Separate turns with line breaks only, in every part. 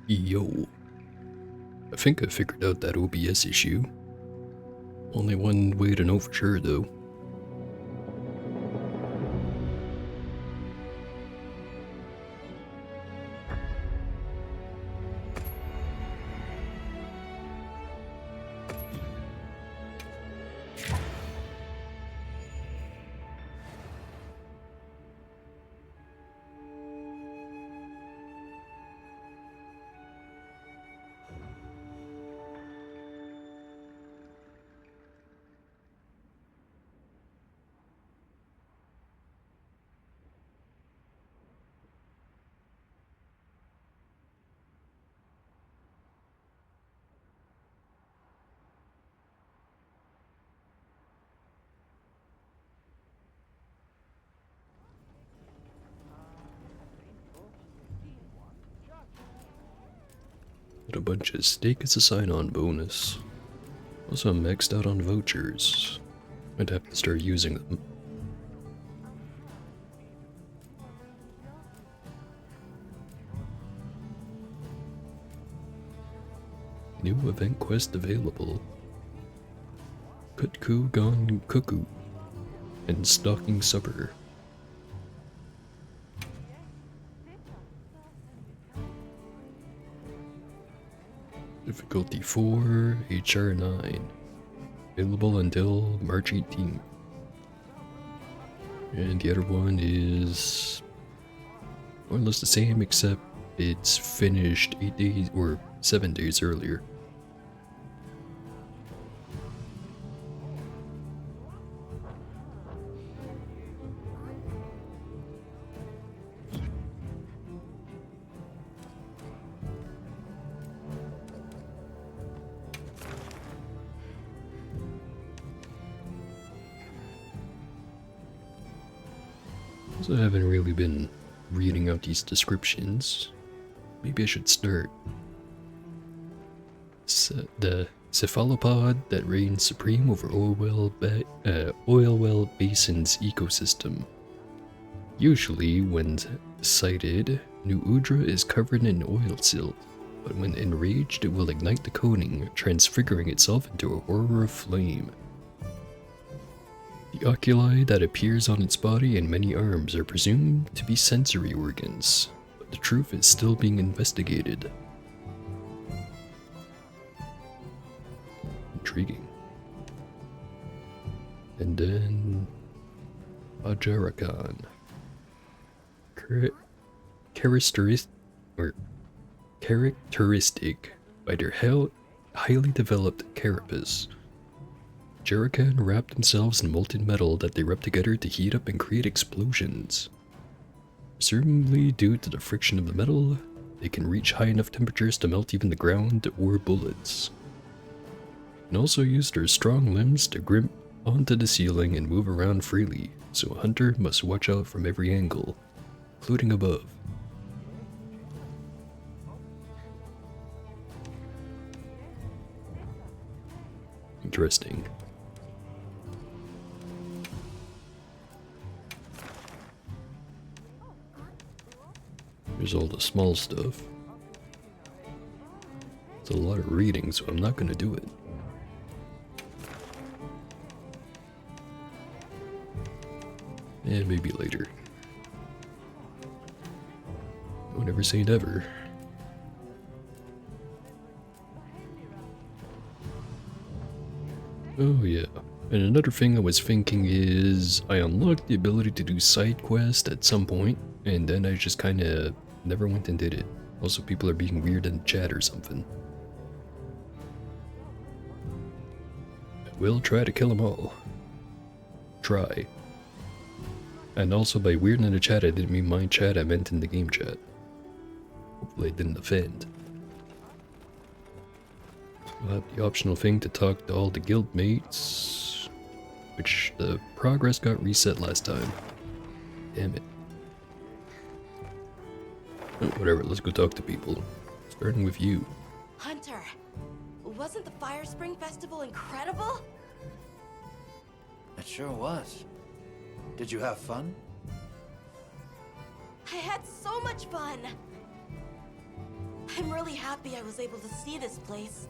Yo, I think I figured out that OBS issue. Only one way to know for sure though. Got a bunch of stake as a sign-on bonus. Also I'm maxed out on vouchers. I'd have to start using them. New event quest available. Kutku Gone Cuckoo and Stalking Supper. Difficulty 4, HR 9. Available until March 18th. And the other one is more or less the same, except it's finished 8 days or 7 days earlier. So I haven't really been reading out these descriptions. Maybe I should start. The cephalopod that reigns supreme over oil well basin's ecosystem. Usually, when sighted, New Udra is covered in oil silt, but when enraged it will ignite the coating, transfiguring itself into a horror of flame. The oculi that appears on its body and many arms are presumed to be sensory organs, but the truth is still being investigated. Intriguing. And then Ajarakan. Characteristic by their highly developed carapace. Jerakan wrap themselves in molten metal that they rub together to heat up and create explosions. Presumably due to the friction of the metal, they can reach high enough temperatures to melt even the ground or bullets. And also use their strong limbs to grip onto the ceiling and move around freely, so a hunter must watch out from every angle, including above. Interesting. There's all the small stuff. It's a lot of reading, so I'm not gonna do it. And maybe later. Don't ever say never. Oh yeah. And another thing I was thinking is I unlocked the ability to do side quests at some point, and then I just kinda never went and did it. Also, people are being weird in the chat or something. I will try to kill them all. Try. And also by weird in the chat, I didn't mean my chat, I meant in the game chat. Hopefully I didn't offend. We'll have the optional thing to talk to all the guild mates, which the progress got reset last time. Damn it. Oh, whatever, let's go talk to people. Starting with you.
Hunter, wasn't the Fire Spring Festival incredible?
It sure was. Did you have fun?
I had so much fun. I'm really happy I was able to see this place.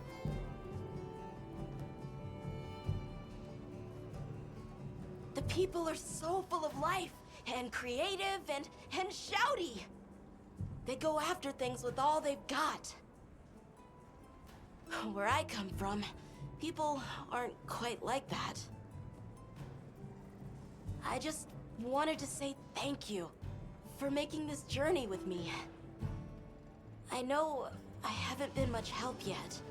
The people are so full of life, and creative, and shouty. They go after things with all they've got. Where I come from, people aren't quite like that. I just wanted to say thank you for making this journey with me. I know I haven't been much help yet,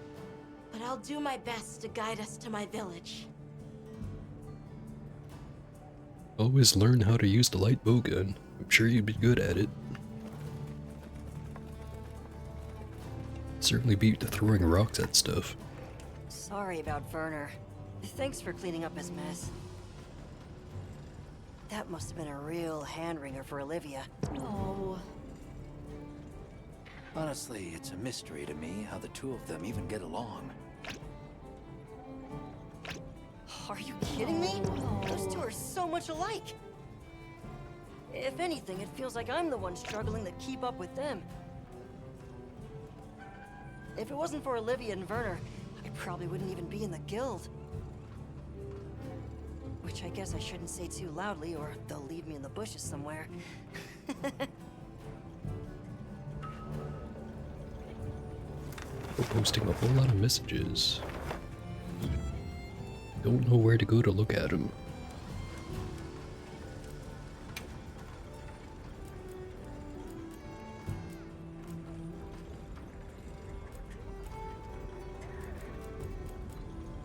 but I'll do my best to guide us to my village.
Always learn how to use the light bowgun. I'm sure you'd be good at it. Certainly beat throwing rocks at stuff.
Sorry about Werner. Thanks for cleaning up his mess. That must have been a real hand-wringer for Olivia.
Oh.
Honestly, it's a mystery to me how the two of them even get along.
Are you kidding me? Those two are so much alike. If anything, it feels like I'm the one struggling to keep up with them. If it wasn't for Olivia and Werner, I probably wouldn't even be in the guild. Which I guess I shouldn't say too loudly, or they'll leave me in the bushes somewhere.
We're posting a whole lot of messages. Don't know where to go to look at them.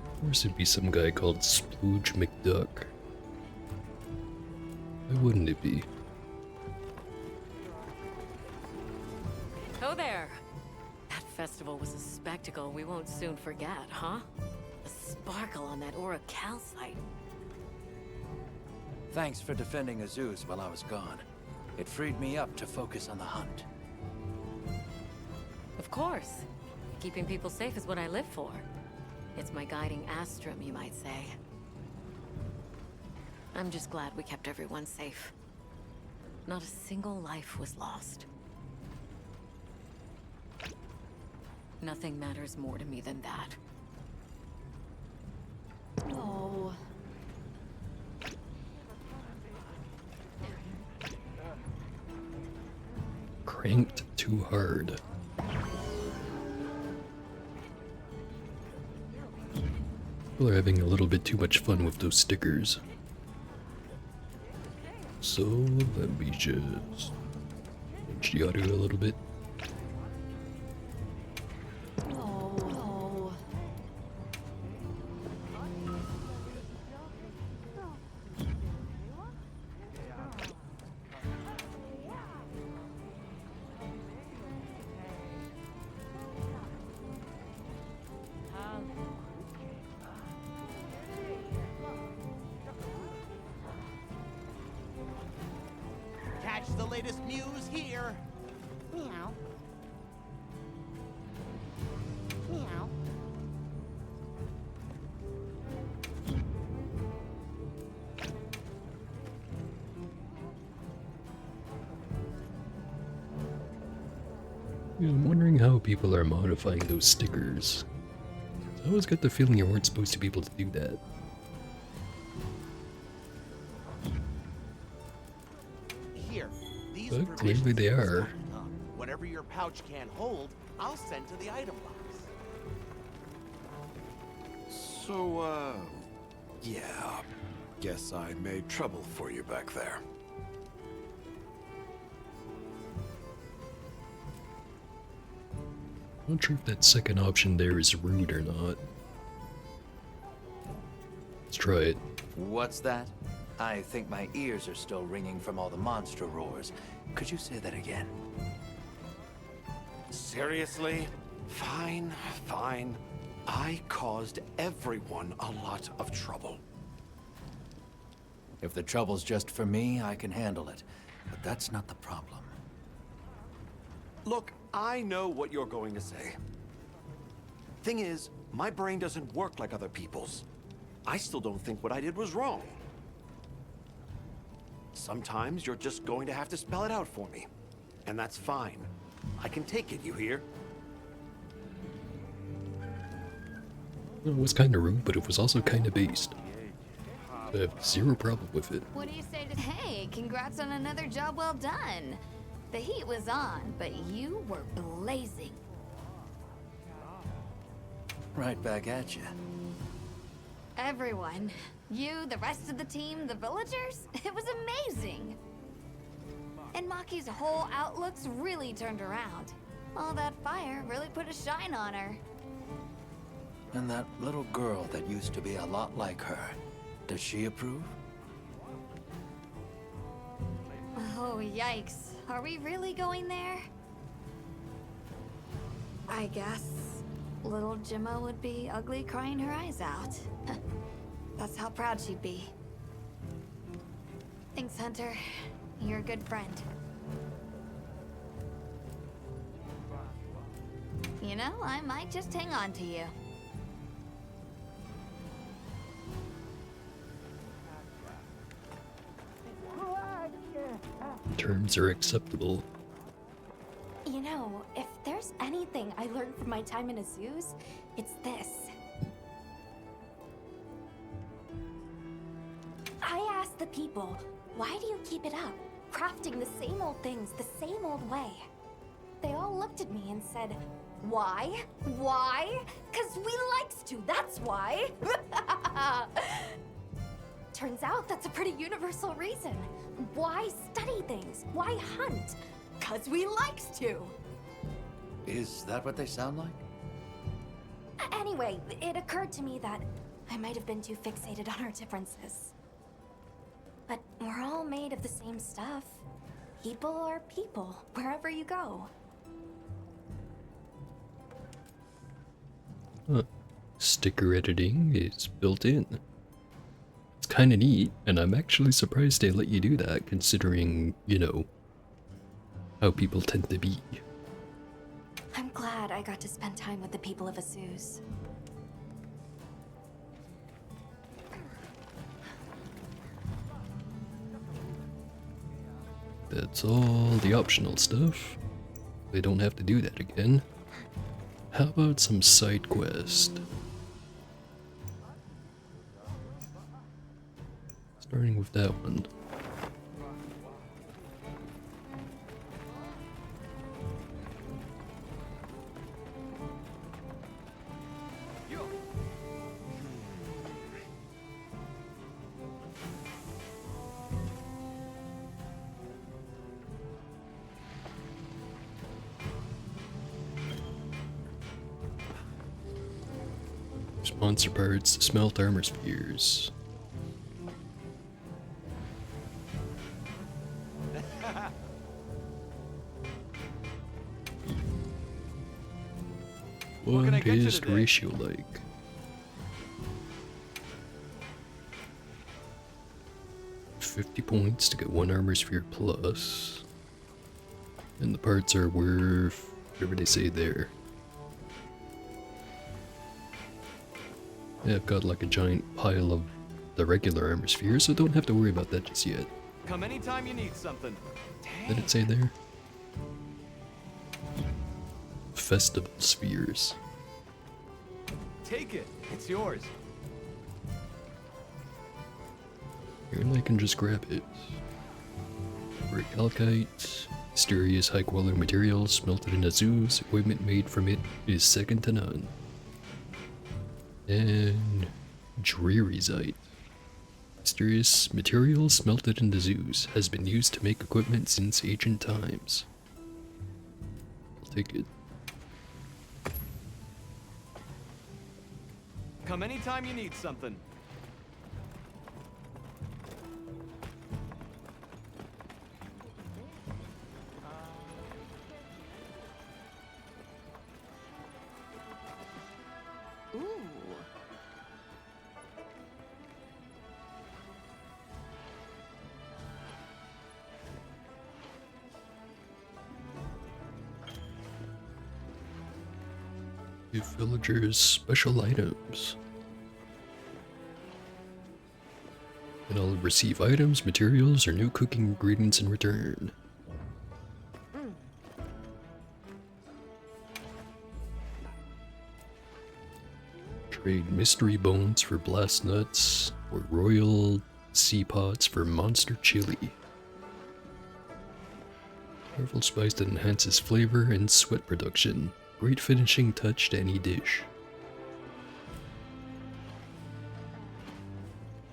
Of course it'd be some guy called Splooge McDuck. Why wouldn't it be?
Oh there! That festival was a spectacle we won't soon forget, huh? The sparkle on that Aura calcite.
Thanks for defending Azuz while I was gone. It freed me up to focus on the hunt.
Of course. Keeping people safe is what I live for. It's my guiding astrum, you might say. I'm just glad we kept everyone safe. Not a single life was lost. Nothing matters more to me than that.
Oh.
Cranked too hard. People are having a little bit too much fun with those stickers. So let me just auto a little bit.
Oh.
Catch the latest news here.
Meow. Meow.
Yeah, I'm wondering how people are modifying those stickers. I always got the feeling you weren't supposed to be able to do that.
Here, these
But
provisions
clearly they
are
are.
stocked up. Whatever your pouch can't hold, I'll send to the item box.
So, yeah. Guess I made trouble for you back there.
I'm not sure if that second option there is rude or not. Let's try it.
What's that? I think my ears are still ringing from all the monster roars. Could you say that again?
Seriously? Fine, fine. I caused everyone a lot of trouble.
If the trouble's just for me, I can handle it. But that's not the problem.
Look, I know what you're going to say. Thing is, my brain doesn't work like other people's. I still don't think what I did was wrong. Sometimes you're just going to have to spell it out for me. And that's fine. I can take it, you hear?
It was kind of rude, but it was also kind of based. I have zero problem with it.
What do you say to... Hey, congrats on another job well done. The heat was on, but you were blazing.
Right back at you.
Everyone. You, the rest of the team, the villagers. It was amazing. And Maki's whole outlook's really turned around. All that fire really put a shine on her.
And that little girl that used to be a lot like her, does she approve?
Oh, yikes. Are we really going there? I guess little Gemma would be ugly crying her eyes out. That's how proud she'd be. Thanks, Hunter. You're a good friend. You know, I might just hang on to you.
Terms are acceptable.
You know, if there's anything I learned from my time in Azu's, it's this. I asked the people, why do you keep it up? Crafting the same old things the same old way. They all looked at me and said, why? Why? 'Cause we likes to, that's why. Turns out that's a pretty universal reason. Why study things? Why hunt? 'Cause we likes to.
Is that what they sound like?
Anyway, it occurred to me that I might have been too fixated on our differences. But we're all made of the same stuff. People are people, wherever you go.
Sticker editing is built in. It's kind of neat, and I'm actually surprised they let you do that, considering, you know, how people tend to be.
I'm glad I got to spend time with the people of Azu's.
That's all the optional stuff. They don't have to do that again. How about some side quest? Starting with that one. Monster parts, smelt armor spheres. What is the ratio like? $50 points to get one armor sphere plus. And the parts are worth whatever they say there. Yeah, I've got like a giant pile of the regular armor spheres, so don't have to worry about that just yet.
Come anytime you need something.
What did it say there? Festival spheres.
Take it. It's yours.
Here, and I can just grab it. Brick alkite, mysterious high quality materials smelted in Azu's. Equipment made from it is second to none. And drearyzite. Mysterious materials smelted in Azu's has been used to make equipment since ancient times. I'll take it.
Come anytime you need something.
Give villagers special items. And I'll receive items, materials, or new cooking ingredients in return. Trade mystery bones for blast nuts, or royal sea pots for monster chili. Powerful spice that enhances flavor and sweat production. Great finishing touch to any dish.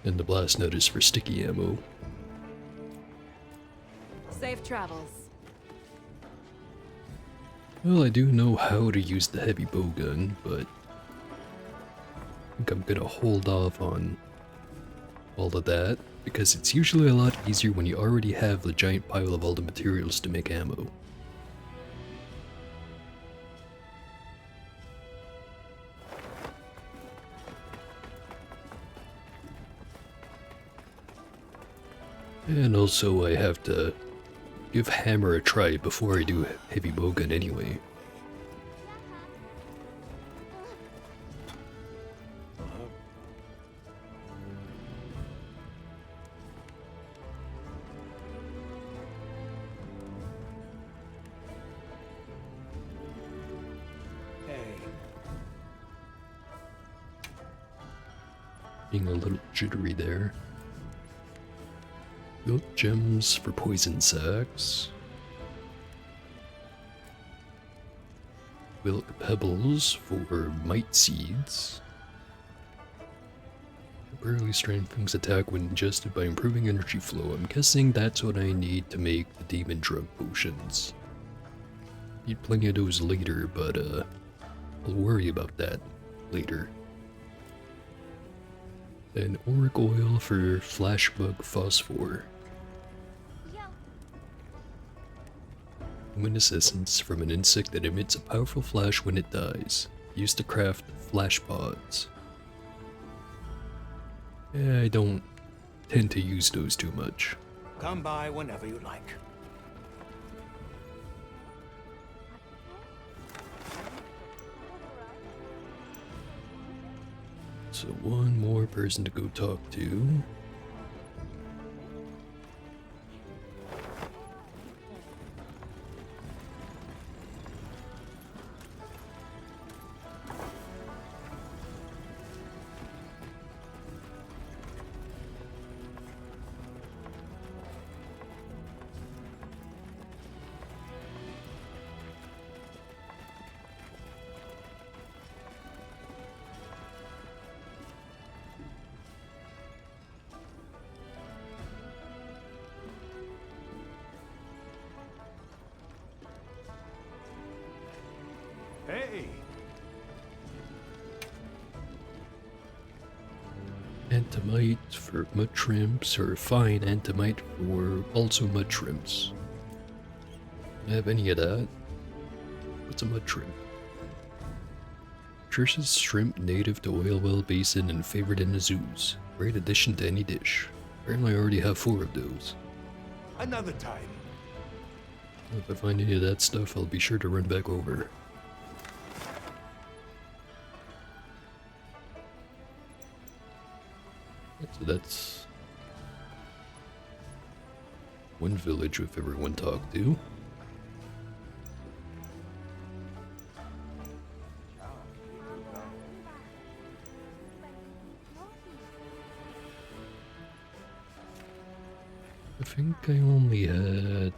And the blast nut is for sticky ammo.
Safe travels.
Well, I do know how to use the heavy bowgun, but I think I'm gonna hold off on all of that, because it's usually a lot easier when you already have the giant pile of all the materials to make ammo. And also I have to give hammer a try before I do heavy bowgun anyway. Being a little jittery there. Built gems for poison sacks. Built pebbles for might seeds. Temporarily strengthens attack when ingested by improving energy flow. I'm guessing that's what I need to make the demon drug potions. Need plenty of those later, but I'll worry about that later. Then auric oil for flashbug phosphor. Luminescence from an insect that emits a powerful flash when it dies. Used to craft flash pods. I don't tend to use those too much.
Come by whenever you like.
So one more person to go talk to.
Hey!
Antimite for mud shrimps, or fine antimite for also mud shrimps. Do I have any of that? What's a mud shrimp? Nutritious shrimp native to Oilwell Basin and favored in the zoos. Great addition to any dish. Apparently I already have 4 of those.
Another time.
If I find any of that stuff, I'll be sure to run back over. So that's one village with everyone talked to. I think I only had...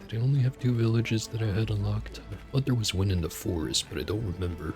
Did I only have 2 villages that I had unlocked? I thought there was one in the forest, but I don't remember.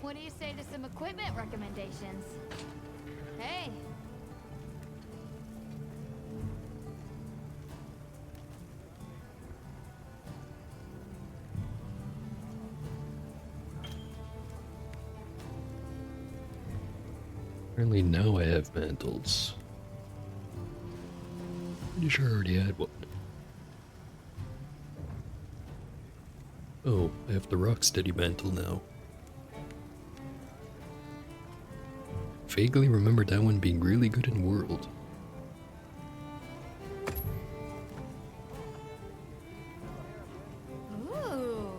What do you say to some equipment recommendations? Hey.
Apparently now I have mantles. Pretty sure I already had one. Oh, I have the Rocksteady mantle now. Vaguely remember that one being really good in World.
Ooh.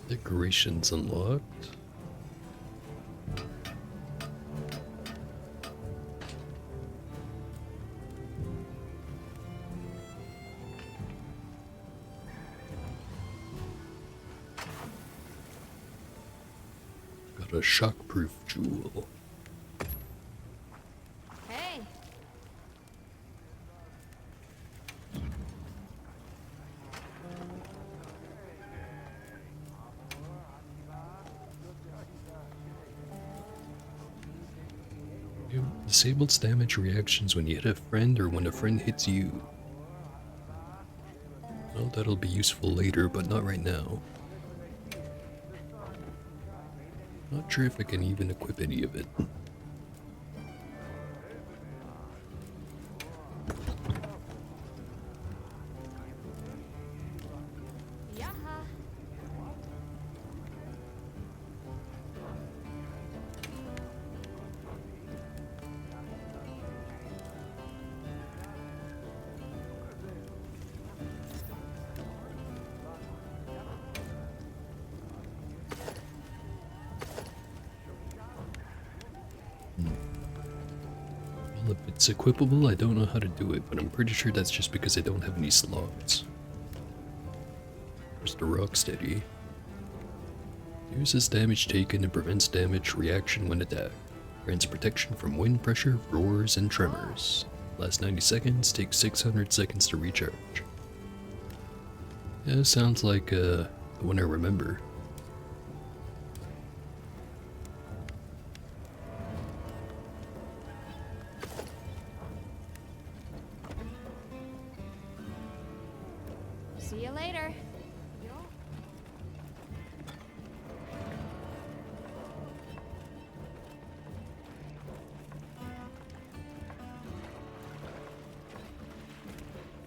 Decorations unlocked. Got a shockproof jewel.
Hey.
Disables damage reactions when you hit a friend or when a friend hits you. Well, that'll be useful later, but not right now. Not sure if I can even equip any of it.
Yaha.
Well, if it's equipable, I don't know how to do it, but I'm pretty sure that's just because I don't have any slots. There's the Rocksteady. Uses damage taken and prevents damage reaction when attacked. Grants protection from wind pressure, roars, and tremors. Last 90 seconds, takes 600 seconds to recharge. Yeah, sounds like the one I remember.
See you later.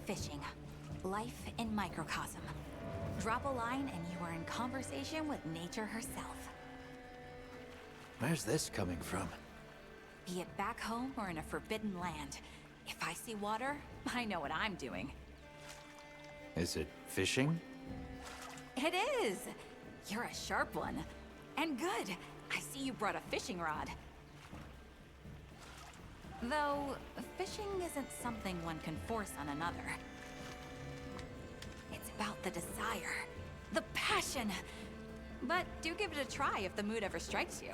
Fishing. Life in microcosm. Drop a line and you are in conversation with nature herself.
Where's this coming from?
Be it back home or in a forbidden land. If I see water, I know what I'm doing.
Is it fishing?
It is! You're a sharp one. And good. I see you brought a fishing rod. Though, fishing isn't something one can force on another. It's about the desire, the passion. But do give it a try if the mood ever strikes you.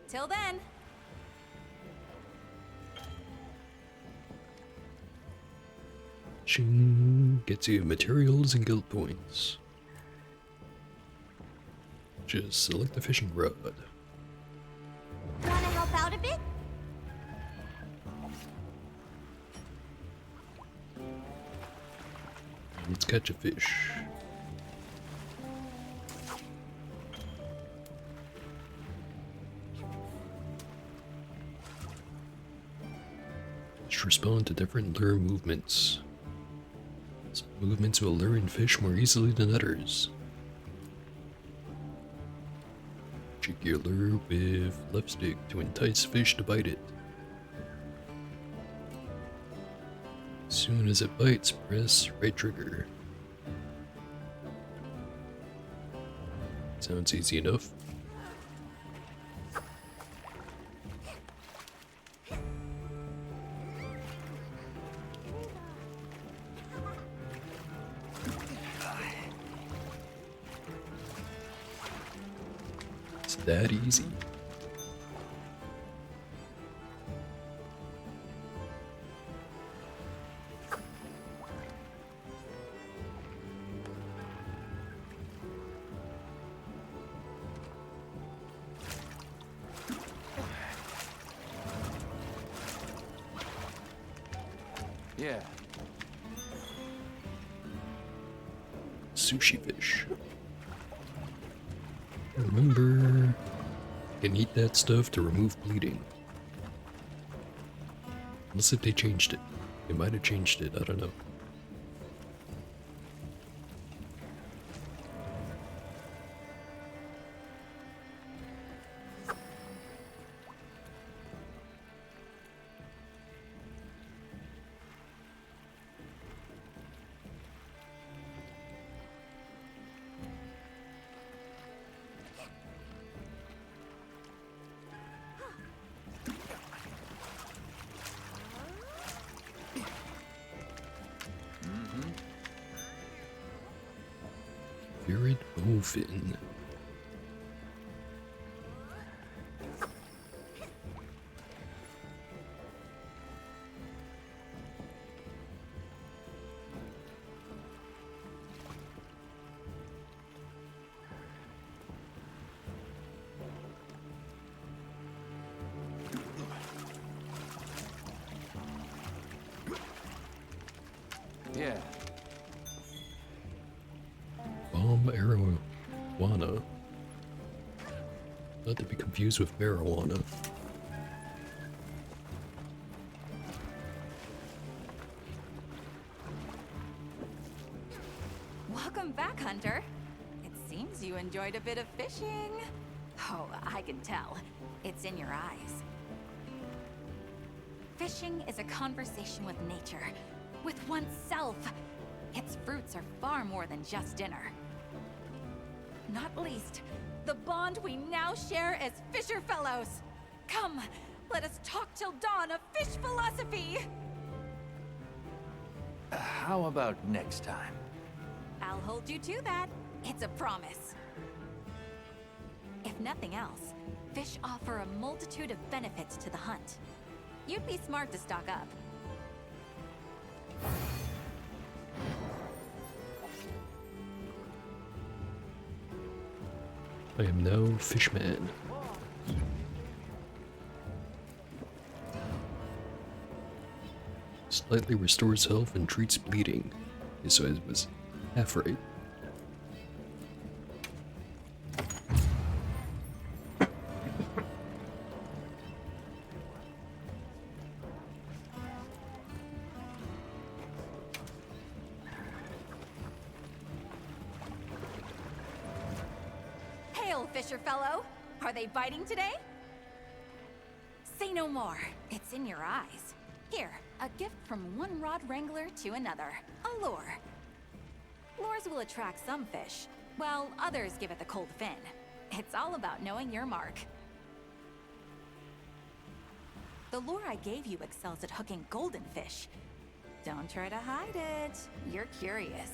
Till then.
Ching gets you materials and guild points. Just select the fishing rod.
Wanna help out a bit?
Let's catch a fish. Fish respond to different lure movements. Some movements will lure in fish more easily than others. Check your lure with left stick to entice fish to bite it. As soon as it bites, press right trigger. Sounds easy enough. It's that easy.
Yeah.
Sushi fish. Remember, you can eat that stuff to remove bleeding. Unless if they changed it. They might have changed it, I don't know. Spirit bovin.
Yeah.
Bomb arowana. Not to be confused with marijuana.
Welcome back, Hunter. It seems you enjoyed a bit of fishing. Oh, I can tell. It's in your eyes. Fishing is a conversation with nature, with oneself. Its fruits are far more than just dinner. Not least, the bond we now share as Fisher Fellows. Come, let us talk till dawn of fish philosophy.
How about next time?
I'll hold you to that. It's a promise. If nothing else, fish offer a multitude of benefits to the hunt. You'd be smart to stock up.
I am now Fishman. Slightly restores health and treats bleeding. Okay, so I was half right.
Hail, Fisher Fellow! Are they biting today? Say no more. It's in your eyes. Here, a gift from one rod wrangler to another. A lure. Lures will attract some fish, while others give it the cold fin. It's all about knowing your mark. The lure I gave you excels at hooking golden fish. Don't try to hide it. You're curious.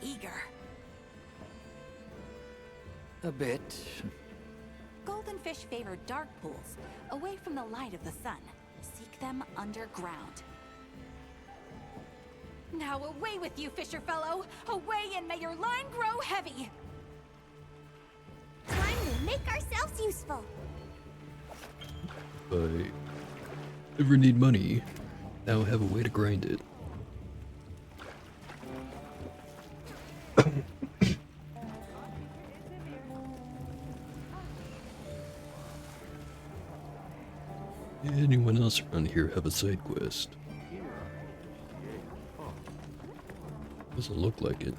Eager.
A bit.
Golden fish favor dark pools, away from the light of the sun. Seek them underground. Now away with you, Fisher Fellow! Away, and may your line grow heavy!
Time to make ourselves useful.
If I ever need money, now I have a way to grind it. Anyone else around here have a side quest? Doesn't look like it.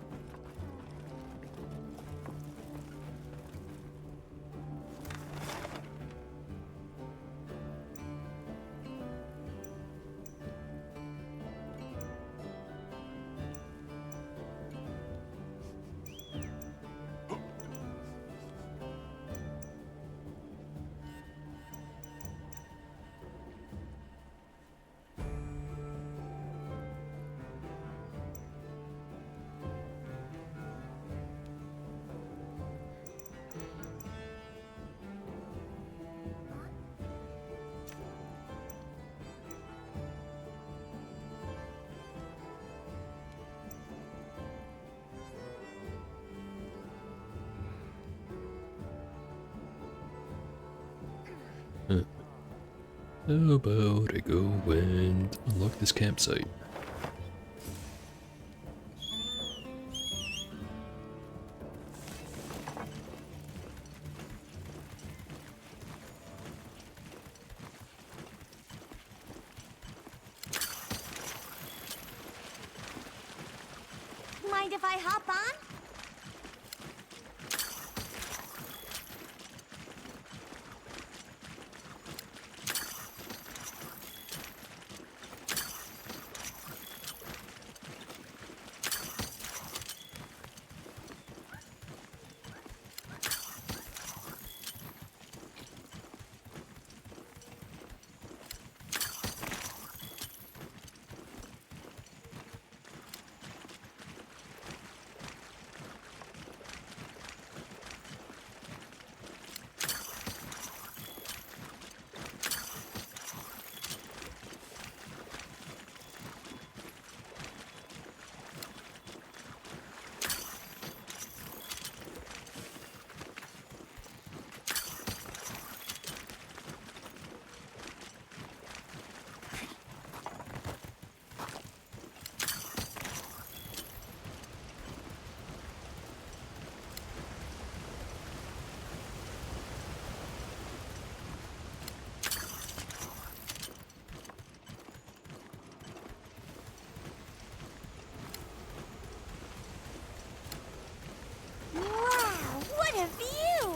How about I go and unlock this campsite?
Mind if I hop on? Wow, what a view!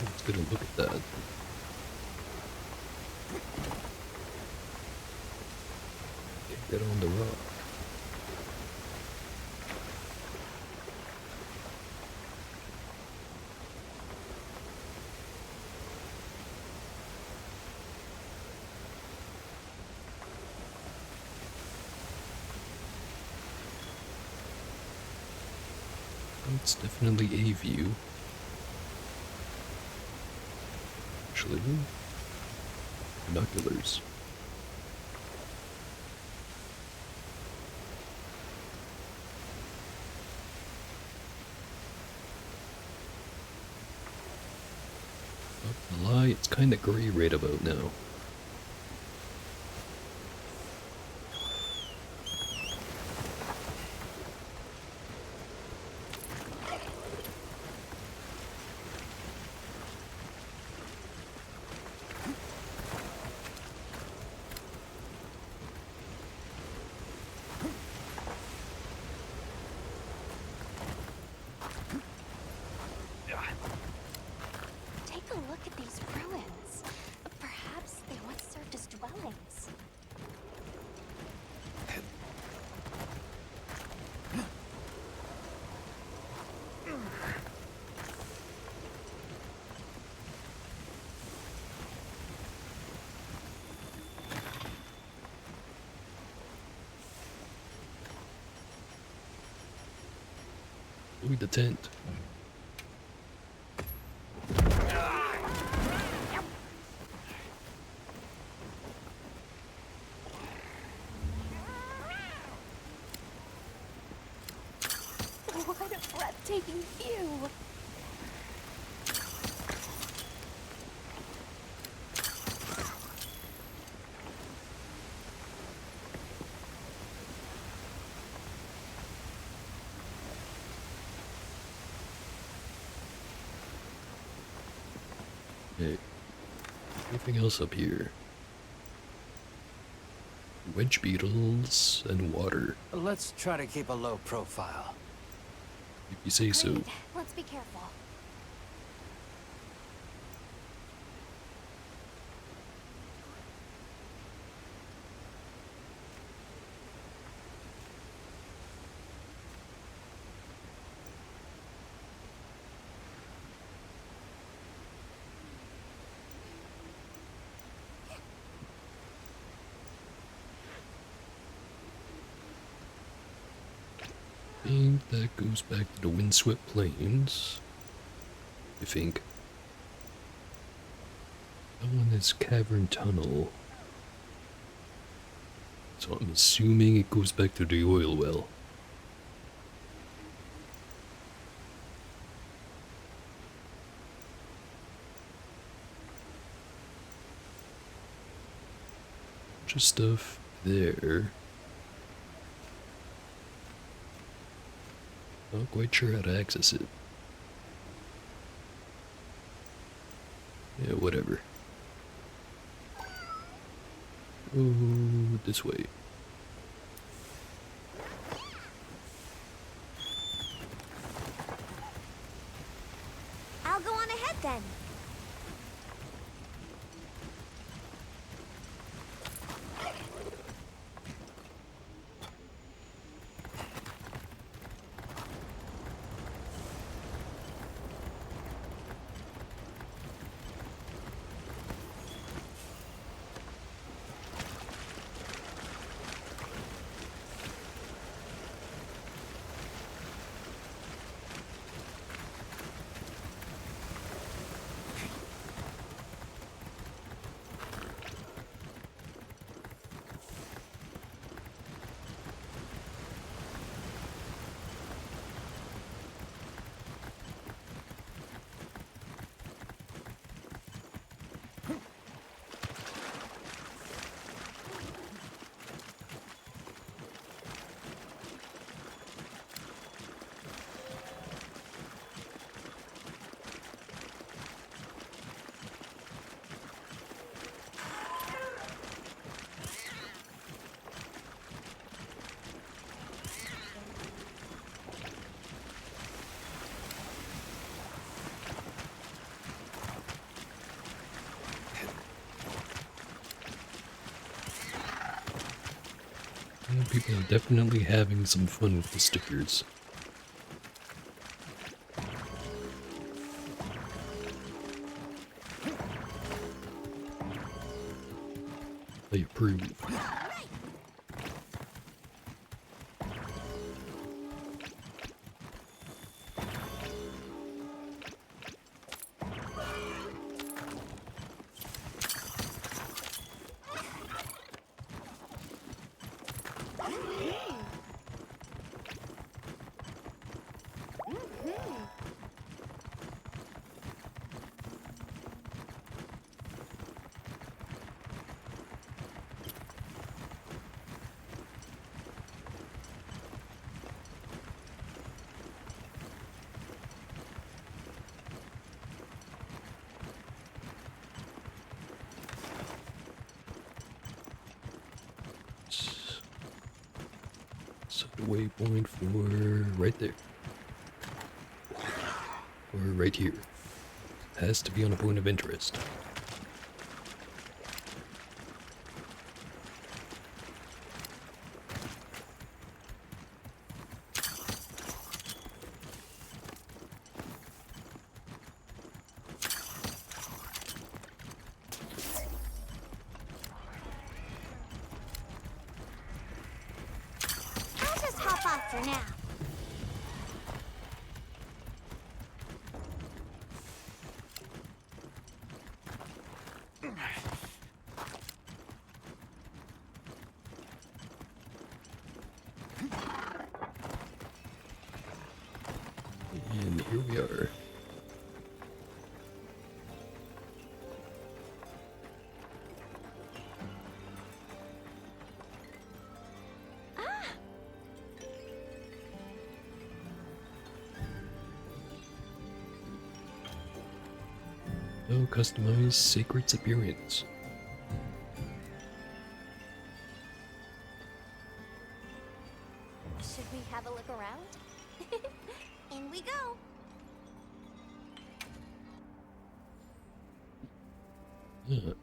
Let's get a look at that. Get on the rock. It's definitely a view. Actually, binoculars. Not gonna lie, it's kinda gray right about now.
Take a look at these ruins. Perhaps they once served as dwellings.
Ooh, the tent.
What a breathtaking view!
Hey, anything else up here? Wedge beetles and water,
Let's try to keep a low profile.
if you say so.
Great. Let's be careful.
I think that goes back to the windswept plains. I think. That one is cavern tunnel. So I'm assuming it goes back to the oil well. Just stuff there. Not quite sure how to access it. Yeah, whatever. Oh, this way.
I'll go on ahead then.
Yeah, people are definitely having some fun with the stickers. I approve. So the waypoint for right there. Or right here. Has to be on a point of interest.
I'll just hop off for now.
And here we are. No customized sacred's appearance.
Should we have a look around? In we go.
Yeah.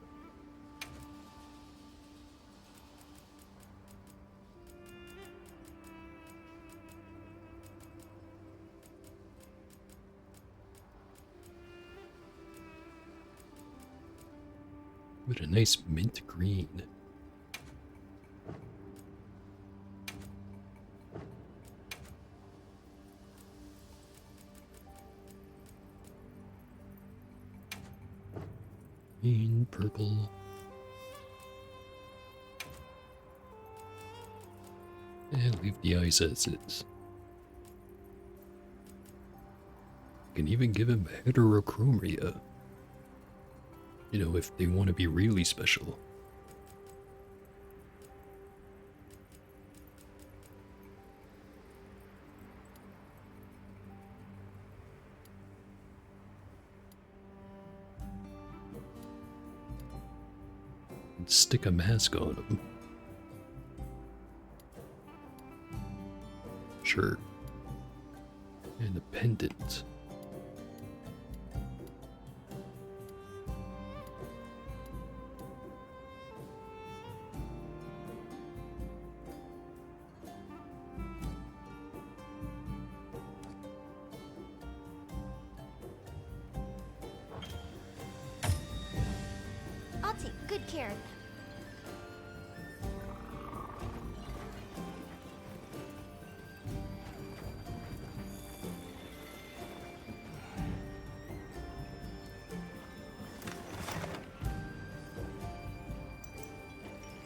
What a nice mint green. Green, purple. And leave the eyes as is. Can even give him heterochromia. You know, if they want to be really special. and stick a mask on him. Sure. And a pendant.
I'll take good care of them.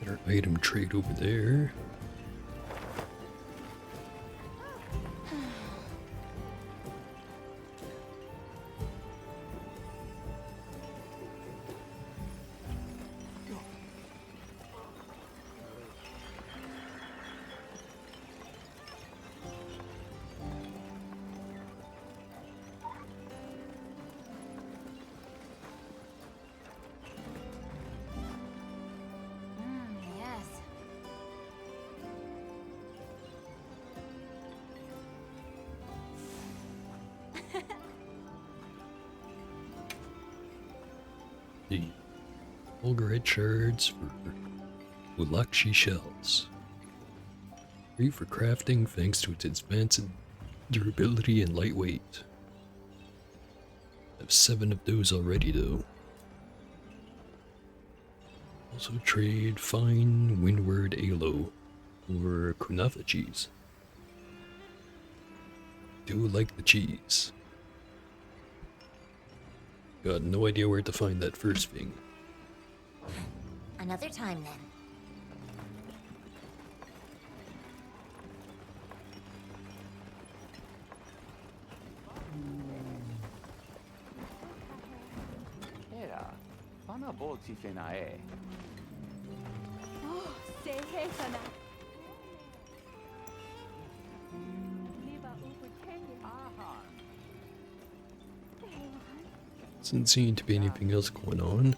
Better item trade over there.
Yes.
The Fulgurite shards for Ulakshi shells. Great for crafting thanks to its advanced durability and lightweight. I have 7 of those already though. Also trade fine windward aloe or kunafa cheese. Do like the cheese. Got no idea where to find that first thing.
Another time then.
Era, pana bolti fenae.
Oh, say hey, Sana.
Doesn't seem to be anything else going on.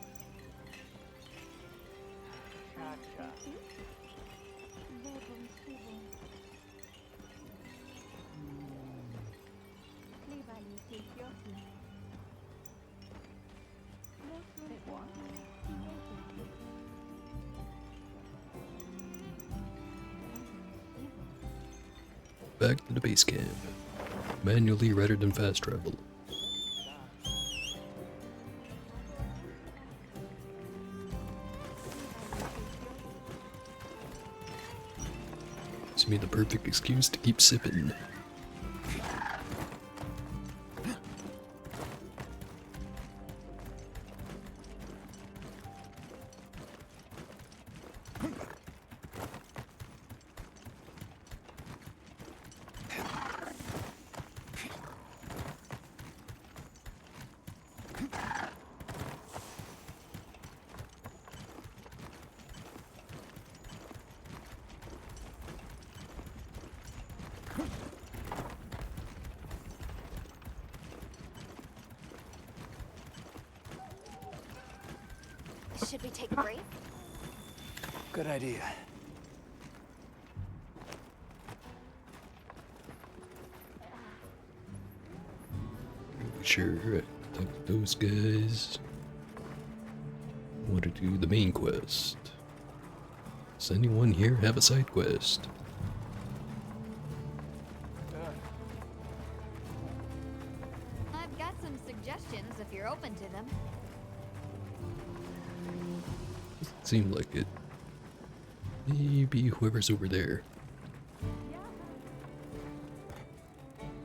Back to the base camp. Manually rather than fast travel. Gives me the perfect excuse to keep sipping.
Should we take a break?
Good idea.
Sure, talk to those guys. Want to do the main quest. Does anyone here have a side quest?
I've got some suggestions if you're open to them.
Seemed like it. Maybe whoever's over there.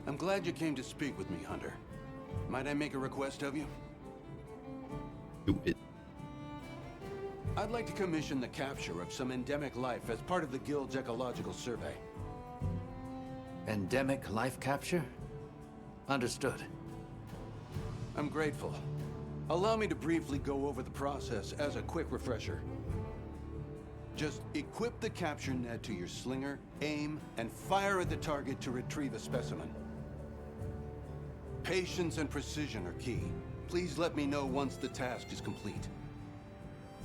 I'm glad you came to speak with me, Hunter. Might I make a request of you?
Do it.
I'd like to commission the capture of some endemic life as part of the Guild's ecological survey.
Endemic life capture? Understood.
I'm grateful. Allow me to briefly go over the process as a quick refresher. Just equip the capture net to your slinger, aim, and fire at the target to retrieve a specimen. Patience and precision are key. Please let me know once the task is complete.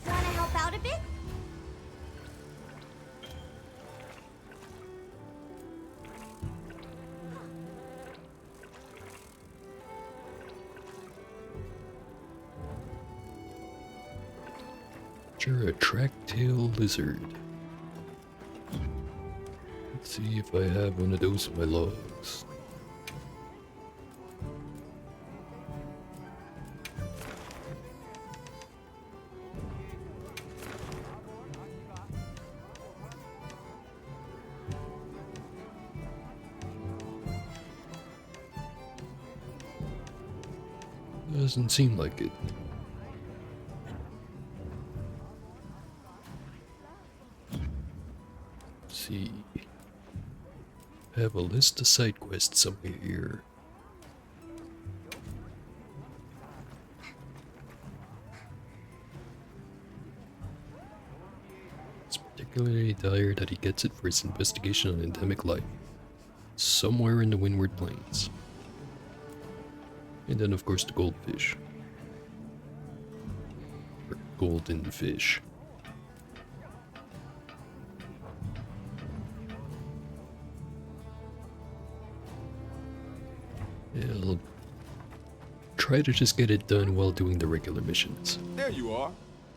Wanna help help out a bit?
You're a track-tail lizard. Let's see if I have one of those in my logs. Doesn't seem like it. Let's see. I have a list of side quests somewhere here. It's particularly dire that he gets it for his investigation on endemic life. Somewhere in the Windward Plains. And then of course the goldfish. Or golden fish. Yeah, I'll try to just get it done while doing the regular missions.
There you are.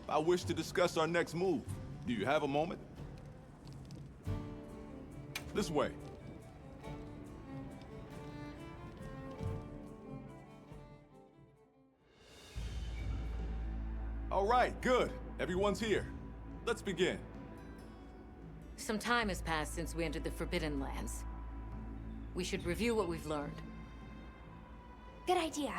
I wish to discuss our next move. Do you have a moment? This way. All right, good. Everyone's here. Let's begin.
Some time has passed since we entered the Forbidden Lands. We should review what we've learned.
Good idea.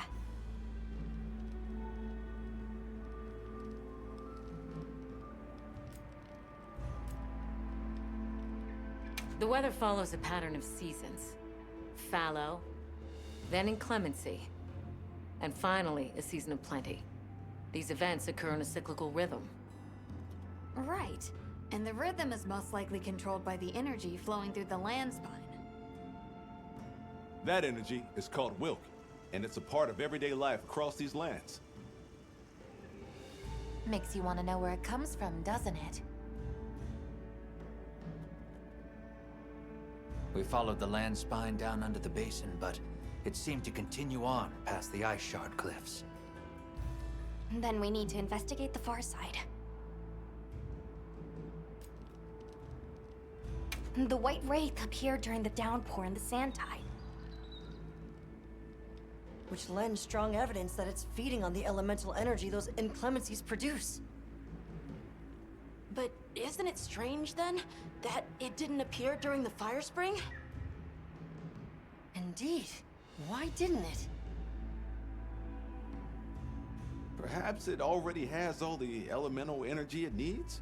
The weather follows a pattern of seasons. Fallow, then inclemency, and finally a season of plenty. These events occur in a cyclical rhythm.
Right. And the rhythm is most likely controlled by the energy flowing through the land spine.
That energy is called Wilk, and it's a part of everyday life across these lands.
Makes you want to know where it comes from, doesn't it?
We followed the land spine down under the basin, but it seemed to continue on past the ice shard cliffs.
Then we need to investigate the far side. The White Wraith appeared during the downpour and the sand tide.
Which lends strong evidence that it's feeding on the elemental energy those inclemencies produce.
But isn't it strange then that it didn't appear during the fire spring?
Indeed. Why didn't it?
Perhaps it already has all the elemental energy it needs?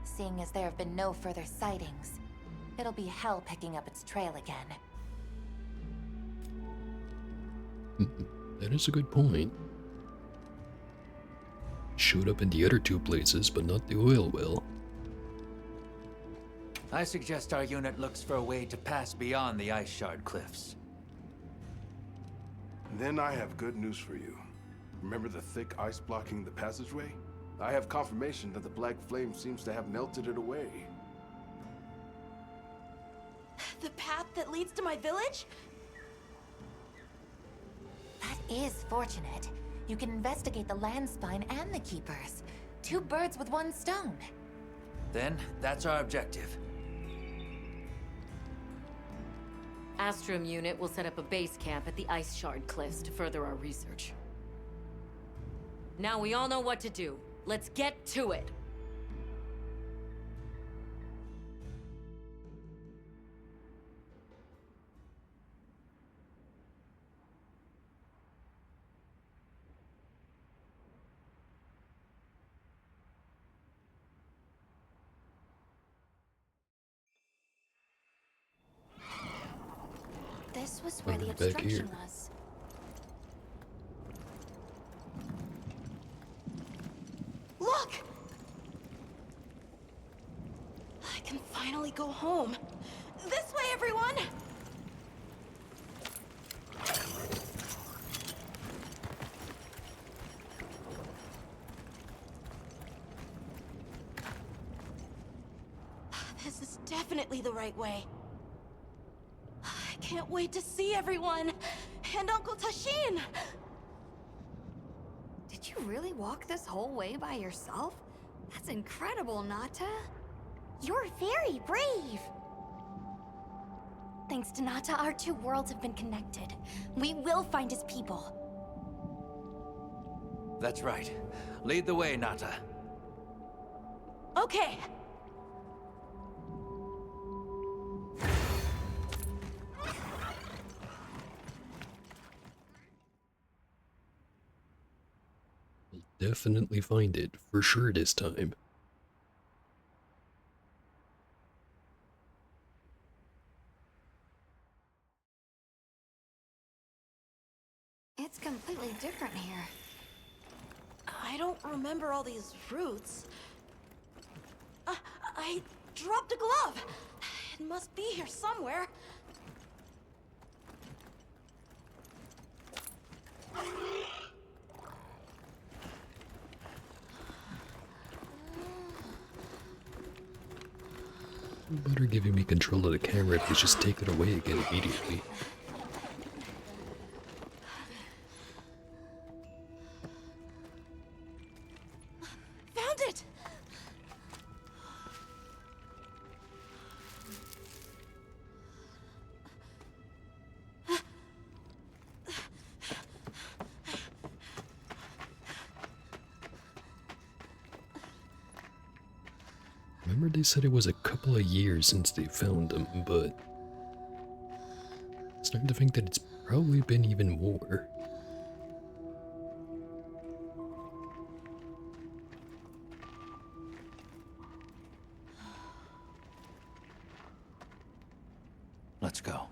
Seeing as there have been no further sightings, it'll be hell picking up its trail again.
That is a good point. Showed up in the other two places, but not the oil well.
I suggest our unit looks for a way to pass beyond the ice shard cliffs.
Then I have good news for you. Remember the thick ice blocking the passageway? I have confirmation that the black flame seems to have melted it away.
The path that leads to my village?
That is fortunate. You can investigate the land spine and the keepers. 2 birds with 1 stone.
Then, that's our objective.
Astrum unit will set up a base camp at the Ice Shard Cliffs to further our research. Now we all know what to do. Let's get to it!
This was where the
Back here.
obstruction was.
Look! I can finally go home. This way, everyone! definitely the right way. I can't wait to see everyone! And Uncle Tashin!
Did you really walk this whole way by yourself? That's incredible, Nata.
You're very brave! Thanks to Nata, our two worlds have been connected. We will find his people.
That's right. Lead the way, Nata.
Okay.
We'll definitely find it, for sure this time.
It's completely different here.
I don't remember all these fruits. I dropped a glove! It must be here somewhere.
Better giving me control of the camera if they just take it away again immediately.
Found it!
Remember they said it was a couple of years since they found them, but I'm starting to think that it's probably been even more.
Let's go.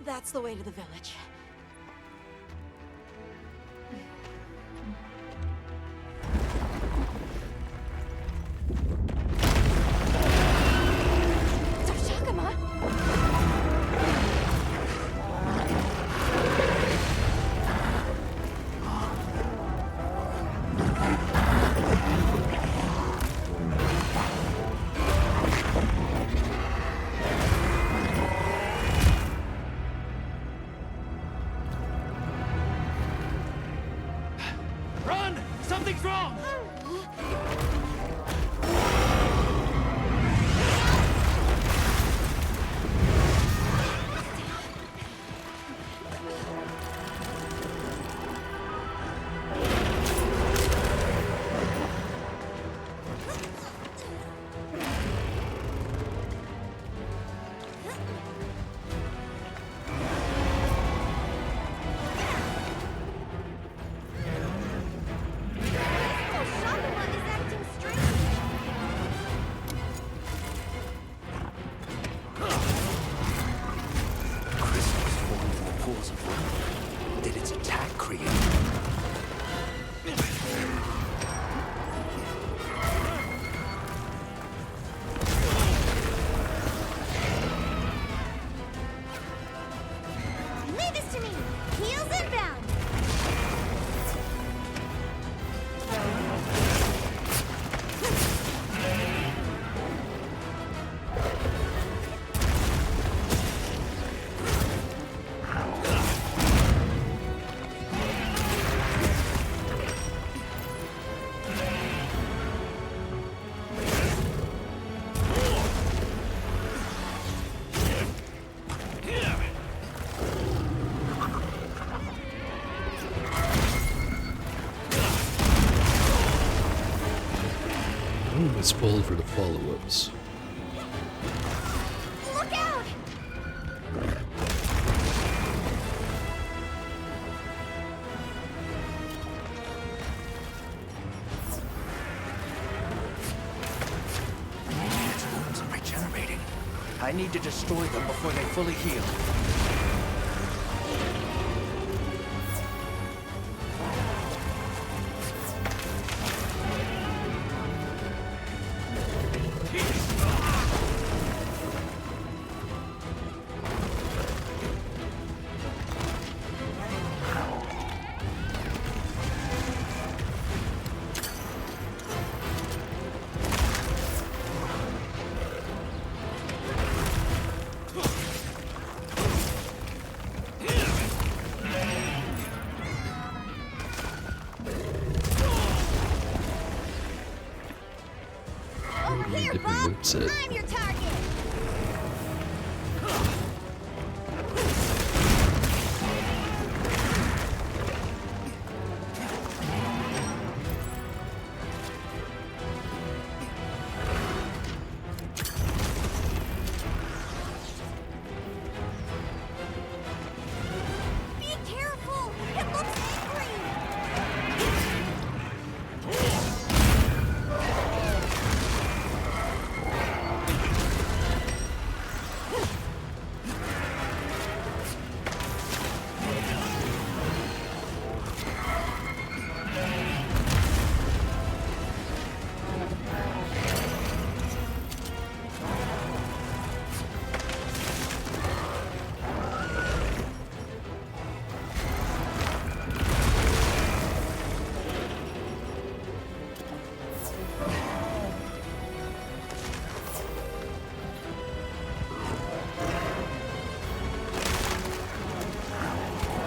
That's the way to the village.
Run! Something's wrong! Did its attack create?
Leave this to me! Heels inbound!
Let's spoil for the follow-ups.
Look out!
Its wounds are regenerating. I need to destroy them before they fully heal.
like her moveset.
I'm your target. Be careful. It looks angry.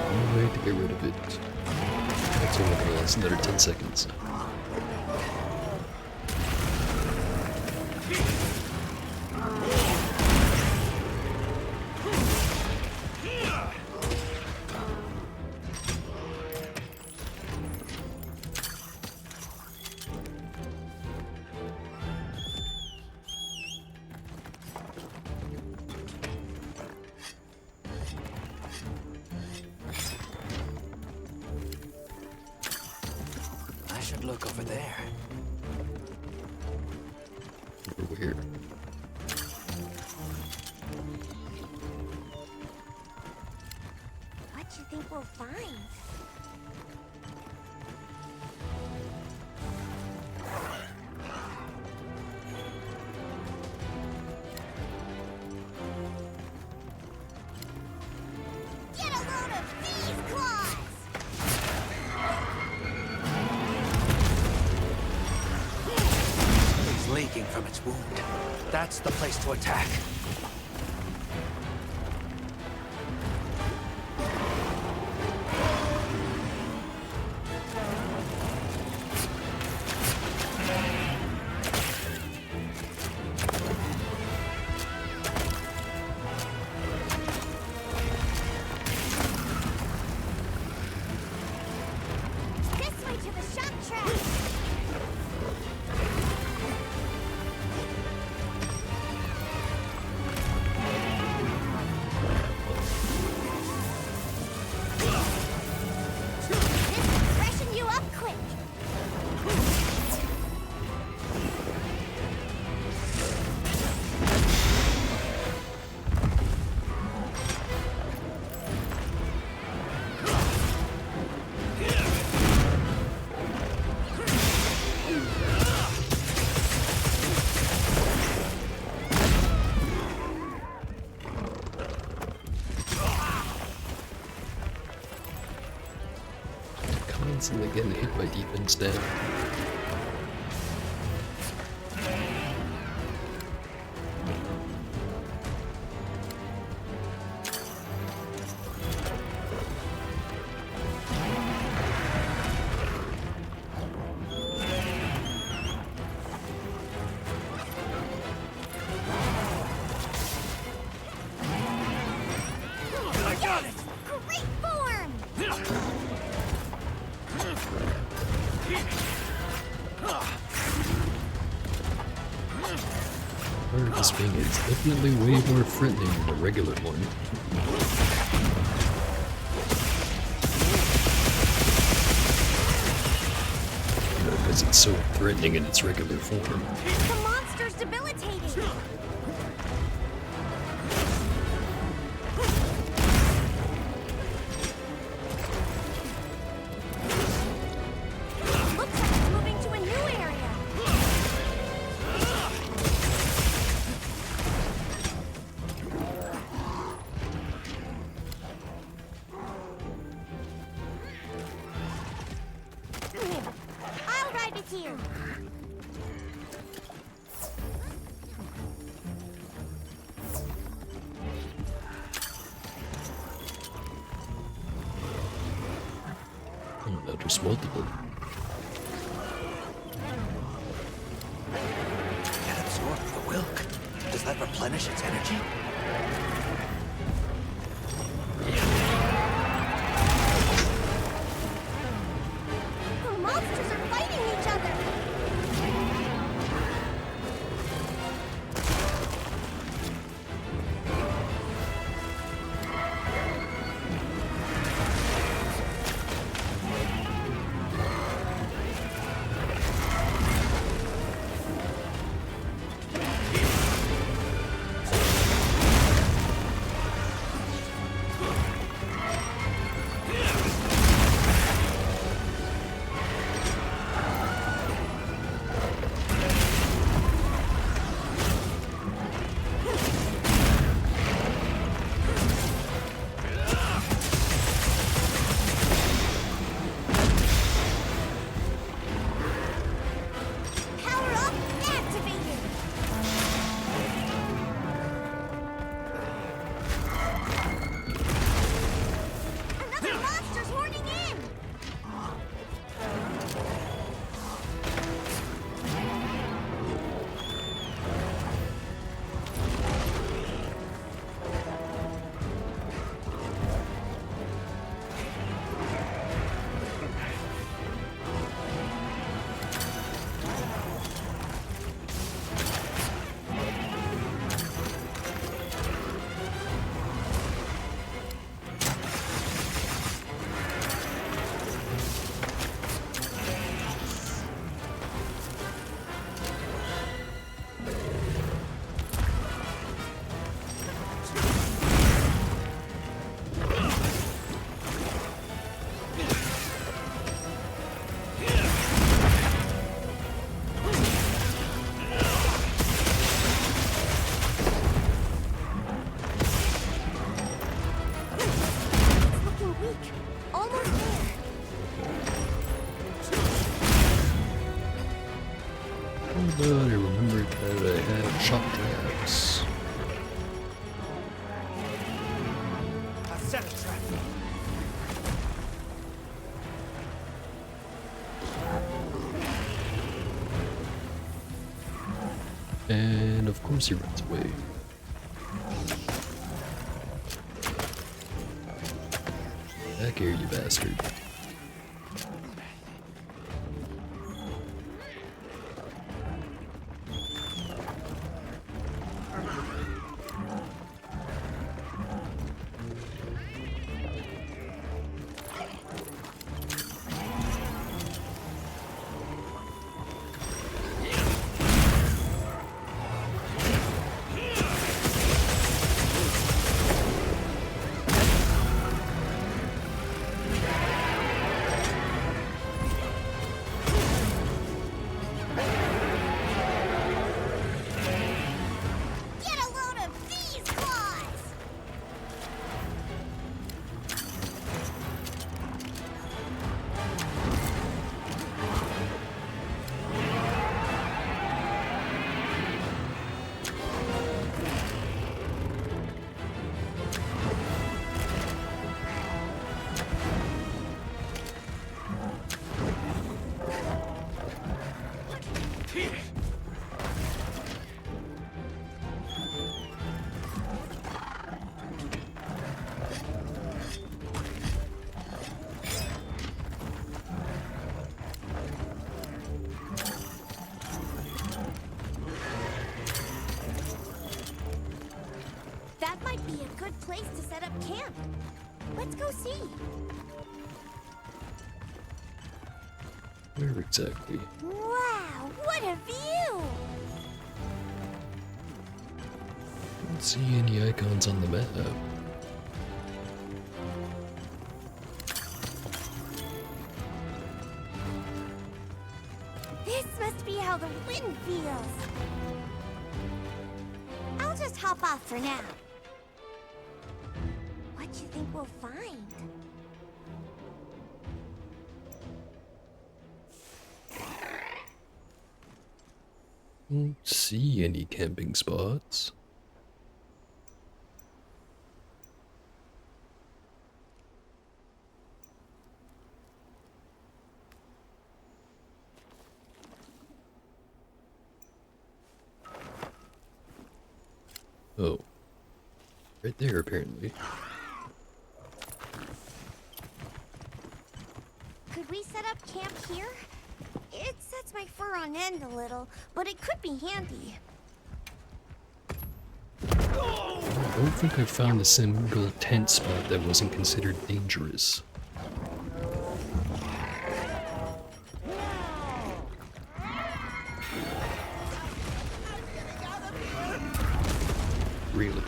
No way to get rid of it. That's only gonna last another 10 seconds.
I should look over there.
Over where?
What do you think we'll find? Get a load of these claws!
It's leaking from its wound. That's the place to attack.
This way to the shock trap! This will freshen you up quick!
Constantly getting hit by defense dead.
I got it!
Great form!
Part of this thing is definitely way more threatening than a regular one. Because it's so threatening in its regular form.
The monster's debilitating! Looks like it's moving to a new area! I'll ride with you!
Oh no, there's multiple.
Can absorb milk. Does that replenish its energy?
The monsters are fighting each other!
But I remembered that I had shock traps.
I set a trap.
And of course he runs away. Back here, you bastard.
Get a load of these claws! That might be a good place to set up camp. Let's go see.
Where exactly?
Wow, what a view!
Don't see any icons on the map.
This must be how the wind feels. I'll just hop off for now. What do you think we'll find?
Don't see any camping spots. Oh. Right there, apparently.
Could we set up camp here? It sets my fur on end a little, but it could be handy.
I don't think I've found a single tent spot that wasn't considered dangerous. Really?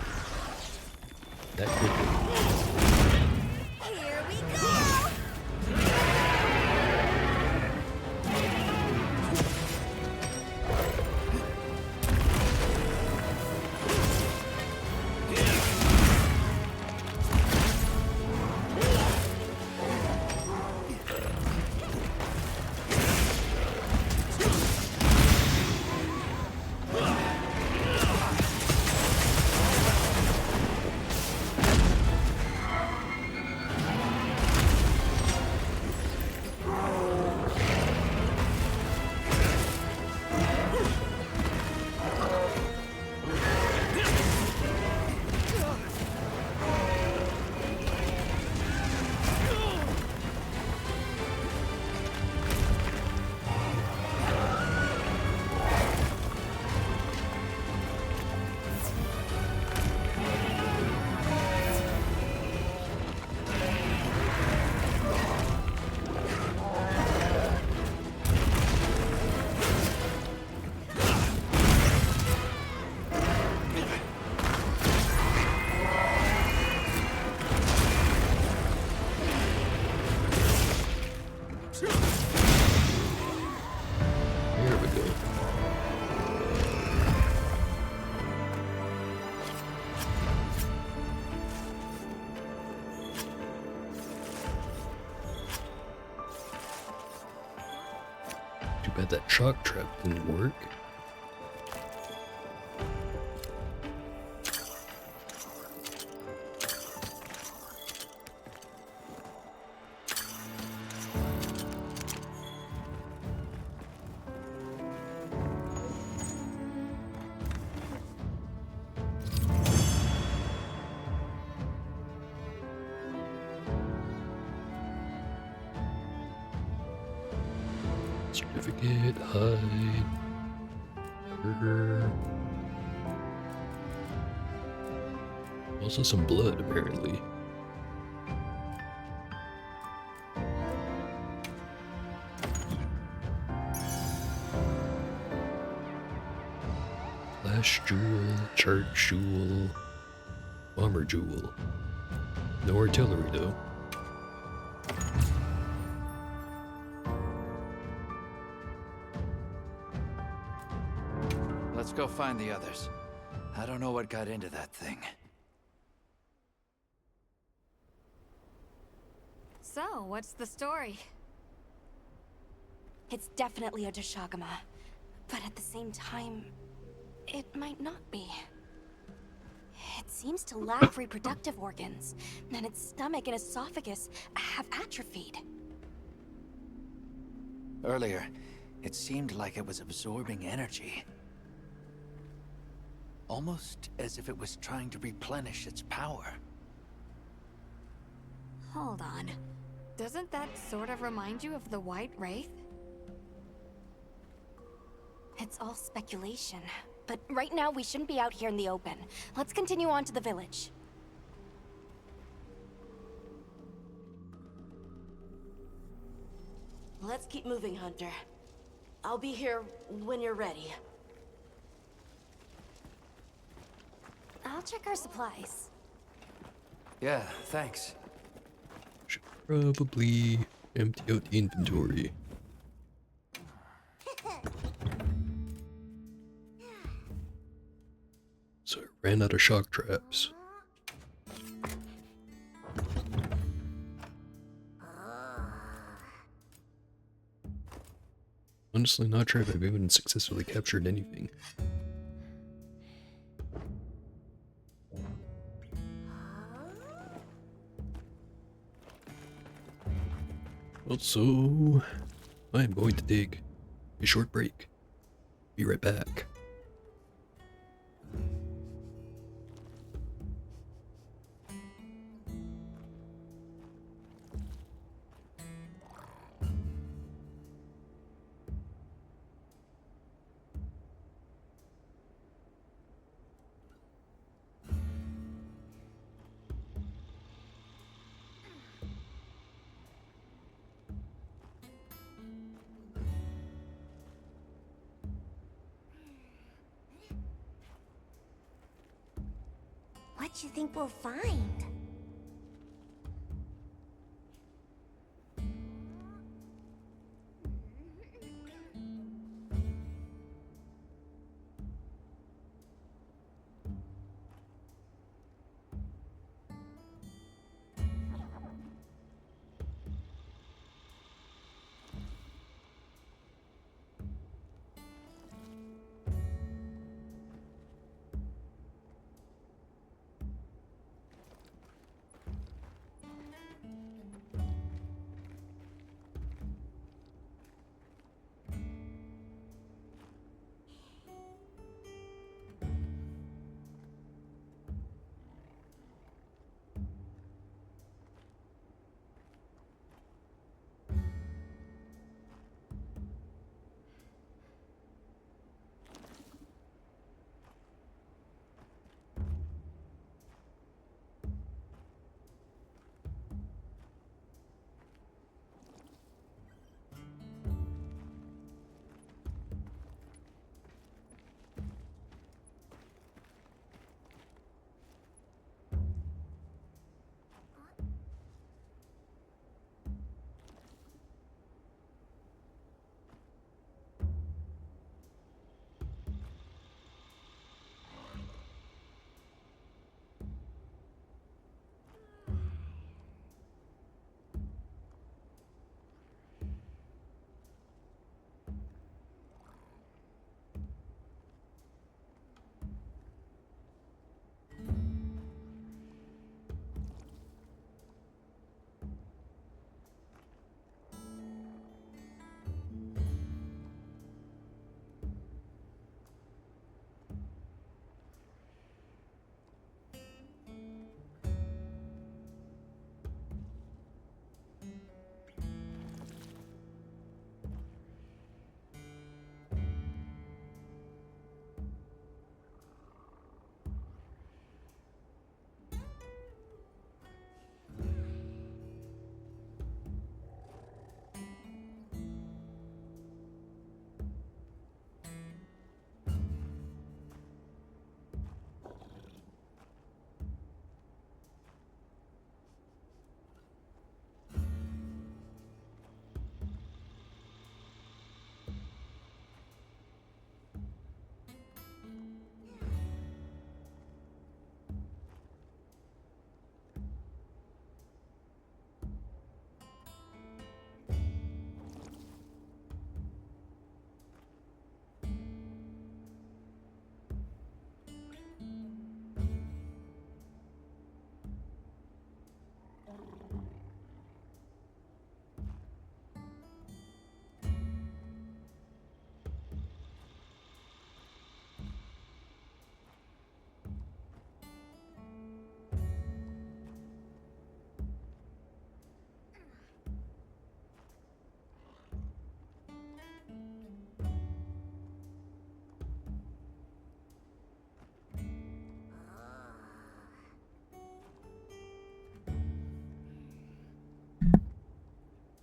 That quickly?
Here we go!
There we go. Too bad that shock trap didn't work. Certificate, hide. Burger. Also some blood, apparently. Flash jewel, charge jewel, bomber jewel. No artillery though.
Let's go find the others. I don't know what got into that thing.
So, what's the story?
It's definitely a Deshagama, but at the same time, it might not be. It seems to lack reproductive organs, and its stomach and esophagus have atrophied.
Earlier, it seemed like it was absorbing energy. Almost as if it was trying to replenish its power.
Hold on. Doesn't that sort of remind you of the White Wraith?
It's all speculation, but right now we shouldn't be out here in the open. Let's continue on to the village. Let's keep moving, Hunter. I'll be here when you're ready. I'll check our supplies.
Yeah, thanks.
Should probably empty out the inventory. So I ran out of shock traps. Honestly, not sure if I've even successfully captured anything. Also, I am going to take a short break. Be right back.
what you think we'll find?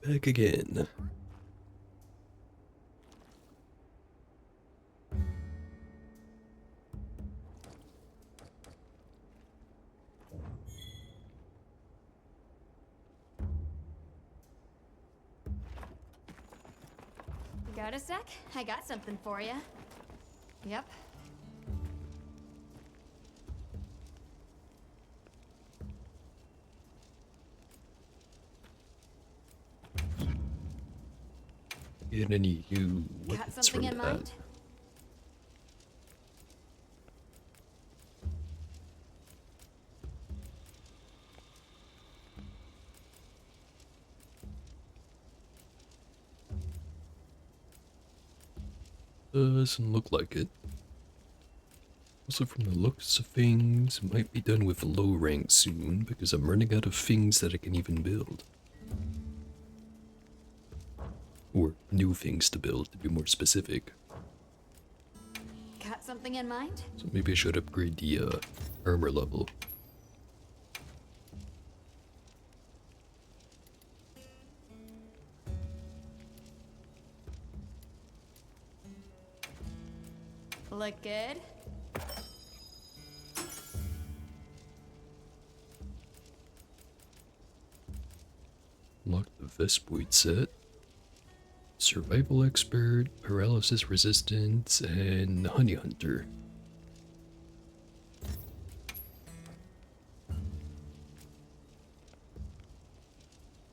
Back again.
Got a sec? I got something for you. Yep.
Get any new
Got
weapons
something
from
in
that?
mind?
Doesn't look like it. Also, from the looks of things, it might be done with low rank soon because I'm running out of things that I can even build. Or new things to build, to be more specific.
Got something in mind?
So maybe I should upgrade the armor level.
Look good?
Vespuit set. Survival expert, paralysis resistance, and honey hunter.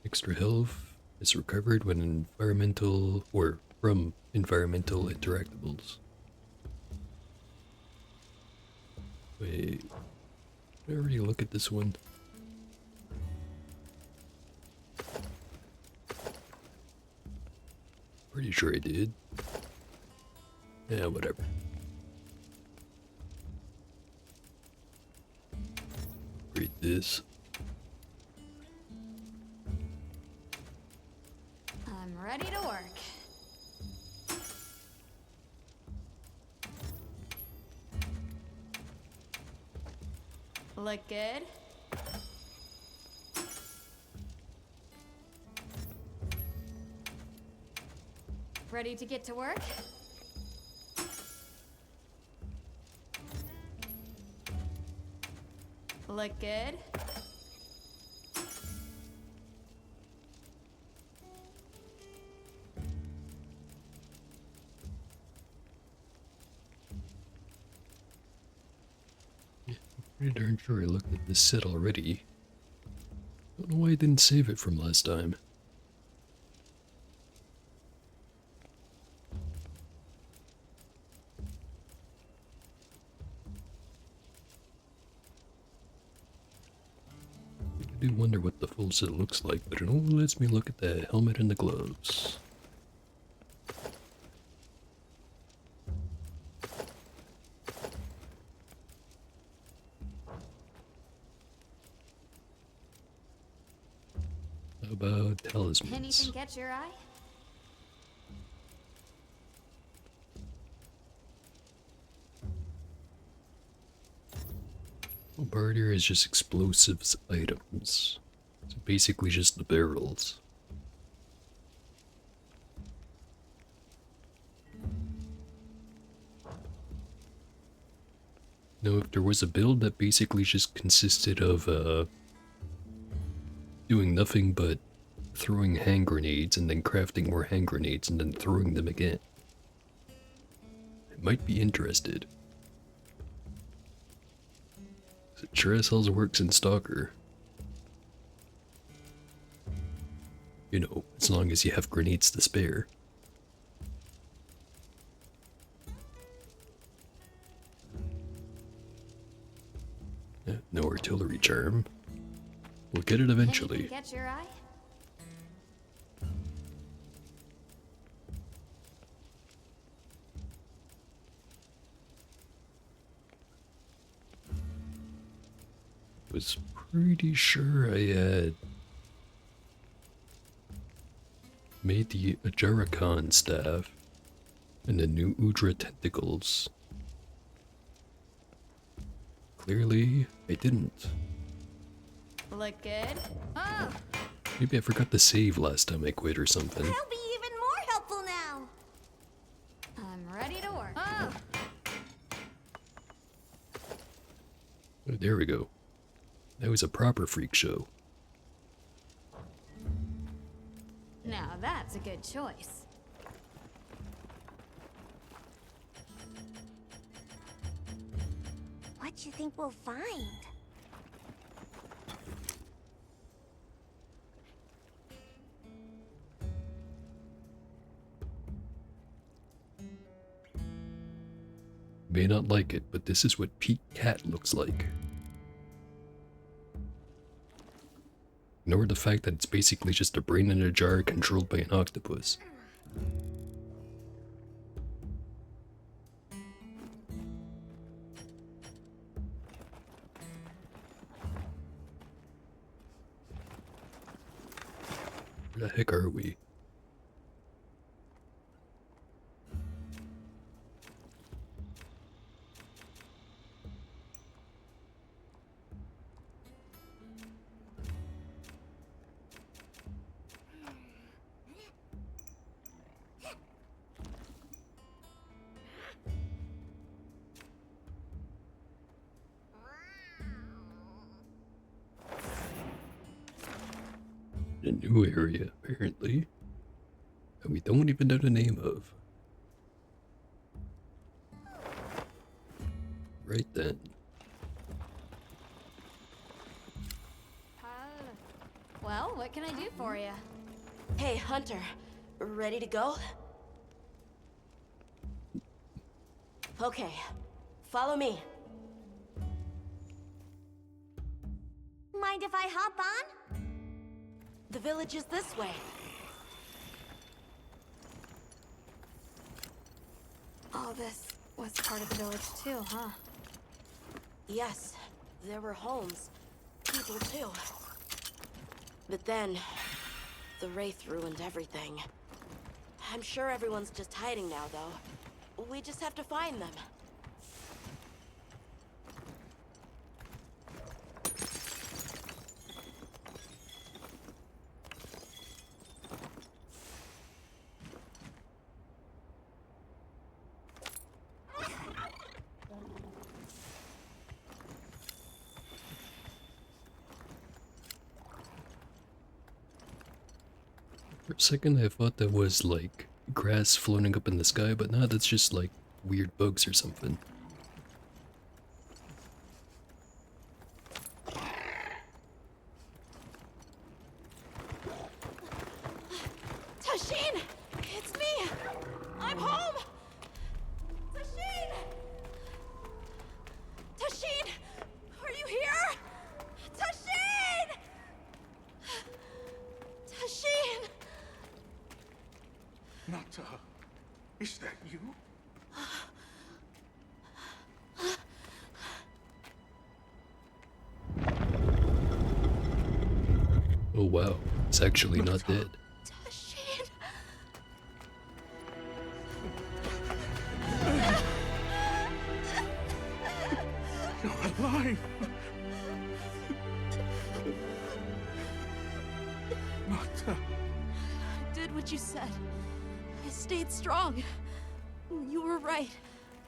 Extra health is recovered when environmental or from environmental interactables. Wait, did I already look at this one? Pretty sure I did. Yeah, whatever. Read this.
I'm ready to work.
Look good?
Ready to get to work?
Look good?
Pretty darn sure I looked at this set already. Don't know why I didn't save it from last time. I do wonder what the full set looks like, but it only lets me look at the helmet and the gloves. How about talismans?
Anything catch your eye?
Well, barter is just explosives items. So basically just the barrels. Now, if there was a build that basically just consisted of, doing nothing but throwing hand grenades and then crafting more hand grenades and then throwing them again, I might be interested. It sure as hell works in Stalker. You know, as long as you have grenades to spare. Yeah, no artillery charm. We'll get it eventually.
Anything catch your eye?
Was pretty sure I had made the Ajarakan staff and the new Udra tentacles. Clearly, I didn't.
Look good? Oh!
Maybe I forgot to save last time I quit or something.
I'll be even more helpful now.
I'm ready to work.
Oh!
Oh, there we go. That was a proper freak show.
Now that's a good choice.
What you think we'll find?
May not like it, but this is what Pete Cat looks like. Ignore the fact that it's basically just a brain in a jar controlled by an octopus. Where the heck are we? A new area, apparently. That we don't even know the name of. Right then.
Well, what can I do for you?
Hey, Hunter. Ready to go? Okay. Follow me.
Mind if I hop on?
The village is this way.
All this was part of the village too, huh?
Yes, there were homes. People too. But then, the Wraith ruined everything. I'm sure everyone's just hiding now, though. We just have to find them.
For a second I thought that was like grass floating up in the sky, but nah, that's just like weird bugs or something.
Tashin! It's me! I'm home! Tashin! Tashin! Are you here? Tashin! Tashin!
Nata, is that you?
Oh wow, it's actually not dead.
Tashin!
You're alive! Nata.
I did what you said. I stayed strong. You were right.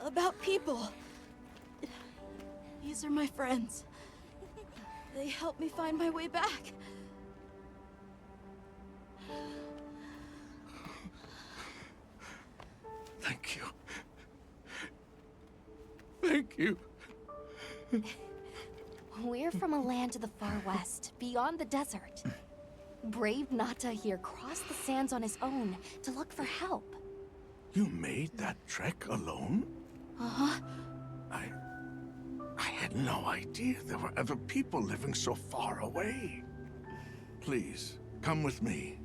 About people. These are my friends. They helped me find my way back.
Thank you. Thank you.
We're from a land to the far west, beyond the desert. Brave Nata here crossed the sands on his own to look for help.
You made that trek alone?
Uh-huh.
I had no idea there were other people living so far away. Please, come with me.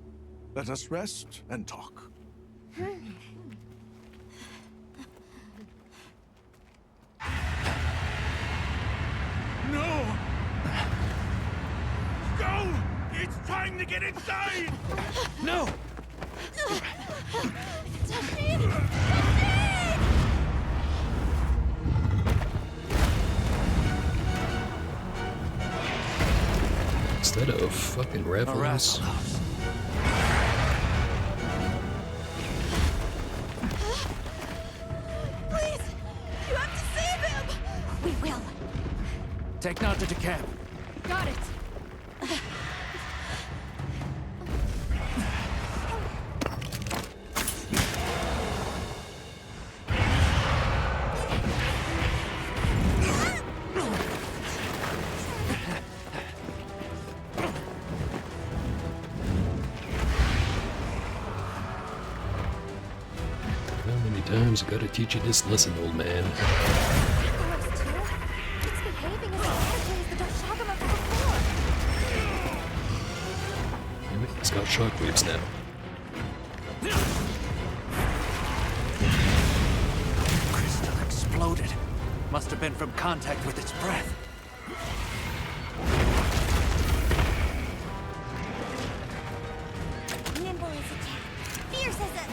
Let us rest and talk. No! Go! It's trying to get inside!
No!
Tashin!
Instead of fucking Ravenous.
Please! You have to save him!
We will.
Take Nata to camp.
Got it.
How many times I gotta teach you this lesson, old man?
It's behaving as exactly as the Darshagam of before.
Damn it, it's got shockwaves now.
Crystal exploded. Must have been from contact with its breath.
Nimble as a cat. Fierce as a cat.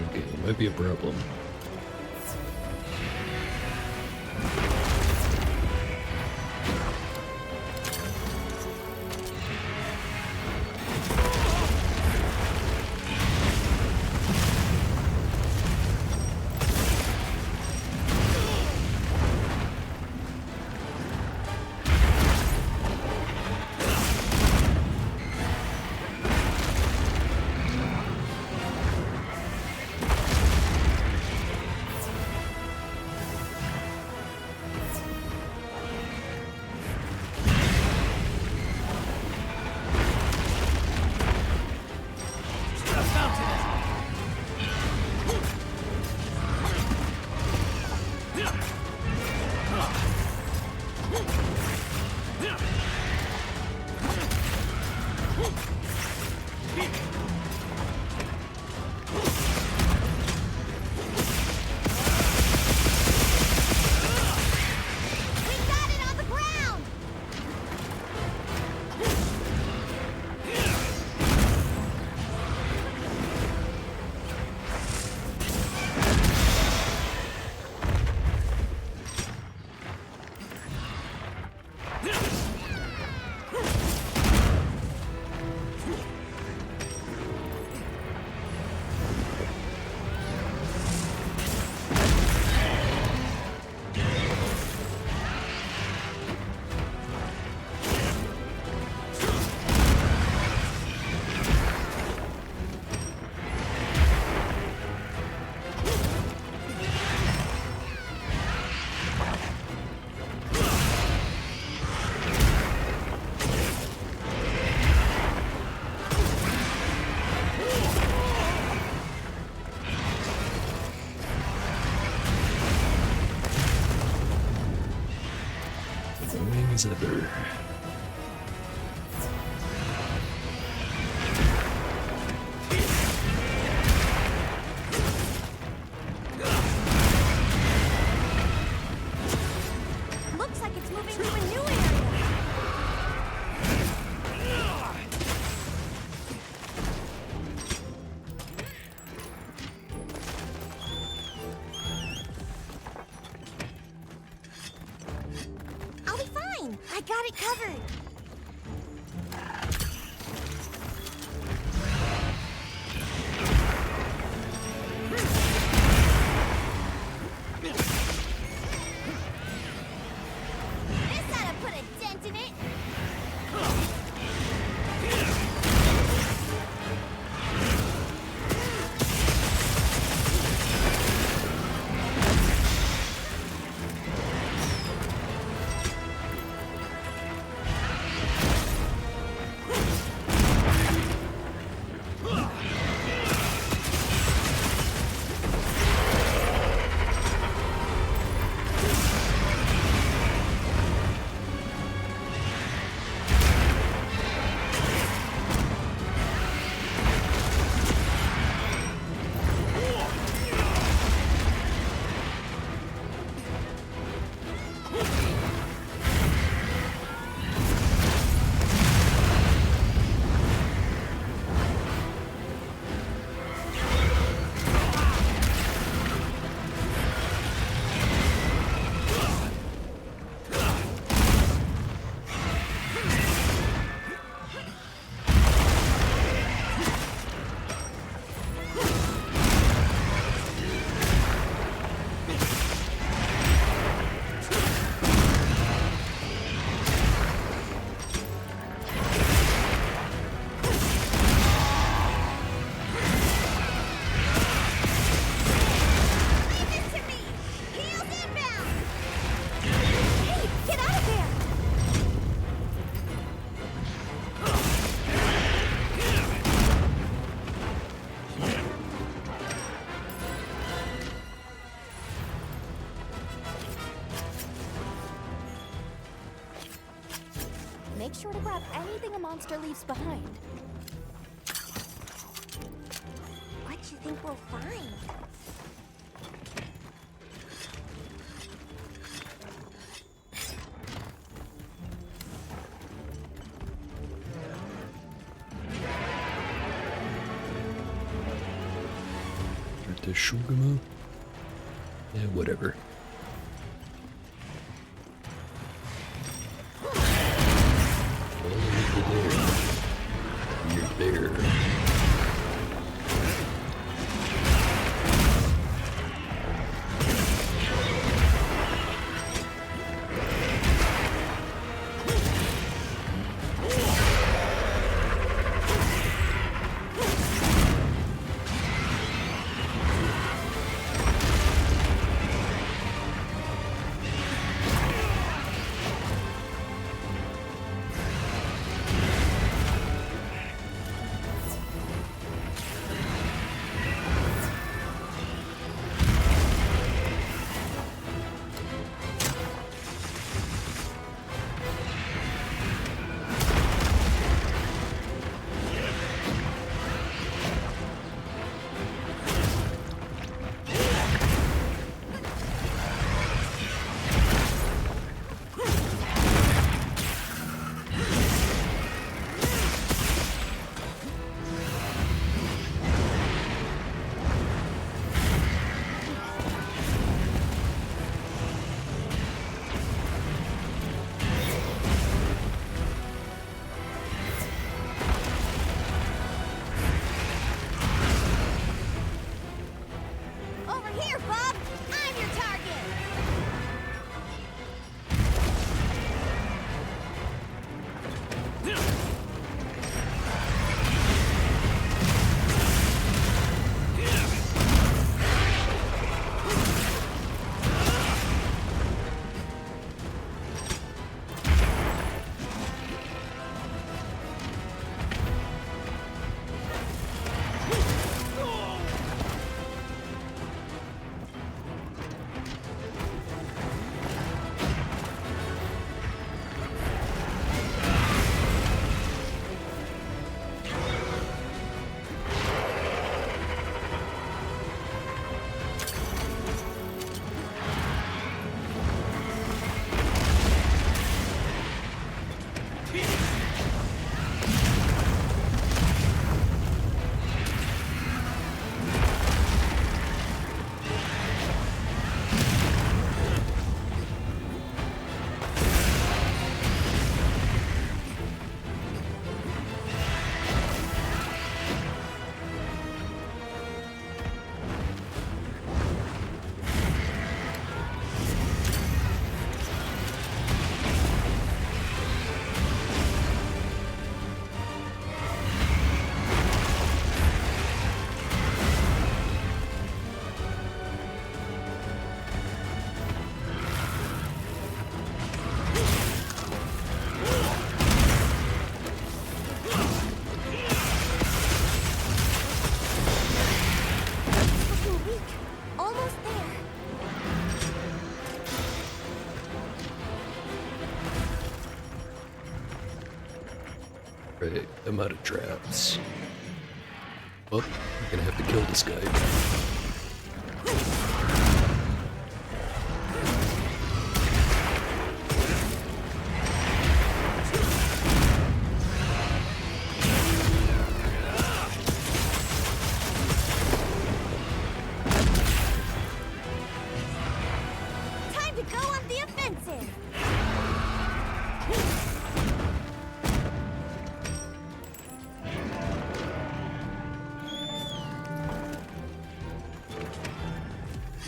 Okay, might be a problem. Annoying as ever.
Looks like it's moving to a new area. I'll be fine. I got it covered. This ought to put a dent in it. Leave it to me. Heels inbound. Hey, get out of there.
Make sure to grab anything a monster leaves behind.
What do you think we'll find?
Right there, Shugama? Yeah, whatever. Oh, you're there. You're there. Right, I'm out of traps. Well, I'm gonna have to kill this guy.
Time to go on the offensive.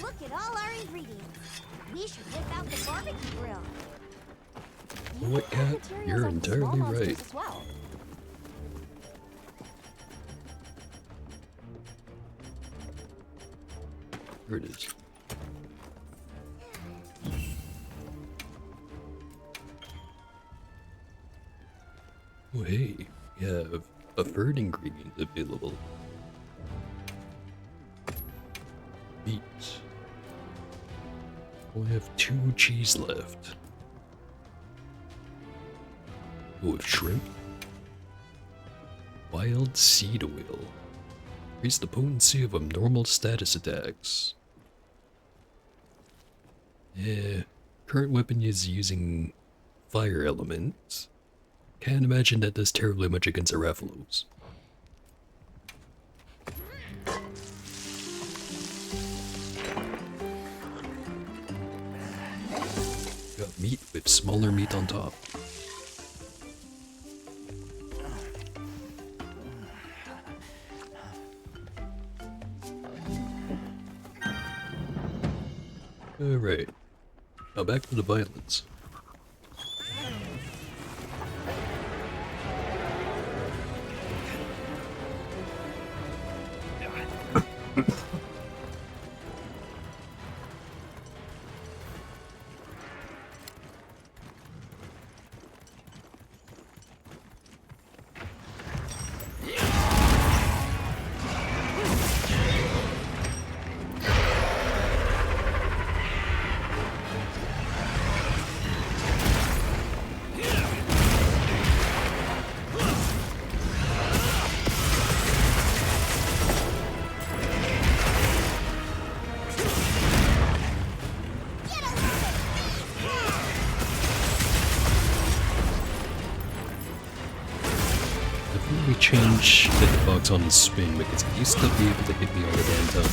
Look at all our ingredients. We should whip out the barbecue grill.
What, Cat? You're entirely right.
As well.
There it is. Oh hey, we have a third ingredient available. Meat. We have 2 cheese left. Oh, shrimp. Wild seed oil. Increase the potency of abnormal status attacks. Yeah, current weapon is using fire elements. Can't imagine that does terribly much against Araphalos. Got meat with smaller meat on top. Alright, now back to the violence. We change the hitbox on his spin because he used to be able to hit me all the damn time.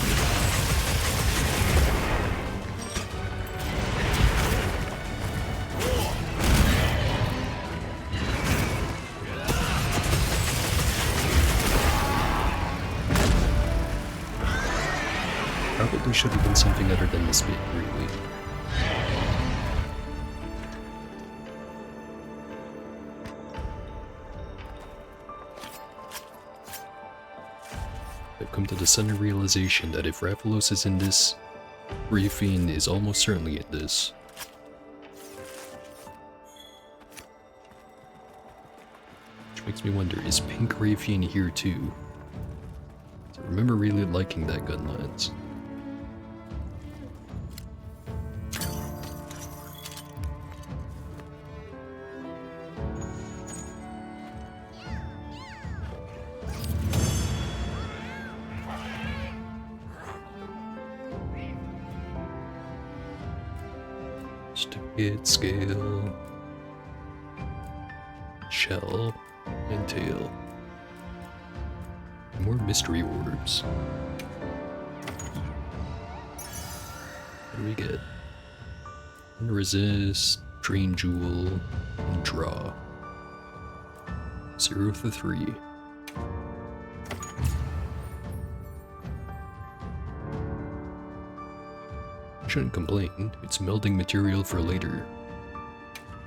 Probably should have been something other than the spin, really. I've come to the sudden realization that if Raphalos is in this, Rafine is almost certainly in this. Which makes me wonder, is Pink Rafine here too? I remember really liking that gun lance. Stick scale, shell, and tail. More mystery orbs. What do we get? Resist, drain jewel, and draw. 0 for 3. Shouldn't complain, it's melding material for later.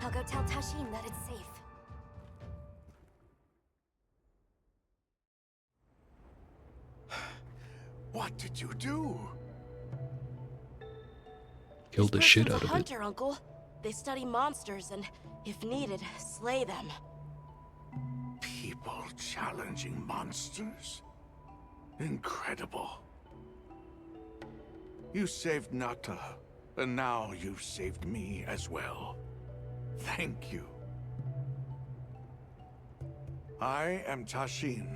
I'll go tell Tashin that it's safe.
What did you do?
Killed the shit out
a
of it.
hunter, Uncle. They study monsters and, if needed, slay them.
People challenging monsters? Incredible. You saved Nata, and now you've saved me as well. Thank you. I am Tashin.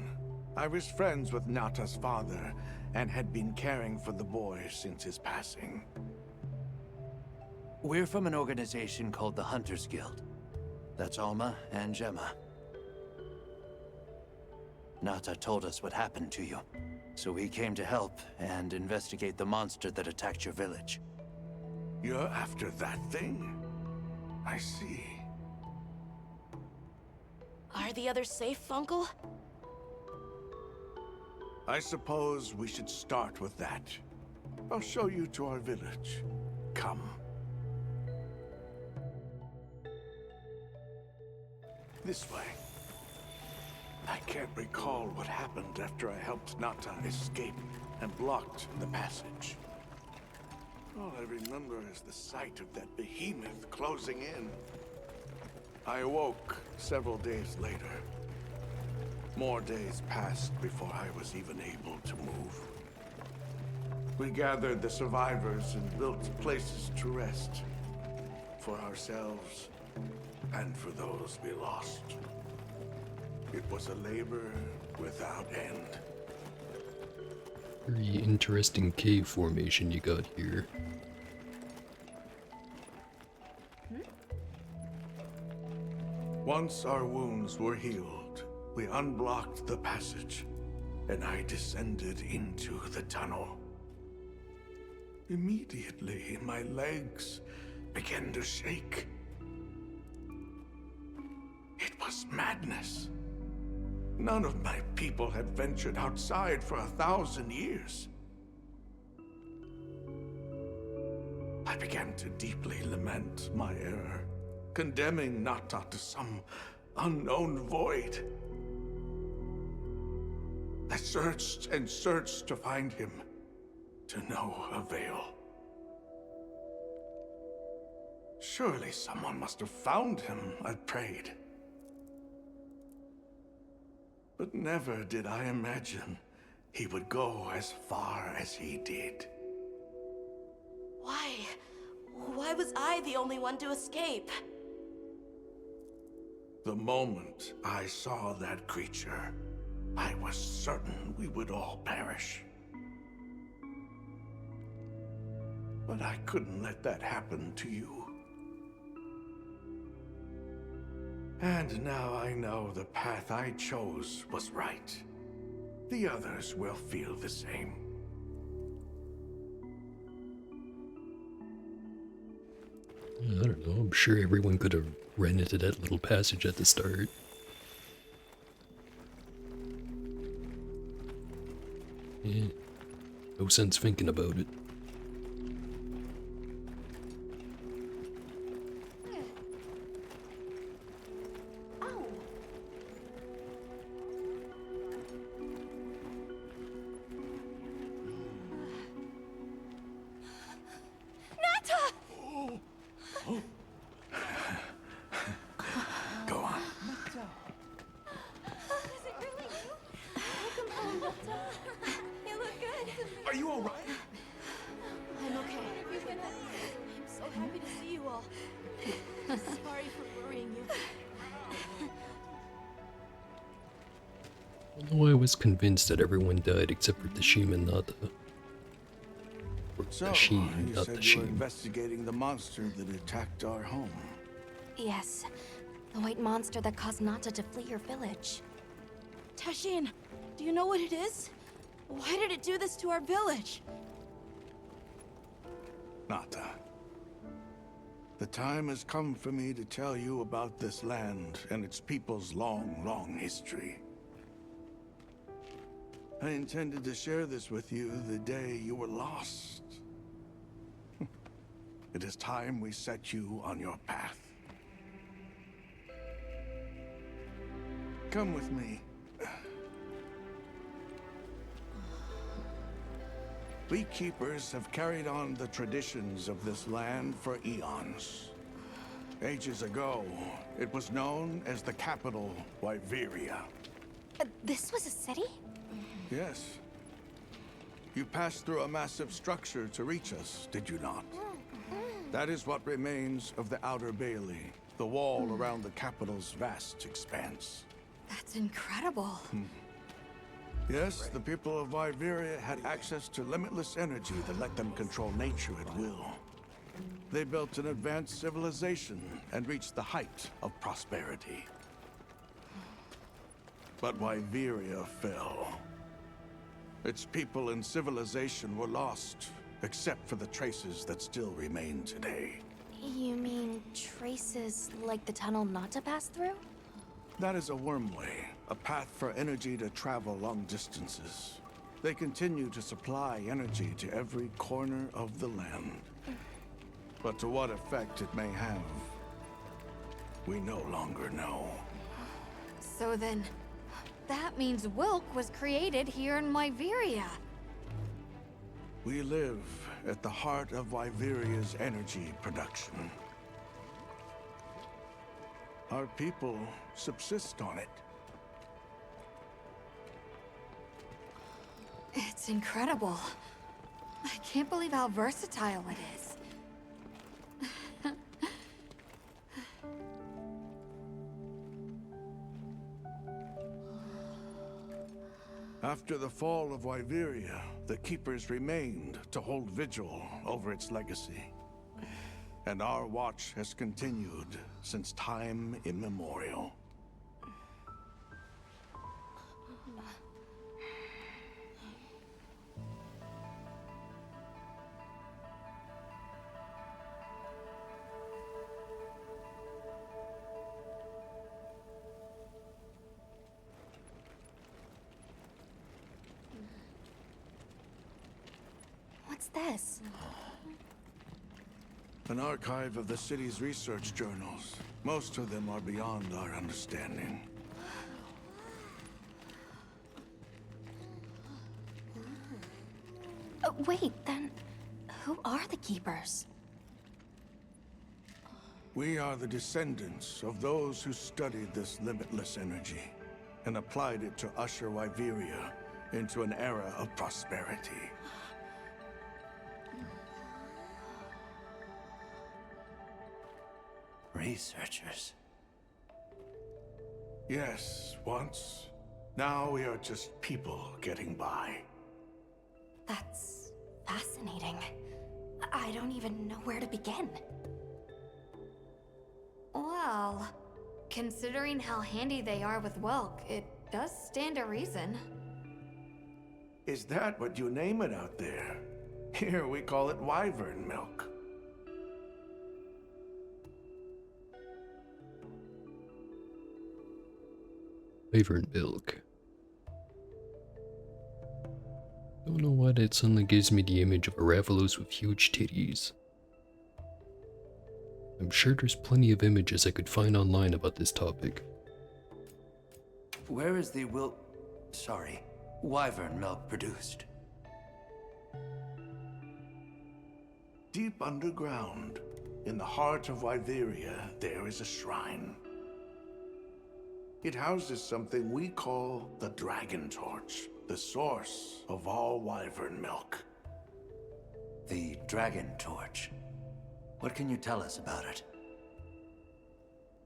I was friends with Nata's father and had been caring for the boy since his passing.
We're from an organization called the Hunters Guild. That's Alma and Gemma. Nata told us what happened to you, so we came to help and investigate the monster that attacked your village.
You're after that thing? I see.
Are the others safe, Uncle?
I suppose we should start with that. I'll show you to our village. Come. This way. I can't recall what happened after I helped Nata escape and blocked the passage. All I remember is the sight of that behemoth closing in. I awoke several days later. More days passed before I was even able to move. We gathered the survivors and built places to rest. For ourselves and for those we lost. It was a labor without end.
Very interesting cave formation you got here.
Once our wounds were healed, we unblocked the passage, and I descended into the tunnel. Immediately, my legs began to shake. It was madness. None of my people had ventured outside for 1,000 years. I began to deeply lament my error, condemning Nata to some unknown void. I searched and searched to find him, to no avail. Surely someone must have found him, I prayed. But never did I imagine he would go as far as he did.
Why? Why was I the only one to escape?
The moment I saw that creature, I was certain we would all perish. But I couldn't let that happen to you. And now I know the path I chose was right. The others will feel the same.
I don't know, I'm sure everyone could have ran into that little passage at the start. Yeah, no sense thinking about it.
Go on.
Is it really you? Welcome home, Nata. You look good.
Are you all right?
I'm okay. I'm so happy to see you all. Sorry for worrying you.
Although I was convinced that everyone died except for Tashim and Nata. Or
So,
Tashim,
you
not
said you were
Tashim.
investigating the monster that attacked our home.
Yes, the white monster that caused Nata to flee your village.
Tashin, do you know what it is? Why did it do this to our village?
Nata. The time has come for me to tell you about this land and its people's long, long history. I intended to share this with you the day you were lost. It is time we set you on your path. Come with me. Beekeepers have carried on the traditions of this land for eons. Ages ago, it was known as the capital, Wyveria.
This was a city?
Yes. You passed through a massive structure to reach us, did you not? That is what remains of the Outer Bailey, the wall around the capital's vast expanse.
That's incredible.
Yes, the people of Iberia had access to limitless energy that let them control nature at will. They built an advanced civilization and reached the height of prosperity. But Iberia fell. Its people and civilization were lost, except for the traces that still remain today.
You mean traces like the tunnel Nata passed through?
That is a wormway, a path for energy to travel long distances. They continue to supply energy to every corner of the land. But to what effect it may have, we no longer know.
So then, that means Wilk was created here in Wyveria.
We live at the heart of Wyveria's energy production. Our people subsist on it.
It's incredible. I can't believe how versatile it is.
After the fall of Wyveria, the Keepers remained to hold vigil over its legacy. And our watch has continued since time immemorial.
What's this?
An archive of the city's research journals. Most of them are beyond our understanding.
Wait, then who are the Keepers?
We are the descendants of those who studied this limitless energy and applied it to usher Wyveria into an era of prosperity.
Researchers.
Yes, once. Now we are just people getting by.
That's fascinating. I don't even know where to begin.
Well, considering how handy they are with Wilk, it does stand to reason.
Is that what you name it out there? Here we call it wyvern milk.
Wyvern milk. Don't know why that suddenly gives me the image of a Rathalos with huge titties. I'm sure there's plenty of images I could find online about this topic.
Where is the wyvern milk produced?
Deep underground, in the heart of Wyveria, there is a shrine. It houses something we call the Dragon Torch, the source of all wyvern milk.
The Dragon Torch. What can you tell us about it?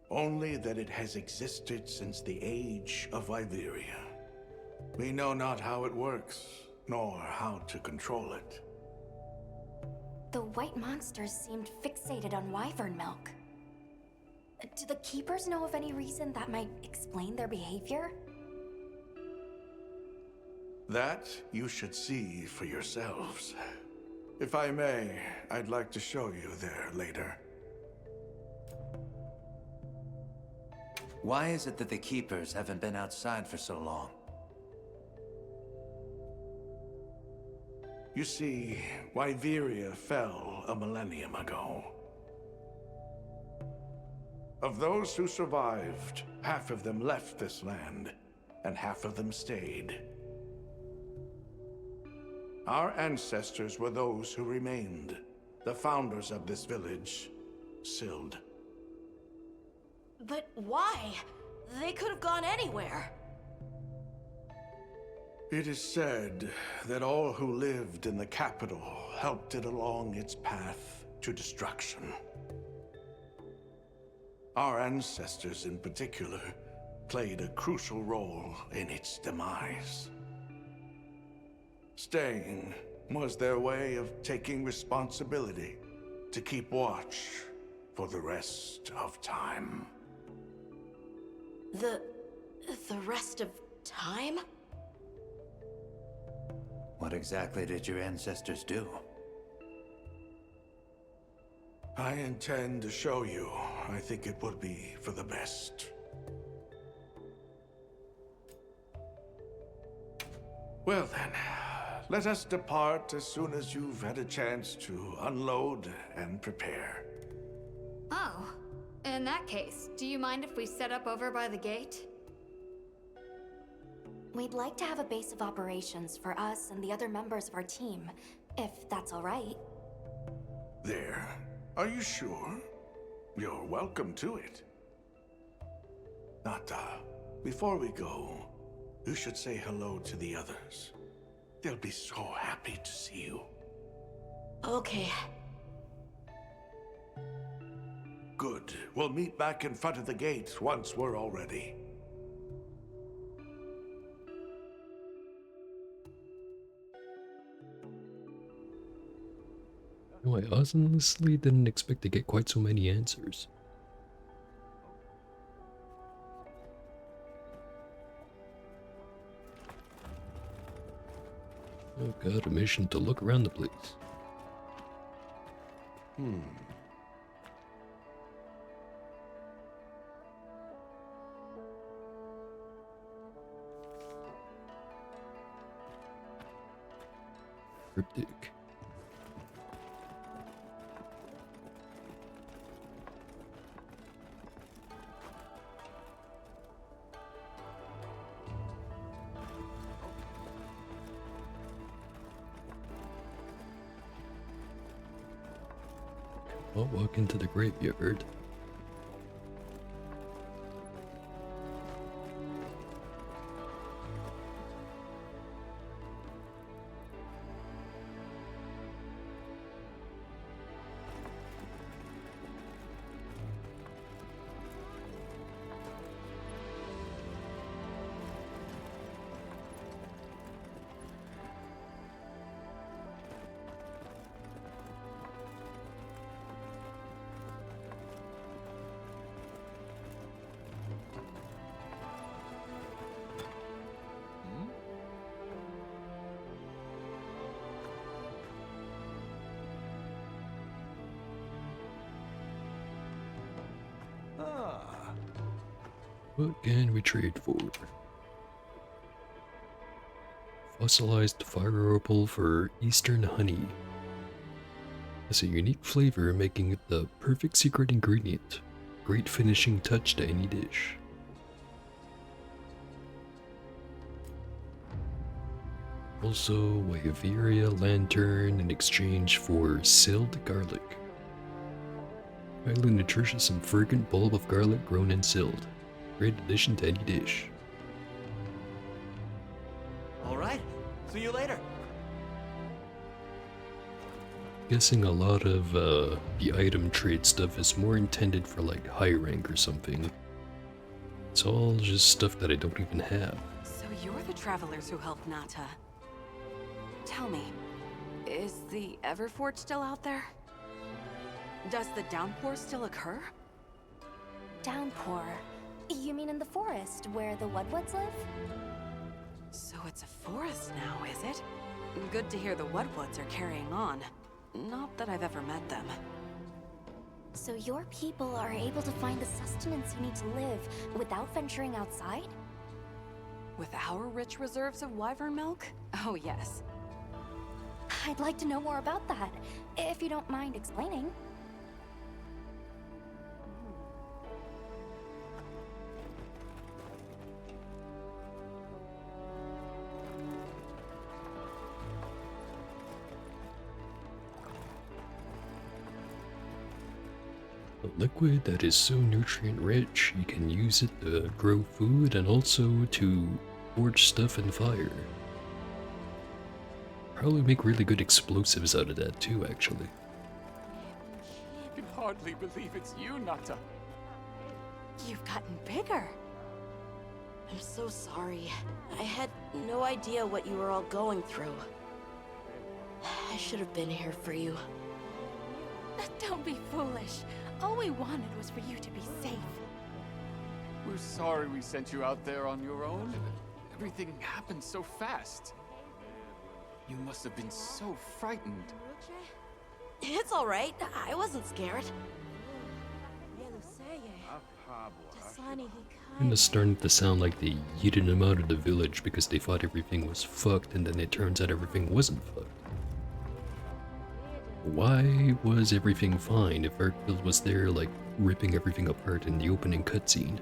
Only that it has existed since the age of Wyveria. We know not how it works, nor how to control it.
The white monsters seemed fixated on wyvern milk. Do the Keepers know of any reason that might explain their behavior?
That you should see for yourselves. If I may, I'd like to show you there later.
Why is it that the Keepers haven't been outside for so long?
You see, Wyveria fell a millennium ago. Of those who survived, half of them left this land, and half of them stayed. Our ancestors were those who remained, the founders of this village, Sild.
But why? They could have gone anywhere.
It is said that all who lived in the capital helped it along its path to destruction. Our ancestors in particular played a crucial role in its demise. Staying was their way of taking responsibility to keep watch for the rest of time.
The rest of time?
What exactly did your ancestors do?
I intend to show you. I think it would be for the best. Well then, let us depart as soon as you've had a chance to unload and prepare.
Oh, in that case, do you mind if we set up over by the gate?
We'd like to have a base of operations for us and the other members of our team, if that's all right.
There. Are you sure? You're welcome to it. Nata, before we go, you should say hello to the others. They'll be so happy to see you.
Okay.
Good. We'll meet back in front of the gate once we're all ready.
No, I honestly didn't expect to get quite so many answers. Oh god, a mission to look around the place. Cryptic. I'll walk into the graveyard. What can we trade for? Fossilized fire opal for Eastern honey. Has a unique flavor, making it the perfect secret ingredient. Great finishing touch to any dish. Also, Waveria lantern in exchange for Silled garlic. Highly nutritious and fragrant bulb of garlic grown and silled. Great addition to any dish.
All right. See you later.
Guessing a lot of the item trade stuff is more intended for like high rank or something. It's all just stuff that I don't even have.
So you're the travelers who helped Nata. Tell me, is the Everforge still out there? Does the downpour still occur?
Downpour? You mean in the forest, where the Wudwoods live?
So it's a forest now, is it? Good to hear the Wudwoods are carrying on. Not that I've ever met them.
So your people are able to find the sustenance you need to live without venturing outside?
With our rich reserves of wyvern milk? Oh yes.
I'd like to know more about that, if you don't mind explaining.
A liquid that is so nutrient rich, you can use it to grow food and also to forge stuff in fire. Probably make really good explosives out of that too, actually.
I can hardly believe it's you, Nata.
You've gotten bigger.
I'm so sorry. I had no idea what you were all going through. I should have been here for you.
Don't be foolish. All we wanted was for you to be safe.
We're sorry we sent you out there on your own. Everything happened so fast. You must have been so frightened.
It's all right. I wasn't scared.
And it's starting to sound like they yeeted them out of the village because they thought everything was fucked, and then it turns out everything wasn't fucked. Why was everything fine if Arkfield was there, like, ripping everything apart in the opening cutscene?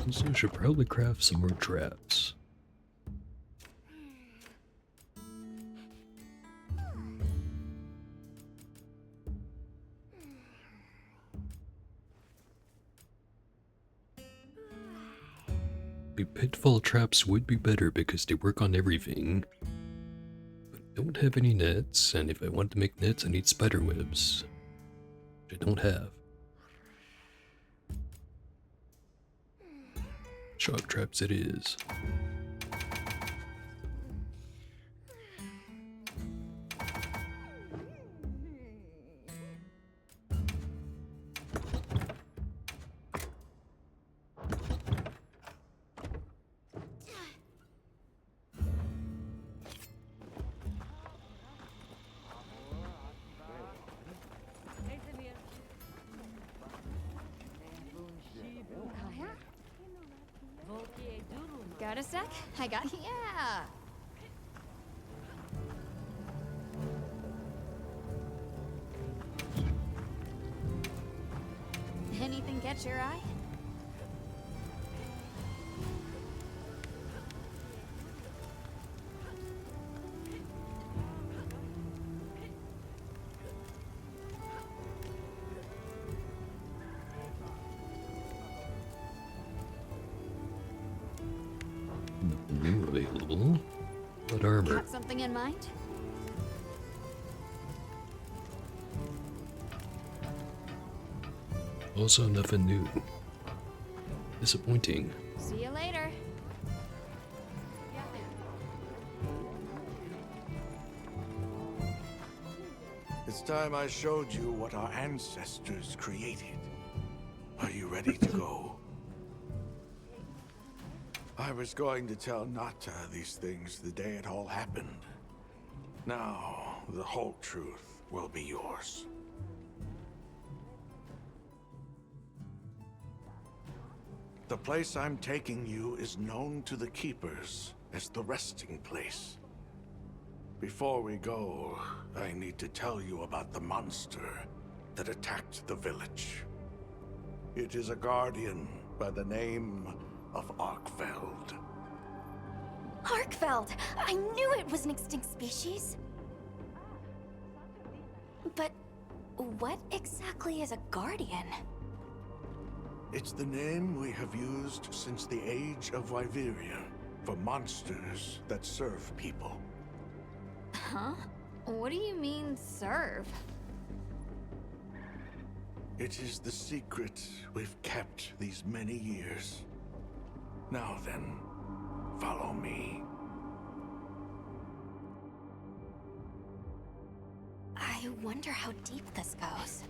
So I should probably craft some more traps. The pitfall traps would be better because they work on everything. But I don't have any nets, and if I want to make nets I need spider webs, which I don't have. Shock traps it is.
Got a sec? I got yeah. Anything catch your eye?
New available. What armor?
Got something in mind?
Also nothing new. Disappointing.
See you later.
It's time I showed you what our ancestors created. Are you ready to go? I was going to tell Nata these things the day it all happened. Now, the whole truth will be yours. The place I'm taking you is known to the Keepers as the resting place. Before we go, I need to tell you about the monster that attacked the village. It is a guardian by the name of Arkfeld.
Arkfeld! I knew it was an extinct species. But what exactly is a guardian?
It's the name we have used since the age of Wyveria for monsters that serve people.
Huh? What do you mean, serve?
It is the secret we've kept these many years. Now then, follow me.
I wonder how deep this goes.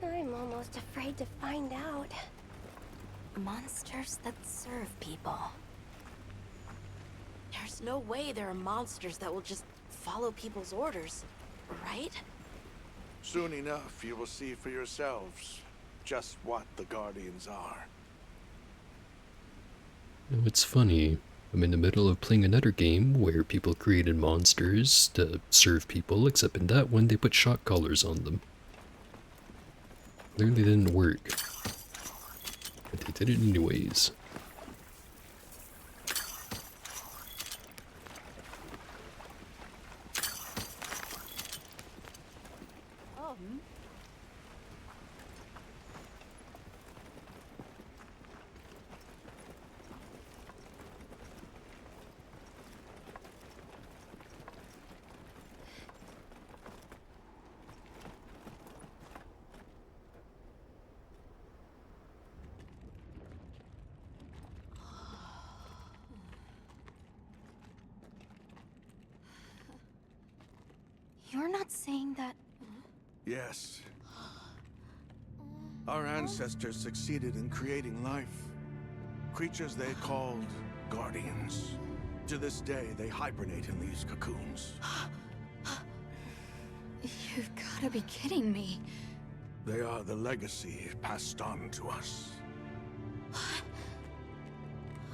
I'm almost afraid to find out. Monsters that serve people.
There's no way there are monsters that will just follow people's orders, right?
Soon enough, you will see for yourselves just what the Guardians are.
It's funny. I'm in the middle of playing another game where people created monsters to serve people, except in that one they put shock collars on them. Clearly didn't work. But they did it anyways.
not saying that...
Yes. Our ancestors succeeded in creating life. Creatures they called guardians. To this day, they hibernate in these cocoons.
You've gotta be kidding me.
They are the legacy passed on to us.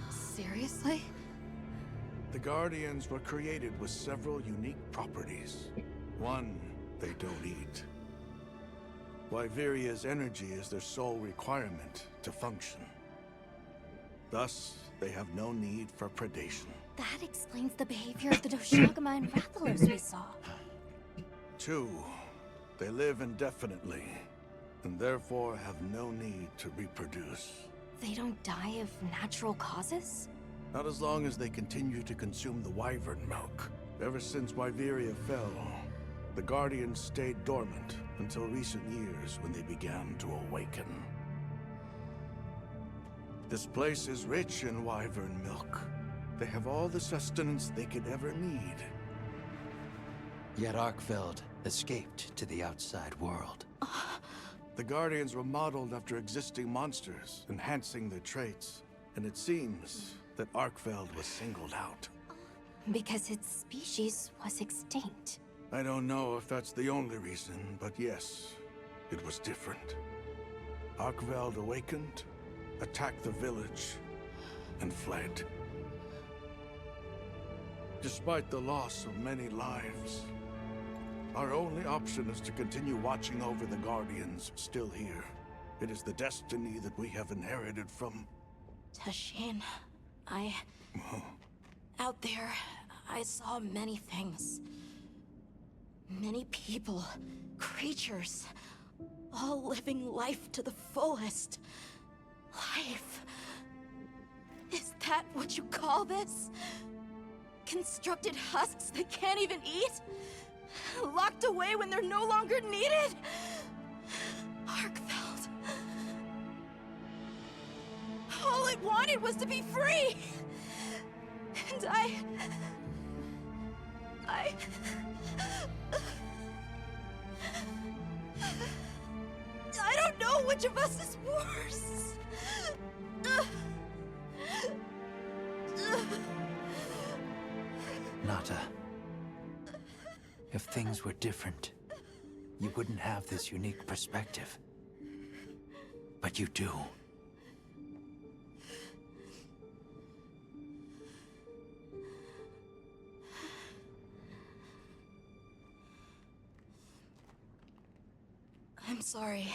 Seriously?
The Guardians were created with several unique properties. One, they don't eat. Wyveria's energy is their sole requirement to function. Thus, they have no need for predation.
That explains the behavior of the Doshagama and Rathalers we saw.
Two, they live indefinitely, and therefore have no need to reproduce.
They don't die of natural causes?
Not as long as they continue to consume the wyvern milk. Ever since Wyveria fell, the Guardians stayed dormant until recent years when they began to awaken. This place is rich in wyvern milk. They have all the sustenance they could ever need.
Yet Arkfeld escaped to the outside world.
The Guardians were modeled after existing monsters, enhancing their traits. And it seems that Arkfeld was singled out.
Because its species was extinct.
I don't know if that's the only reason, but yes, it was different. Arkveld awakened, attacked the village, and fled. Despite the loss of many lives, our only option is to continue watching over the Guardians still here. It is the destiny that we have inherited from...
Tashin, out there, I saw many things. Many people, creatures, all living life to the fullest. Life. Is that what you call this? Constructed husks they can't even eat? Locked away when they're no longer needed? Arkfeld. All it wanted was to be free! And I don't know which of us is worse.
Nata, if things were different, you wouldn't have this unique perspective. But you do.
I'm sorry.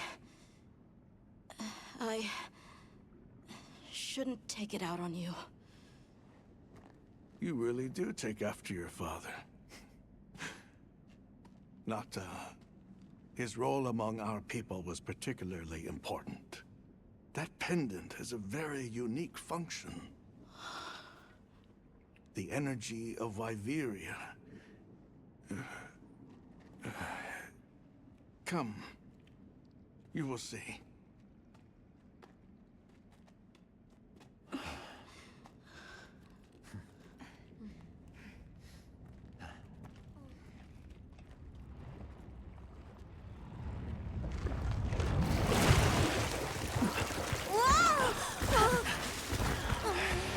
I shouldn't take it out on you.
You really do take after your father. Nata, his role among our people was particularly important. That pendant has a very unique function. The energy of Wyveria. Come. You will see.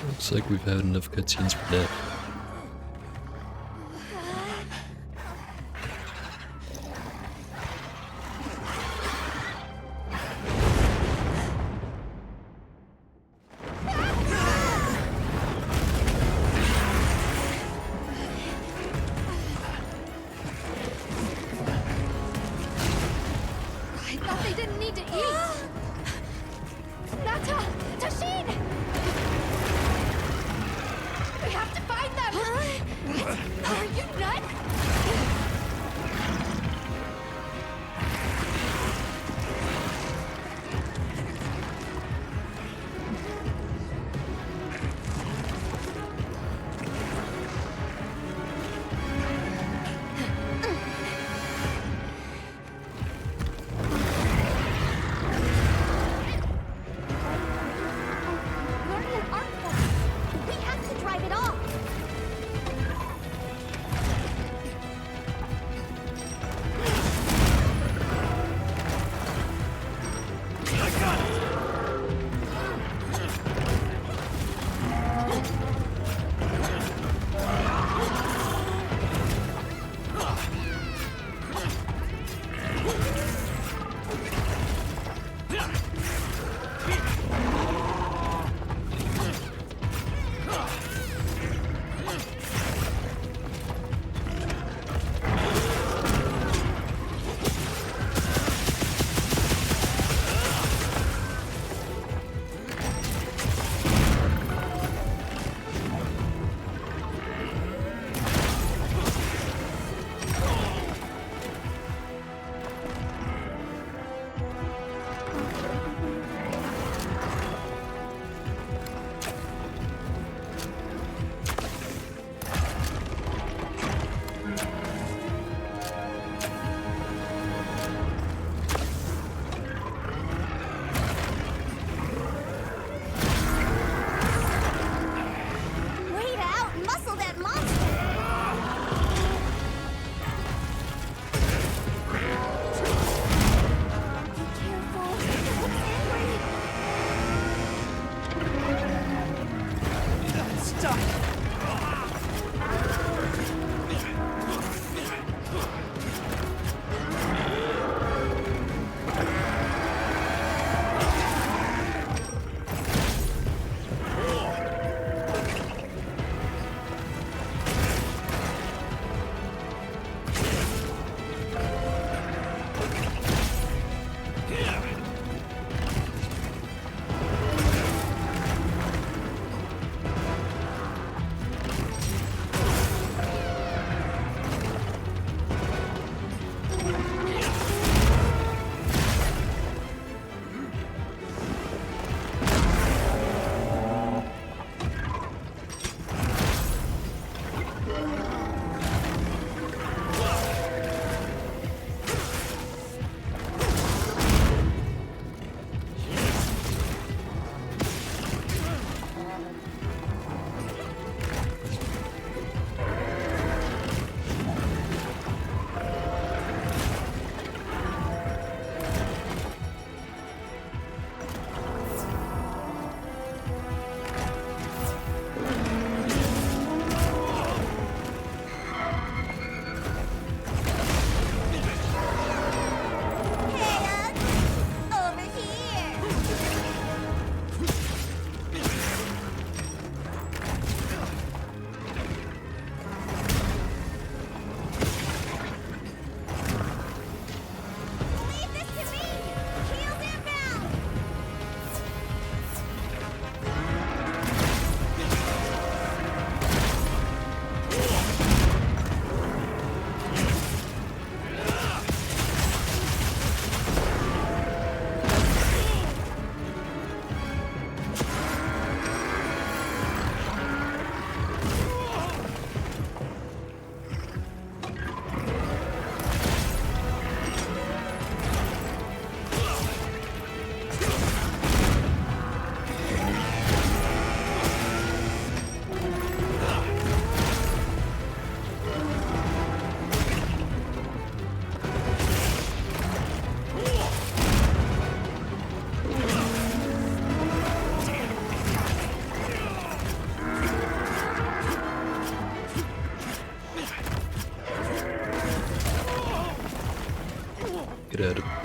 Looks like we've had enough cutscenes for that.
I thought they didn't need to eat! Nata! Tashin! We have to find them! What? Are you nuts?
Guardian Arkfeld! We have to drive it off!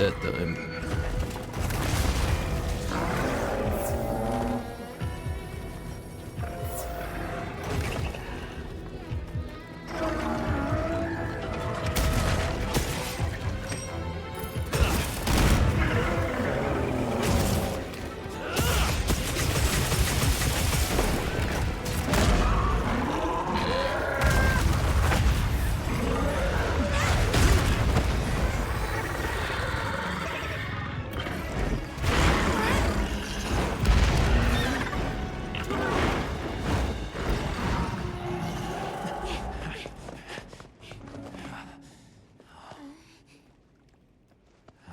that time.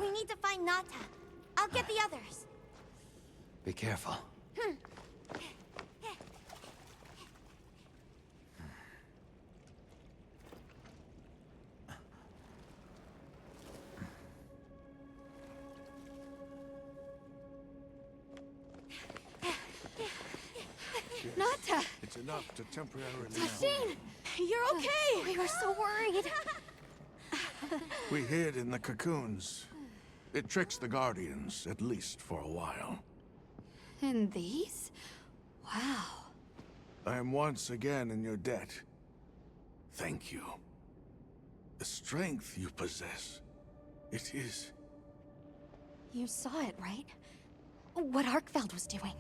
We need to find Nata. I'll get the others.
Be careful.
Nata!
It's enough to temporarily...
Tashin!
You're okay!
We were so worried.
We hid in the cocoons. It tricks the Guardians, at least for a while.
And these? Wow.
I am once again in your debt. Thank you. The strength you possess, it is...
You saw it, right? What Arkfeld was doing.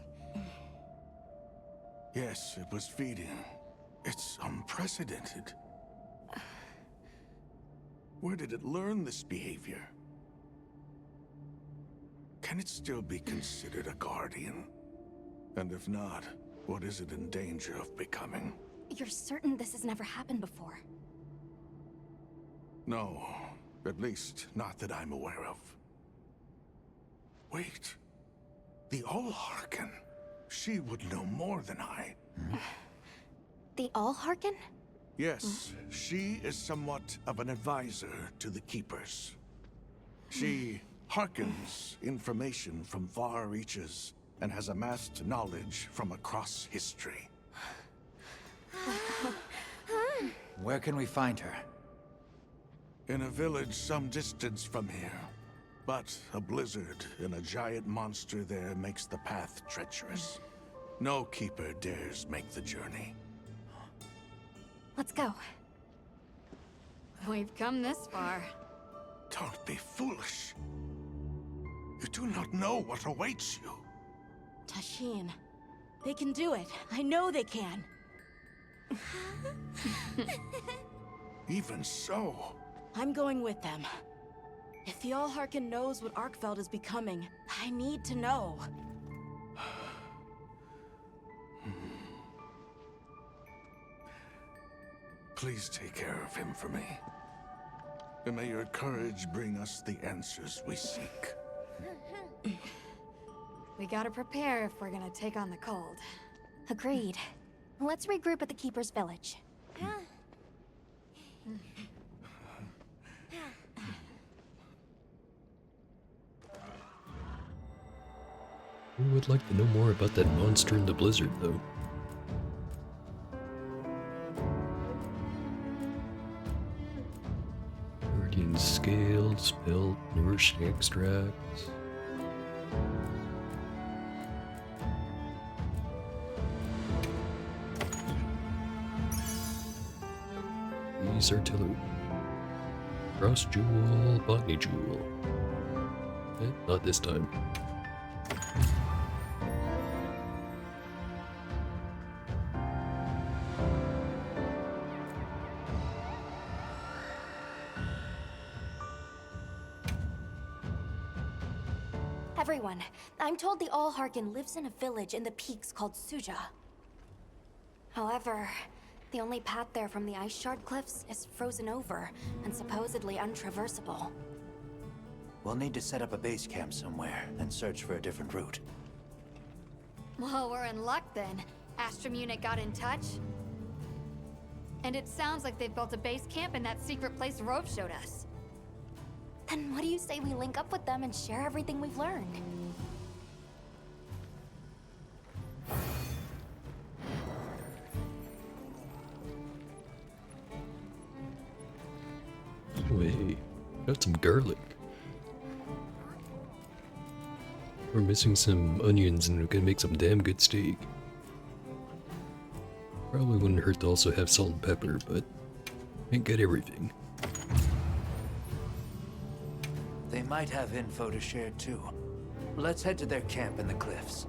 Yes, it was feeding. It's unprecedented. Where did it learn this behavior? Can it still be considered a Guardian? And if not, what is it in danger of becoming?
You're certain this has never happened before?
No, at least not that I'm aware of. Wait, the All-Harken. She would know more than I.
The All-Harken?
Yes, she is somewhat of an advisor to the Keepers. She hearkens information from far reaches and has amassed knowledge from across history.
Where can we find her?
In a village some distance from here. But a blizzard and a giant monster there makes the path treacherous. No Keeper dares make the journey.
Let's go.
We've come this far.
Don't be foolish. You do not know what awaits you.
Tashin, they can do it. I know they can.
Even so...
I'm going with them. If the All-Harken knows what Arkfeld is becoming, I need to know.
Please take care of him for me. And may your courage bring us the answers we seek.
We gotta prepare if we're gonna take on the cold.
Agreed. Let's regroup at the Keeper's village.
Who would like to know more about that monster in the blizzard, though? Guardian scale, spell, nourishing extracts. These artillery. Cross jewel, botany jewel. Not this time.
Everyone, I'm told the All-Harken lives in a village in the peaks called Suja. However, the only path there from the Ice Shard Cliffs is frozen over and supposedly untraversable.
We'll need to set up a base camp somewhere and search for a different route.
Well, we're in luck then. Astrum unit got in touch. And it sounds like they've built a base camp in that secret place Rove showed us.
Then what do you say we link up with them and share everything we've learned?
Wait, got some garlic. We're missing some onions and we can make some damn good steak. Probably wouldn't hurt to also have salt and pepper, but can't get everything.
They might have info to share too. Let's head to their camp in the cliffs.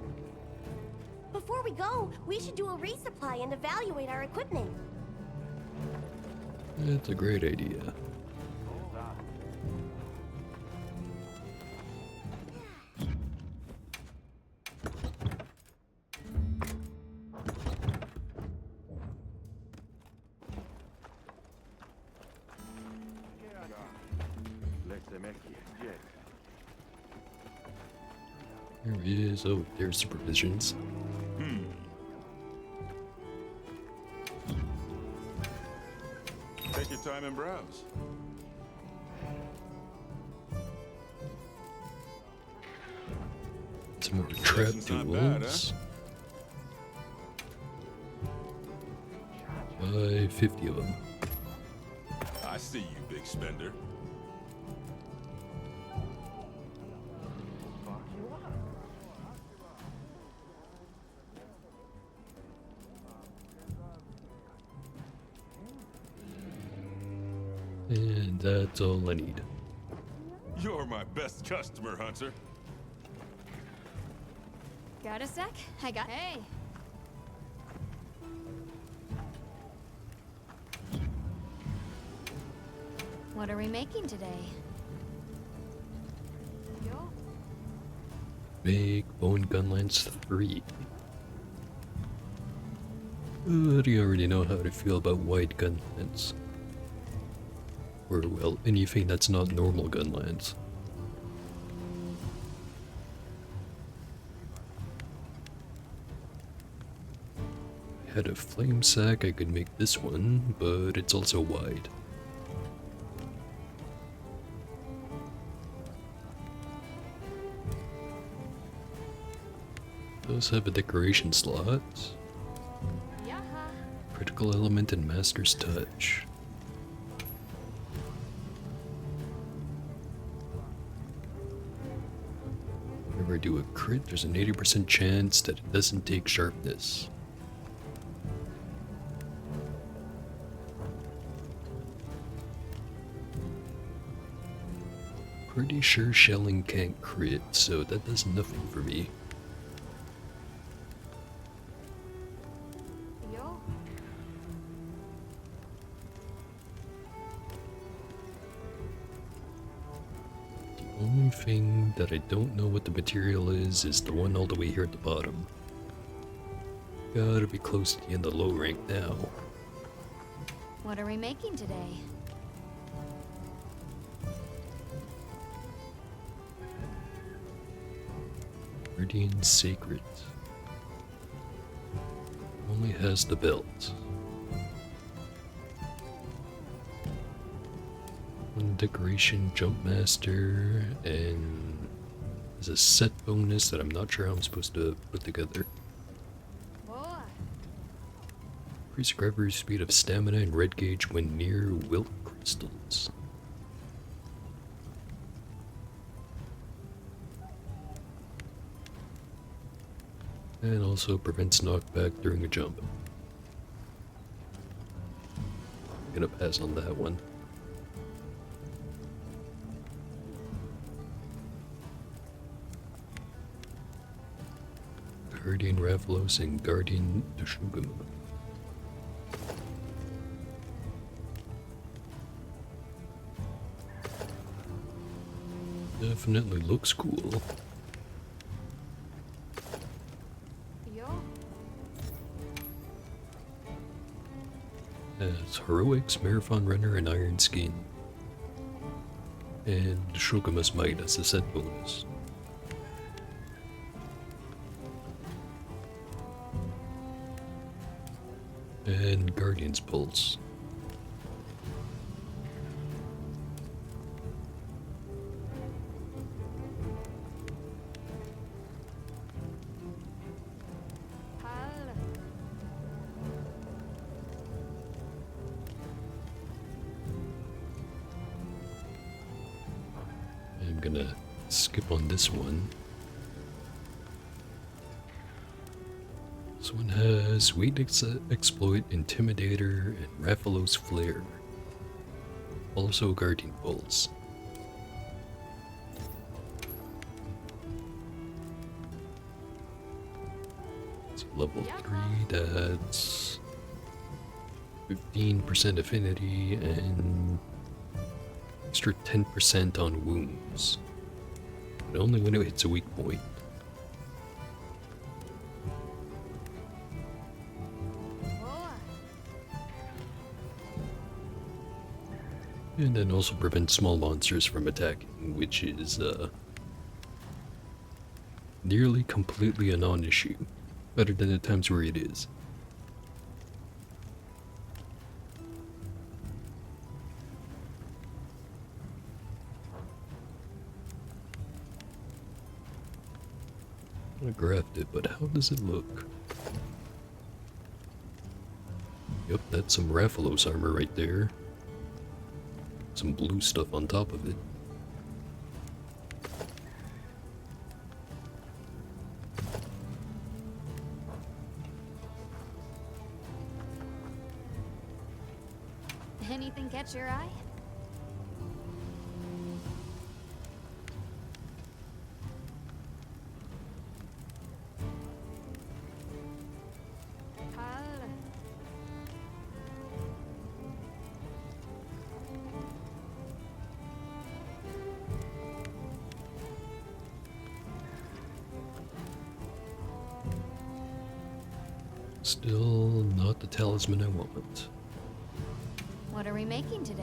Before we go, we should do a resupply and evaluate our equipment.
That's a great idea. There he is. Oh, there's the provisions.
Take your time and browse.
Some more trap
Not bad,
tools. 50 of them.
I see you, big spender.
And that's all I need.
You're my best customer, Hunter.
Got a sec? Hey. What are we making today?
Big Bone Gunlance 3. But you already know how to feel about wide gunlance. Or, well, anything that's not normal gunlance. I had a flame sack, I could make this one, but it's also wide. Does have a decoration slot. Critical element and master's touch. Whenever I do a crit, there's an 80% chance that it doesn't take sharpness. Pretty sure shelling can't crit, so that does nothing for me. The only thing that I don't know what the material is the one all the way here at the bottom. Gotta be close to the end of low rank now.
What are we making today?
Guardian Sacred. Only has the belt. One decoration jump master, and there's a set bonus that I'm not sure how I'm supposed to put together. Increase grabber's speed of stamina and red gauge when near wilt crystals. And also prevents knockback during a jump. Gonna pass on that one. Guardian Ravlos and Guardian Dushugama. Definitely looks cool. As Heroics, Marathon Runner, and Iron Skin. And Shogama's Might as a set bonus. And Guardian's Pulse. I'm gonna skip on this one. This one has Weakness Exploit, Intimidator, and Rathalos Flare. Also Guardian Bolts. So level 3, that's 15% affinity and extra 10% on wounds. But only when it hits a weak point. And then also prevent small monsters from attacking, which is nearly completely a non-issue. Better than the times where it is. I grabbed it, but how does it look? Yep, that's some Rathalos armor right there. Some blue stuff on top of it.
Anything catch your eye?
Still not the talisman I want.
What are we making today?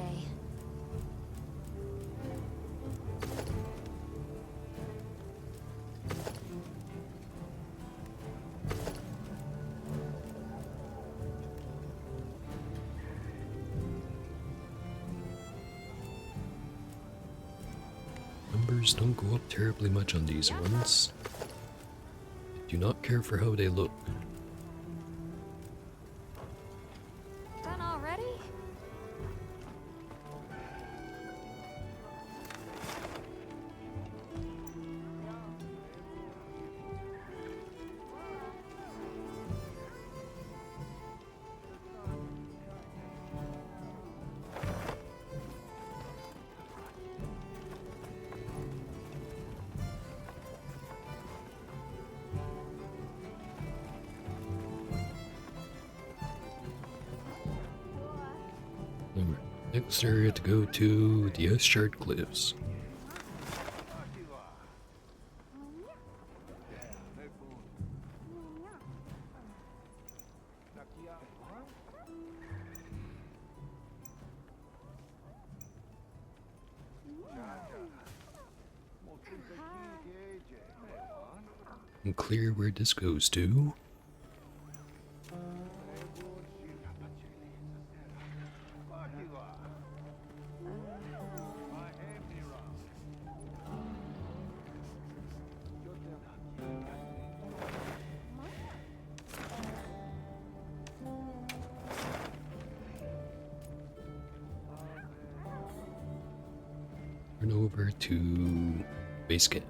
Numbers don't go up terribly much on these ones. I do not care for how they look.
Done already?
Alright, next area to go to, the Eschard Cliffs. Unclear where this goes to. Turn over to base camp.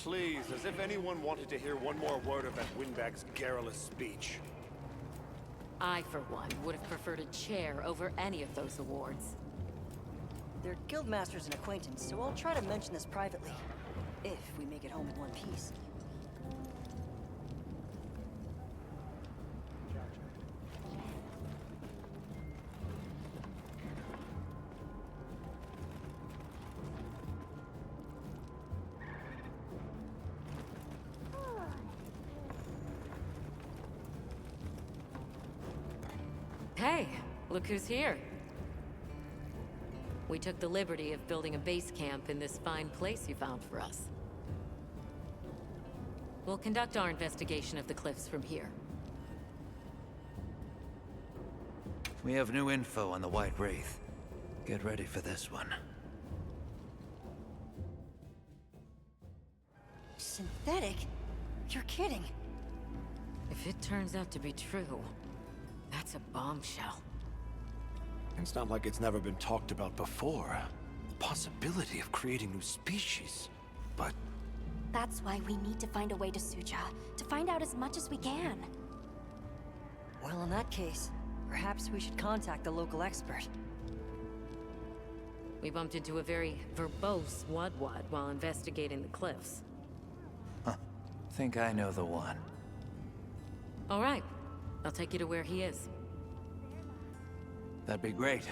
Please, as if anyone wanted to hear one more word of that windbag's garrulous speech.
I, for one, would have preferred a chair over any of those awards.
They're guildmasters and acquaintance, so I'll try to mention this privately. If we make it home in one piece.
Hey, look who's here. We took the liberty of building a base camp in this fine place you found for us. We'll conduct our investigation of the cliffs from here.
We have new info on the White Wraith. Get ready for this one.
Synthetic? You're kidding.
If it turns out to be true, that's a bombshell.
It's not like it's never been talked about before. The possibility of creating new species. But
That's why we need to find a way to Suja, to find out as much as we can.
Well, in that case, perhaps we should contact the local expert.
We bumped into a very verbose Wadwad while investigating the cliffs.
Think I know the one.
All right, I'll take you to where he is.
That'd be great.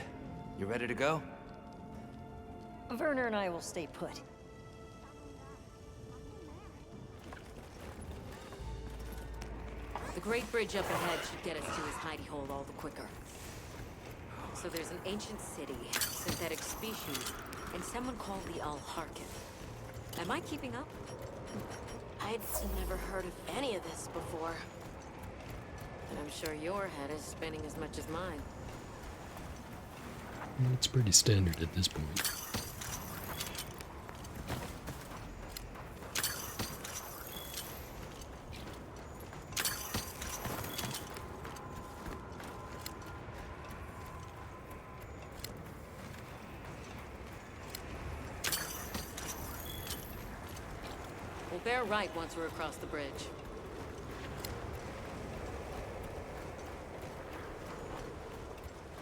You ready to go?
Werner and I will stay put.
The Great Bridge up ahead should get us to his hidey hole all the quicker. So there's an ancient city, synthetic species, and someone called the Al-Harkith. Am I keeping up?
I'd never heard of any of this before.
And I'm sure your head is spinning as much as mine.
It's pretty standard at this point.
We'll bear right once we're across the bridge.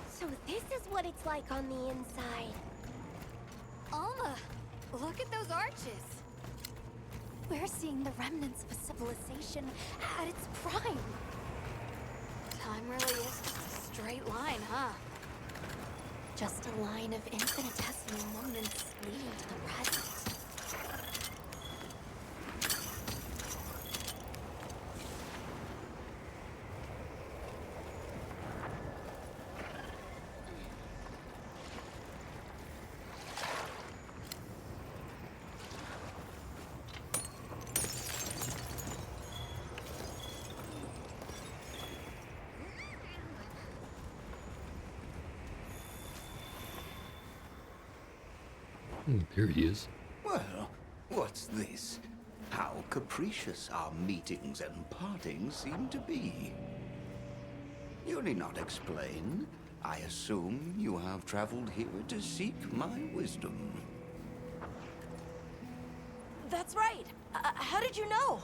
So this is what it's like on the inside.
Alma, look at those arches.
We're seeing the remnants of a civilization at its prime.
Time really is just a straight line, huh?
Just a line of infinitesimal moments leading to the present.
There he is.
Well, what's this? How capricious our meetings and partings seem to be. You need not explain. I assume you have traveled here to seek my wisdom.
That's right. How did you know?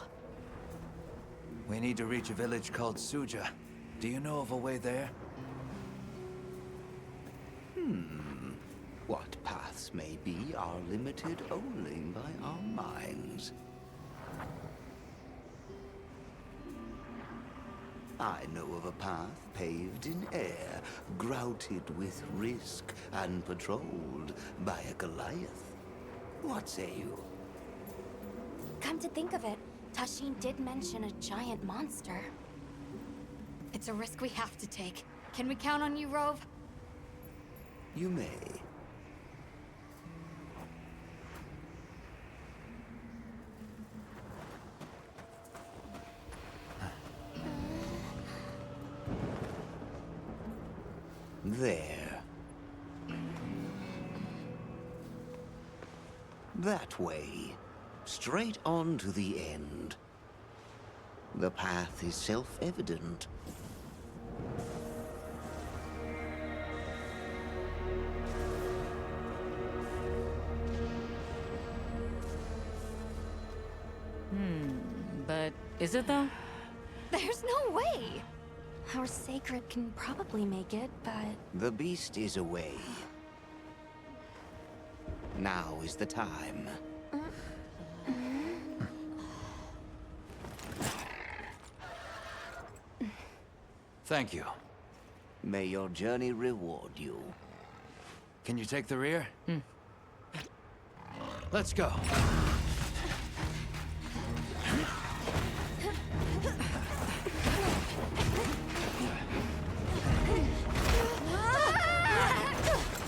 We need to reach a village called Suja. Do you know of a way there?
What paths may be are limited only by our minds. I know of a path paved in air, grouted with risk, and patrolled by a Goliath. What say you?
Come to think of it, Tashin did mention a giant monster.
It's a risk we have to take. Can we count on you, Rove?
You may. There. That way. Straight on to the end. The path is self-evident.
But is it though?
There's no way!
Our sacred can probably make it, but...
The beast is away. Now is the time.
Thank you.
May your journey reward you.
Can you take the rear? Let's go.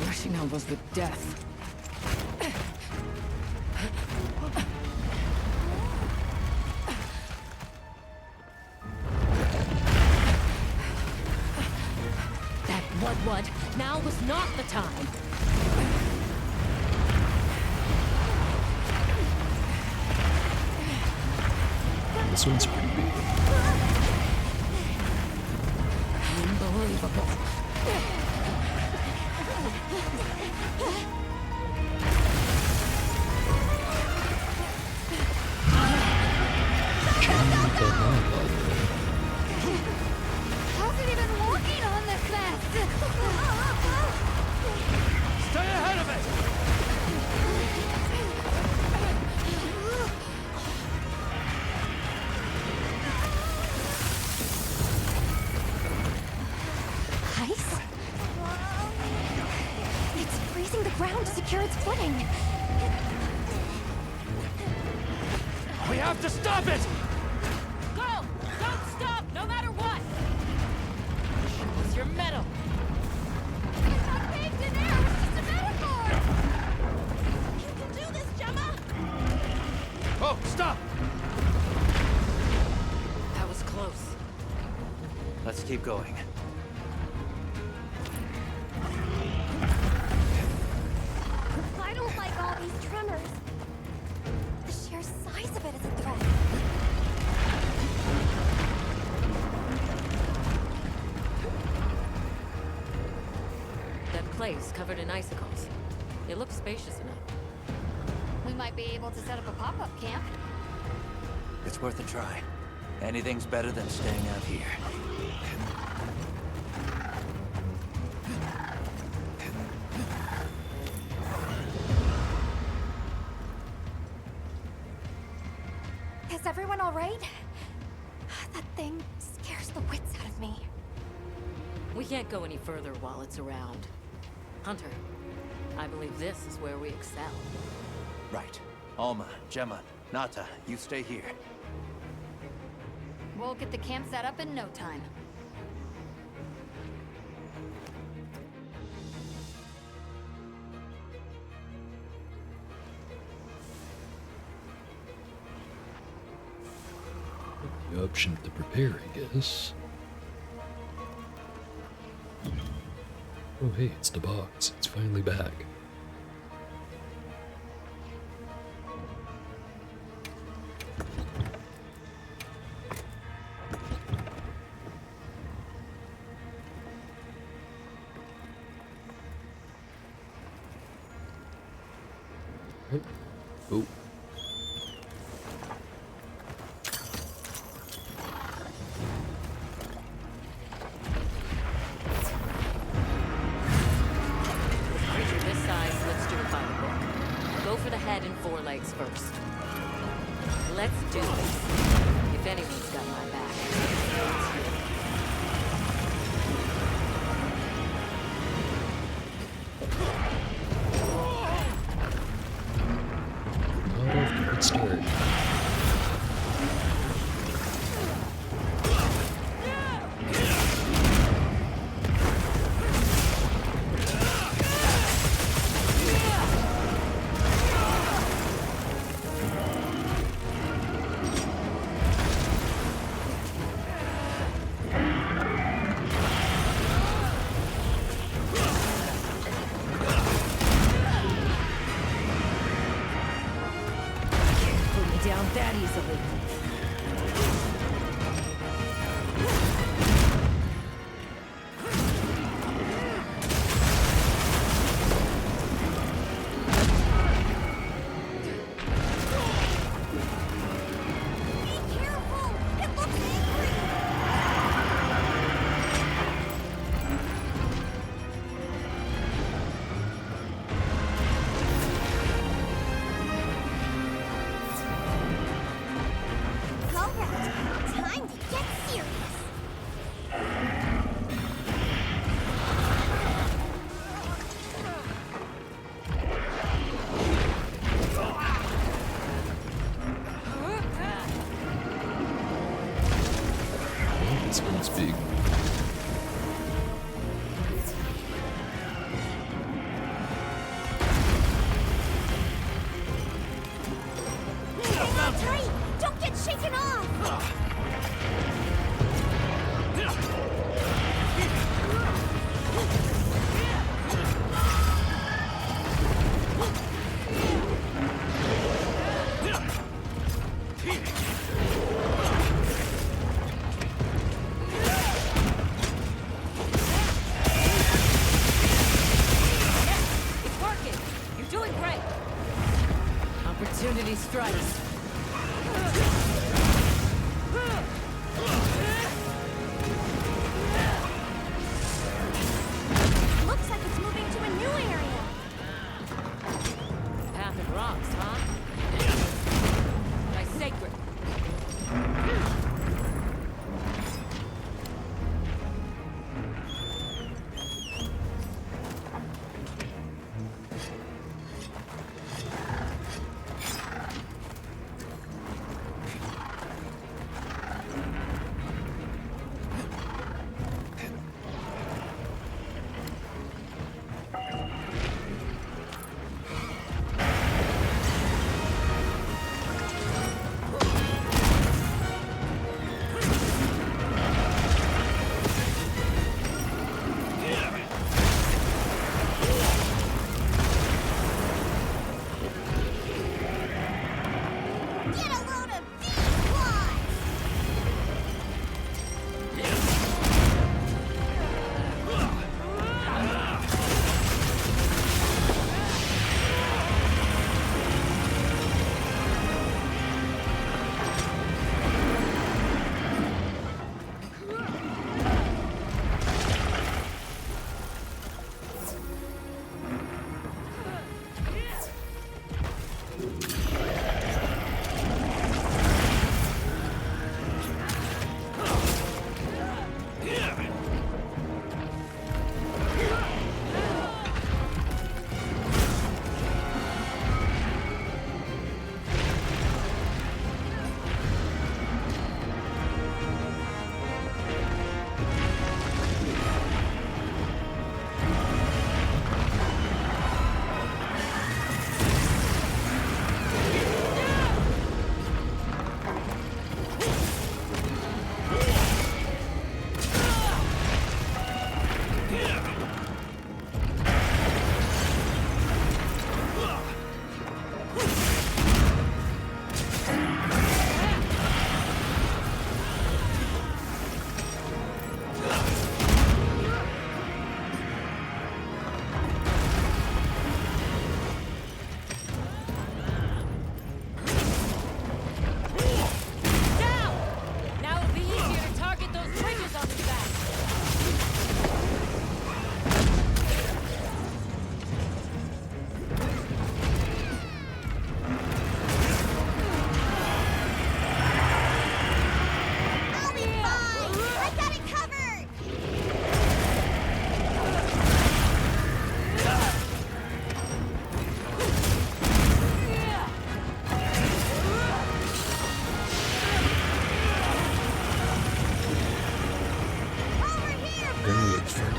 Rushing was the death. blood, now was not the time.
This one's pretty big.
Unbelievable.
How's it even working on this mess?
Stay ahead of it!
Ice? It's freezing the ground to secure its footing.
We have to stop it!
Go! Don't stop, no matter what! Show us your metal!
It's not baked in air, it's just a metaphor!
You can do this, Gemma!
Oh, stop!
That was close.
Let's keep going.
I don't like all these tremors. The sheer size of it is a threat.
That place covered in icicles. It looks spacious enough.
We might be able to set up a pop-up camp.
It's worth a try. Anything's better than staying out here.
Is everyone all right? That thing scares the wits out of me.
We can't go any further while it's around. Hunter, I believe this is where we excel.
Right. Alma, Gemma, Nata, you stay here.
We'll get the camp set up in no time.
The option to prepare, I guess. Oh hey, it's the box. It's finally back. Oh.
Creature this size lives to defy the book. Go for the head and forelegs first. Let's do this. If anyone's got my back, it's you.
Not off to a good start.
Put me down that easily.
Be careful! It looks angry! Alright, time to get serious!
Oh, this one's big.
Hang on tight! Don't get shaken off!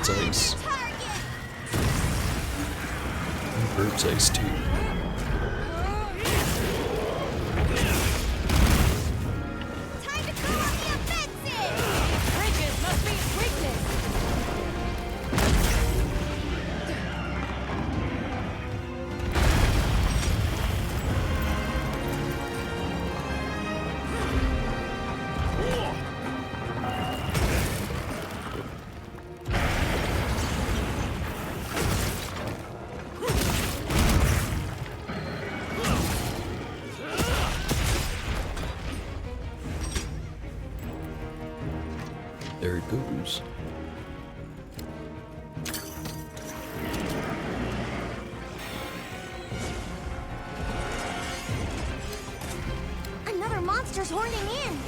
Bird's Ice. And Bird's Ice too.
Bridges must be its weakness.
There it goes.
Another monster's horning in.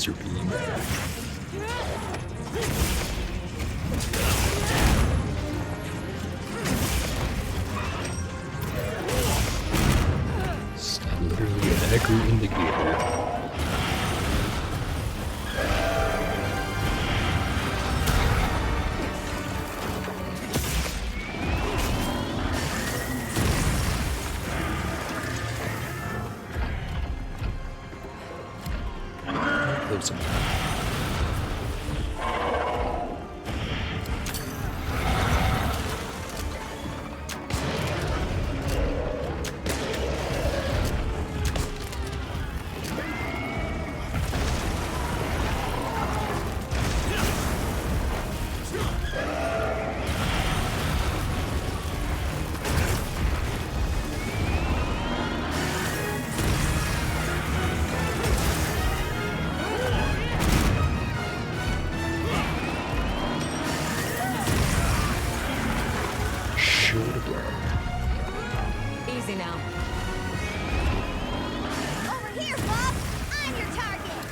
laser beam. It's literally an aggro indicator. Close enough.
Easy now.
Over here, Bob! I'm your target!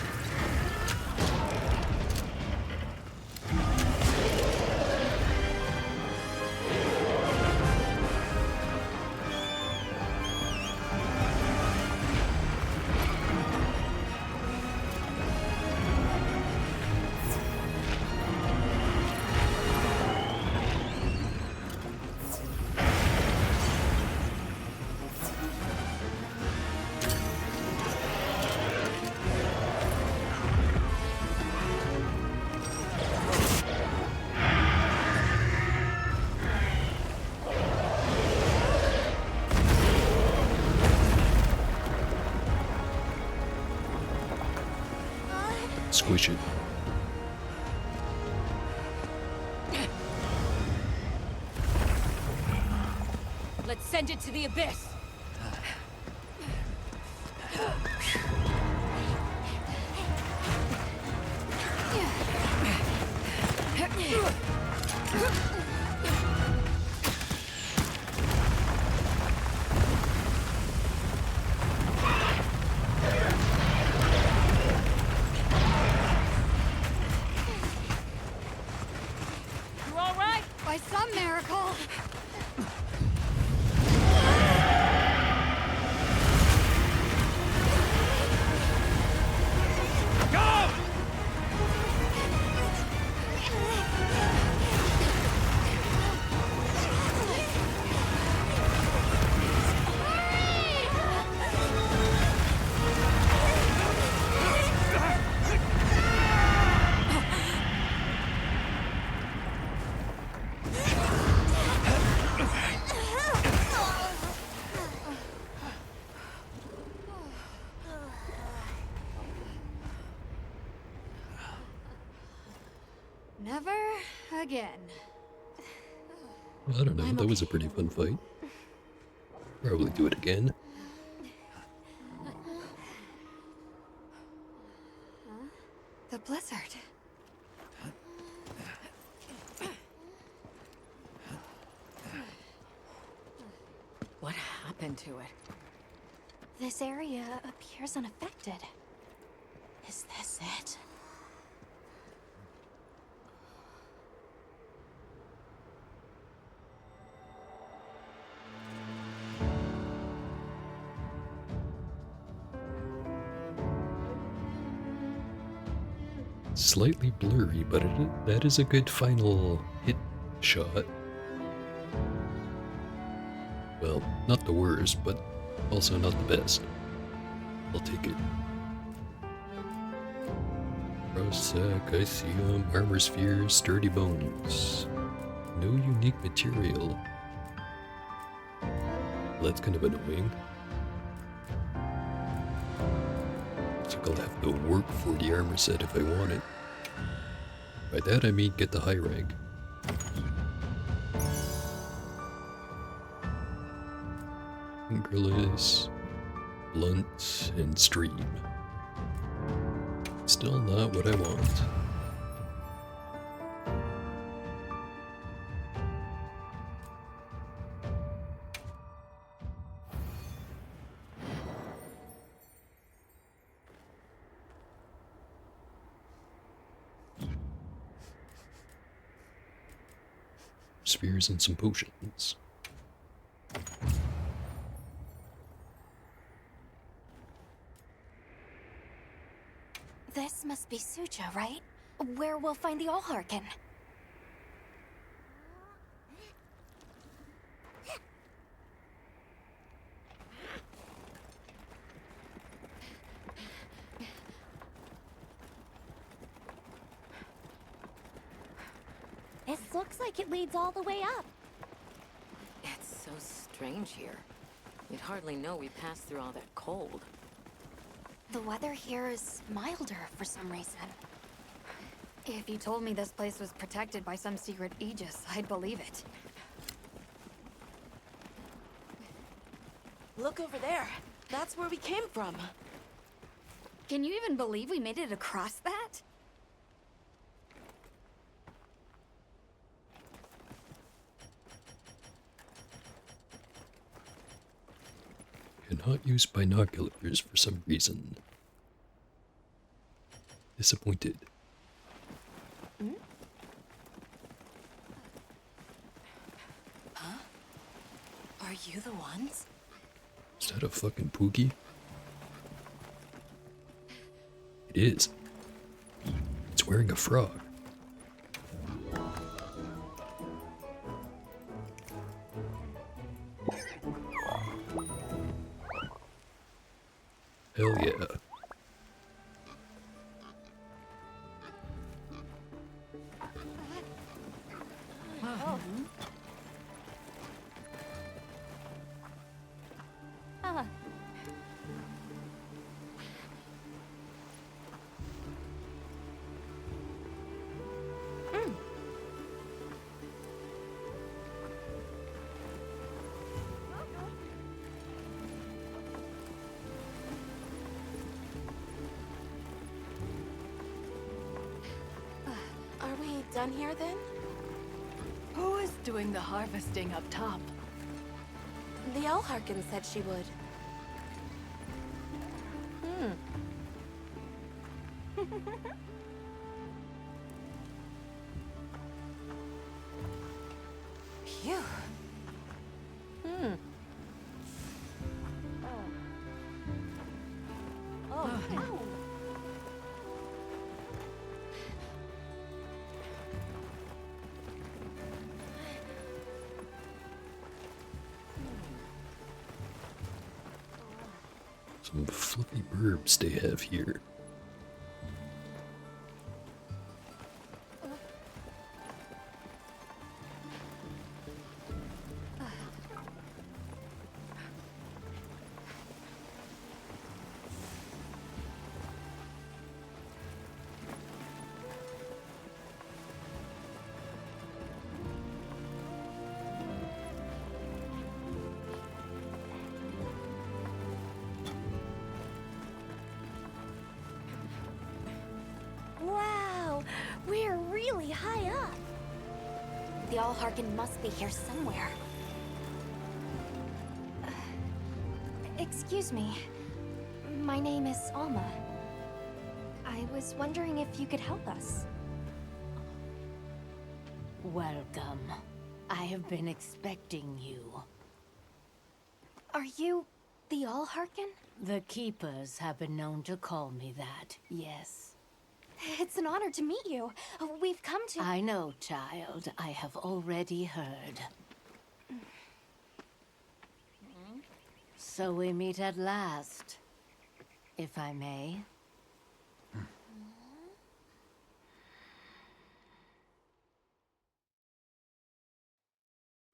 Squish it.
Let's send it to the abyss.
You all right? By some miracle. Never again.
I don't know, that was a pretty fun fight. Probably do it again.
The blizzard.
What happened to it?
This area appears unaffected. Is this it?
Slightly blurry, but that is a good final hit shot. Well, not the worst, but also not the best. I'll take it. Rossack, Icium, Armor Spheres, Sturdy Bones. No unique material. Well, that's kind of annoying. Looks like I'll have to work for the armor set if I want it. By that I mean get the high rank. Grillis, Blunt, and Stream. Still not what I want. spheres and some potions.
This must be Suja, right? Where we'll find the Allharkin.
This looks like it leads all the way up.
It's so strange here. You'd hardly know we passed through all that cold.
The weather here is milder for some reason.
If you told me this place was protected by some secret aegis, I'd believe it.
Look over there. That's where we came from.
Can you even believe we made it across that?
Cannot use binoculars for some reason. Disappointed.
Huh? Are you the ones?
Is that a fucking Poogie? It is. It's wearing a frog. Hell yeah.
Oh. Ah.
Are we done here then?
Who is doing the harvesting up top?
The Allharkin said she would.
Phew.
Oh, no.
Some fluffy burbs they have here.
Wow, we're really high up.
The Allharkin must be here somewhere. Excuse me. My name is Alma. I was wondering if you could help us.
Welcome. I have been expecting you.
Are you the Allharkin?
The Keepers have been known to call me that, yes.
It's an honor to meet you. We've come to...
I know, child. I have already heard. So we meet at last, if I may.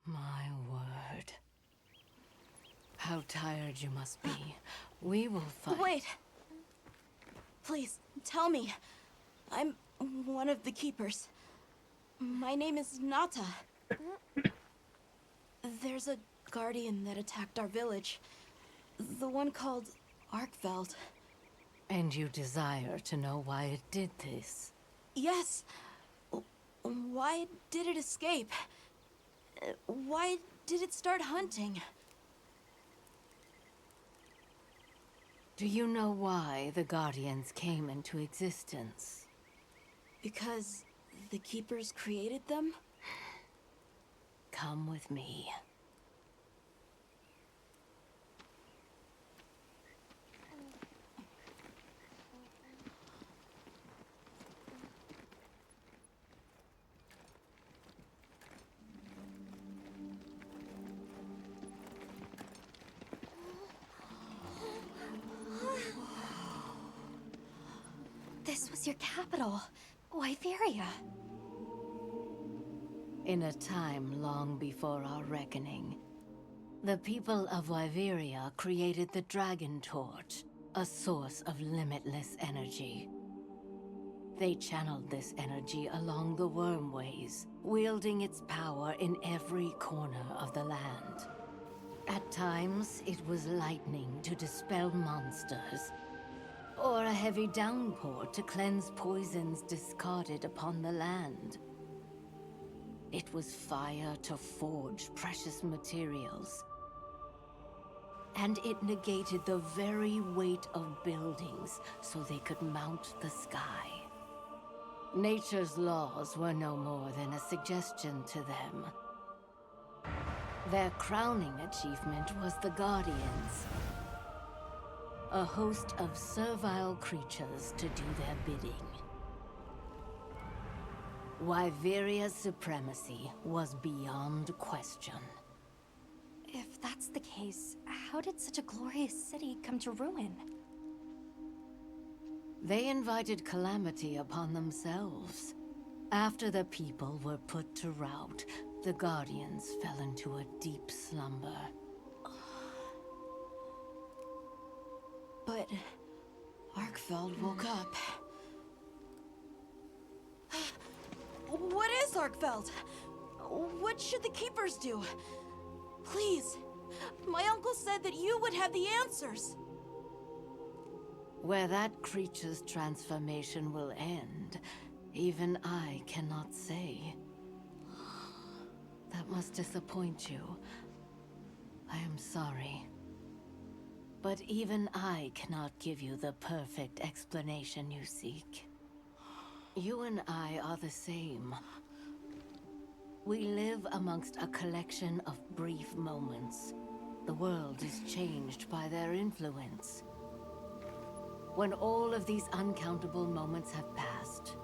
My word. How tired you must be. We will fight.
Wait. Please, tell me. I'm one of the keepers. My name is Nata. There's a guardian that attacked our village. The one called Arkveld.
And you desire to know why it did this?
Yes. Why did it escape? Why did it start hunting?
Do you know why the Guardians came into existence?
Because the keepers created them?
come with me.
This was your capital, Wyveria.
In a time long before our reckoning, the people of Wyveria created the Dragon Torch, a source of limitless energy. They channeled this energy along the Wormways, wielding its power in every corner of the land. At times, it was lightning to dispel monsters, or a heavy downpour to cleanse poisons discarded upon the land. It was fire to forge precious materials. And it negated the very weight of buildings so they could mount the sky. Nature's laws were no more than a suggestion to them. Their crowning achievement was the Guardians, a host of servile creatures to do their bidding. Wyveria's supremacy was beyond question.
If that's the case, how did such a glorious city come to ruin?
They invited calamity upon themselves. After the people were put to rout, the Guardians fell into a deep slumber.
But Arkfeld woke up. What is Arkfeld? What should the Keepers do? Please, my uncle said that you would have the answers.
Where that creature's transformation will end, even I cannot say. That must disappoint you. I am sorry. But even I cannot give you the perfect explanation you seek. You and I are the same. We live amongst a collection of brief moments. The world is changed by their influence. When all of these uncountable moments have passed,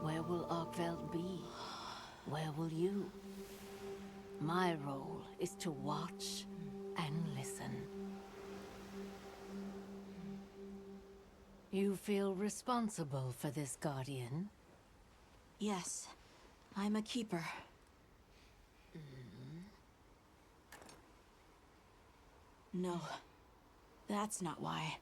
where will Arkveld be? Where will you? My role is to watch and listen. You feel responsible for this Guardian?
Yes, I'm a Keeper. No, that's not why.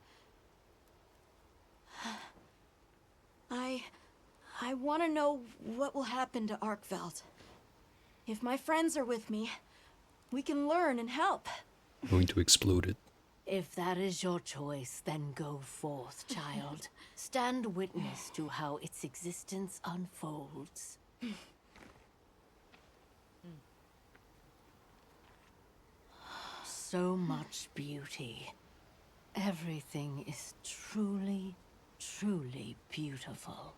I want to know what will happen to Arkveld. If my friends are with me, we can learn and help.
I'm going to explode it.
If that is your choice, then go forth, child. Stand witness to how its existence unfolds. So much beauty. Everything is truly, truly beautiful.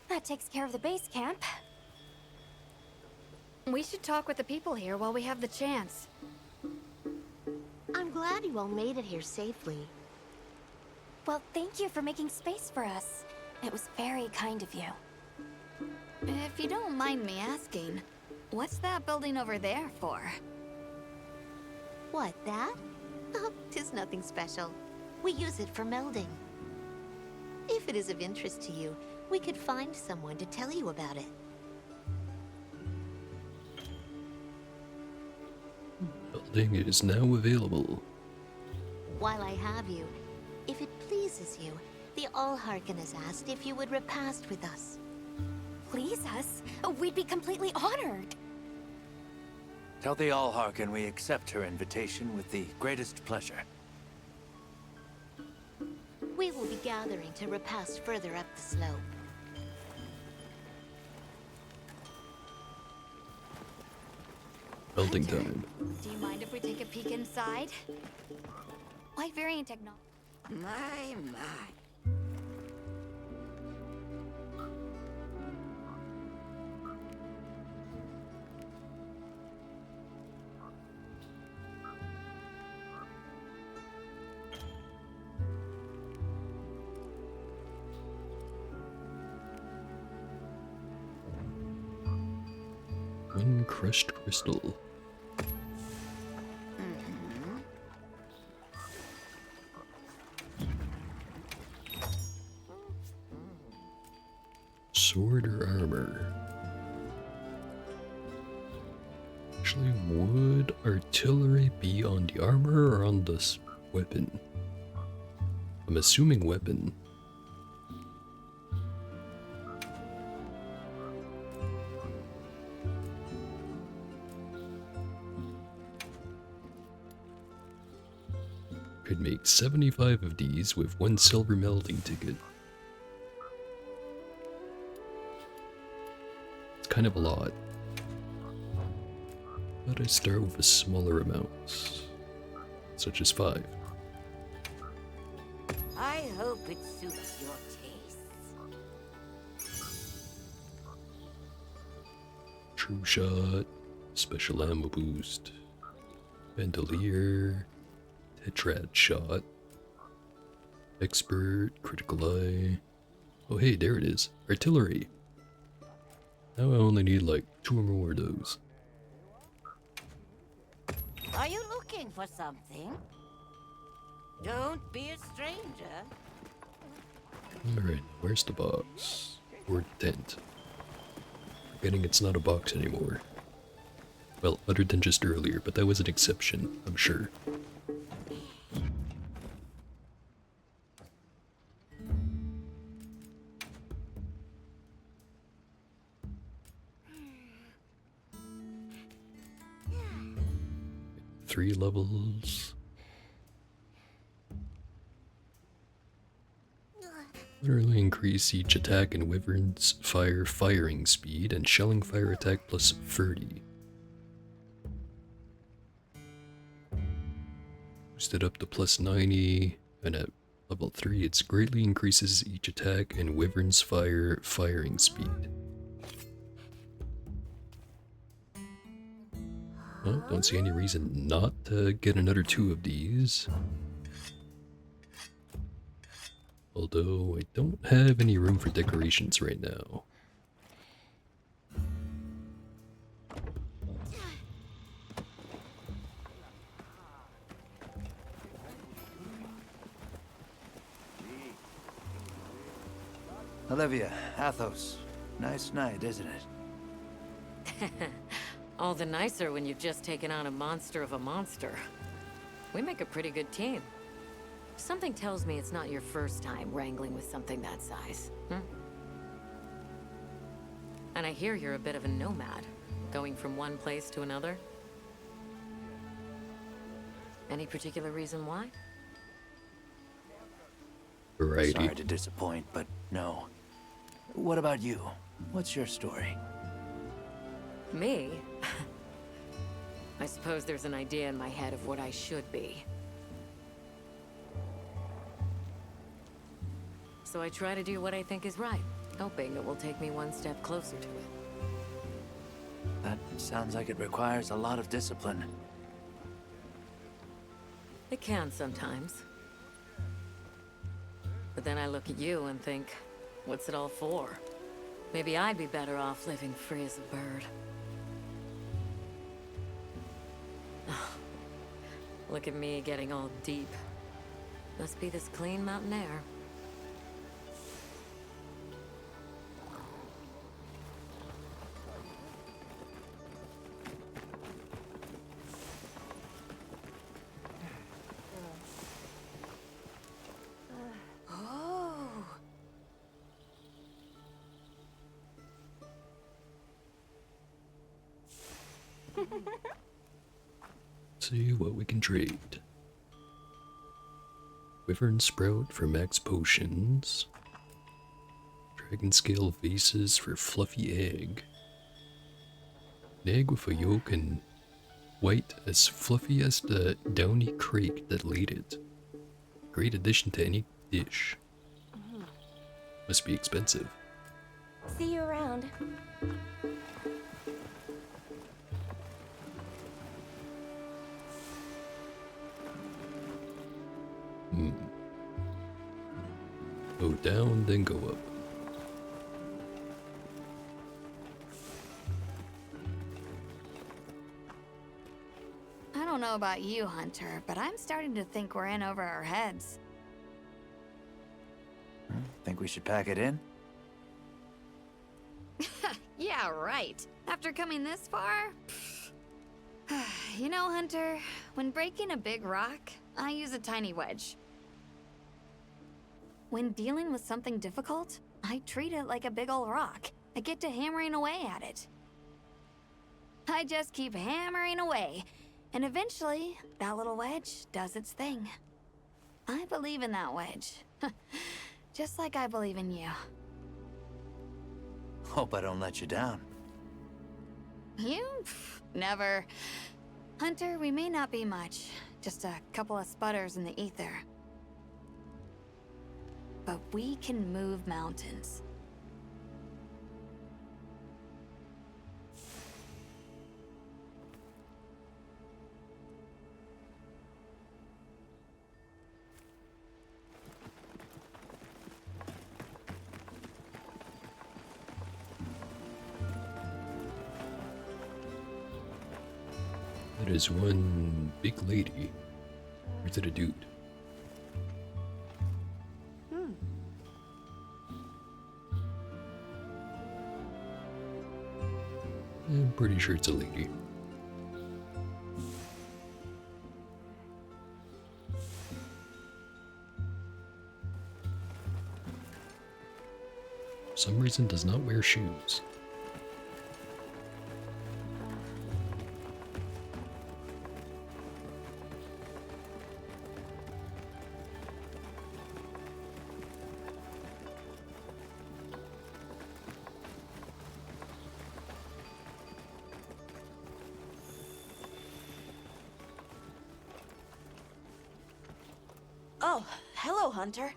That takes care of the base camp.
We should talk with the people here while we have the chance.
I'm glad you all made it here safely.
Well, thank you for making space for us. It was very kind of you.
If you don't mind me asking, what's that building over there for?
What, that? Oh, 'tis nothing special. We use it for melding. If it is of interest to you, we could find someone to tell you about it.
Building is now available.
While I have you, if it pleases you, the Allharken has asked if you would repast with us.
Please us? We'd be completely honored.
Tell the Allharken we accept her invitation with the greatest pleasure.
We will be gathering to repast further up the slope.
Building time.
Do you mind if we take a peek inside? Wyverian technology.
My.
One crushed crystal. Sword or armor? Actually, would artillery be on the armor or on the weapon? I'm assuming weapon. Could make 75 of these with 1 silver melting ticket. It's kind of a lot. But I start with a smaller amounts, such as 5.
I hope it suits your taste.
True shot, special ammo boost, bandolier, tetrad shot, expert, critical eye. Oh hey, there it is, artillery. Now I only need like 2 or more of those.
Are you looking for something? Don't be a stranger.
Alright, where's the box? Or tent? Forgetting it's not a box anymore. Well, other than just earlier, but that was an exception, I'm sure. Three levels. Literally increase each attack and wyvern's firing speed and shelling fire attack plus 30. Boosted up to plus 90, and at level 3 it greatly increases each attack and wyvern's firing speed. Well, don't see any reason not to get another 2 of these. Although I don't have any room for decorations right now.
Olivia, Athos, nice night, isn't it?
All the nicer when you've just taken on a monster of a monster. We make a pretty good team. Something tells me it's not your first time wrangling with something that size, hmm? And I hear you're a bit of a nomad, going from one place to another. Any particular reason why?
Variety.
Sorry to disappoint, but no. What about you? What's your story?
Me? I suppose there's an idea in my head of what I should be. So I try to do what I think is right, hoping it will take me one step closer to it.
That sounds like it requires a lot of discipline.
It can sometimes. But then I look at you and think, what's it all for? Maybe I'd be better off living free as a bird. Look at me getting all deep. Must be this clean mountain air.
See what we can trade. Wyvern Sprout for max potions. Dragon Scale vases for fluffy egg. An egg with a yolk and white, as fluffy as the downy crake that laid it. Great addition to any dish. Must be expensive.
See you around.
Go down, then go up.
I don't know about you, Hunter, but I'm starting to think we're in over our heads.
Think we should pack it in?
Yeah, right. After coming this far? You know, Hunter, when breaking a big rock, I use a tiny wedge. When dealing with something difficult, I treat it like a big old rock. I get to hammering away at it. I just keep hammering away, and eventually, that little wedge does its thing. I believe in that wedge. Just like I believe in you.
Hope I don't let you down.
You? Never. Hunter, we may not be much. Just a couple of sputters in the ether. But we can move mountains.
That is one big lady. Or is it a dude? I'm pretty sure it's a lady. For some reason does not wear shoes.
Oh, hello, Hunter.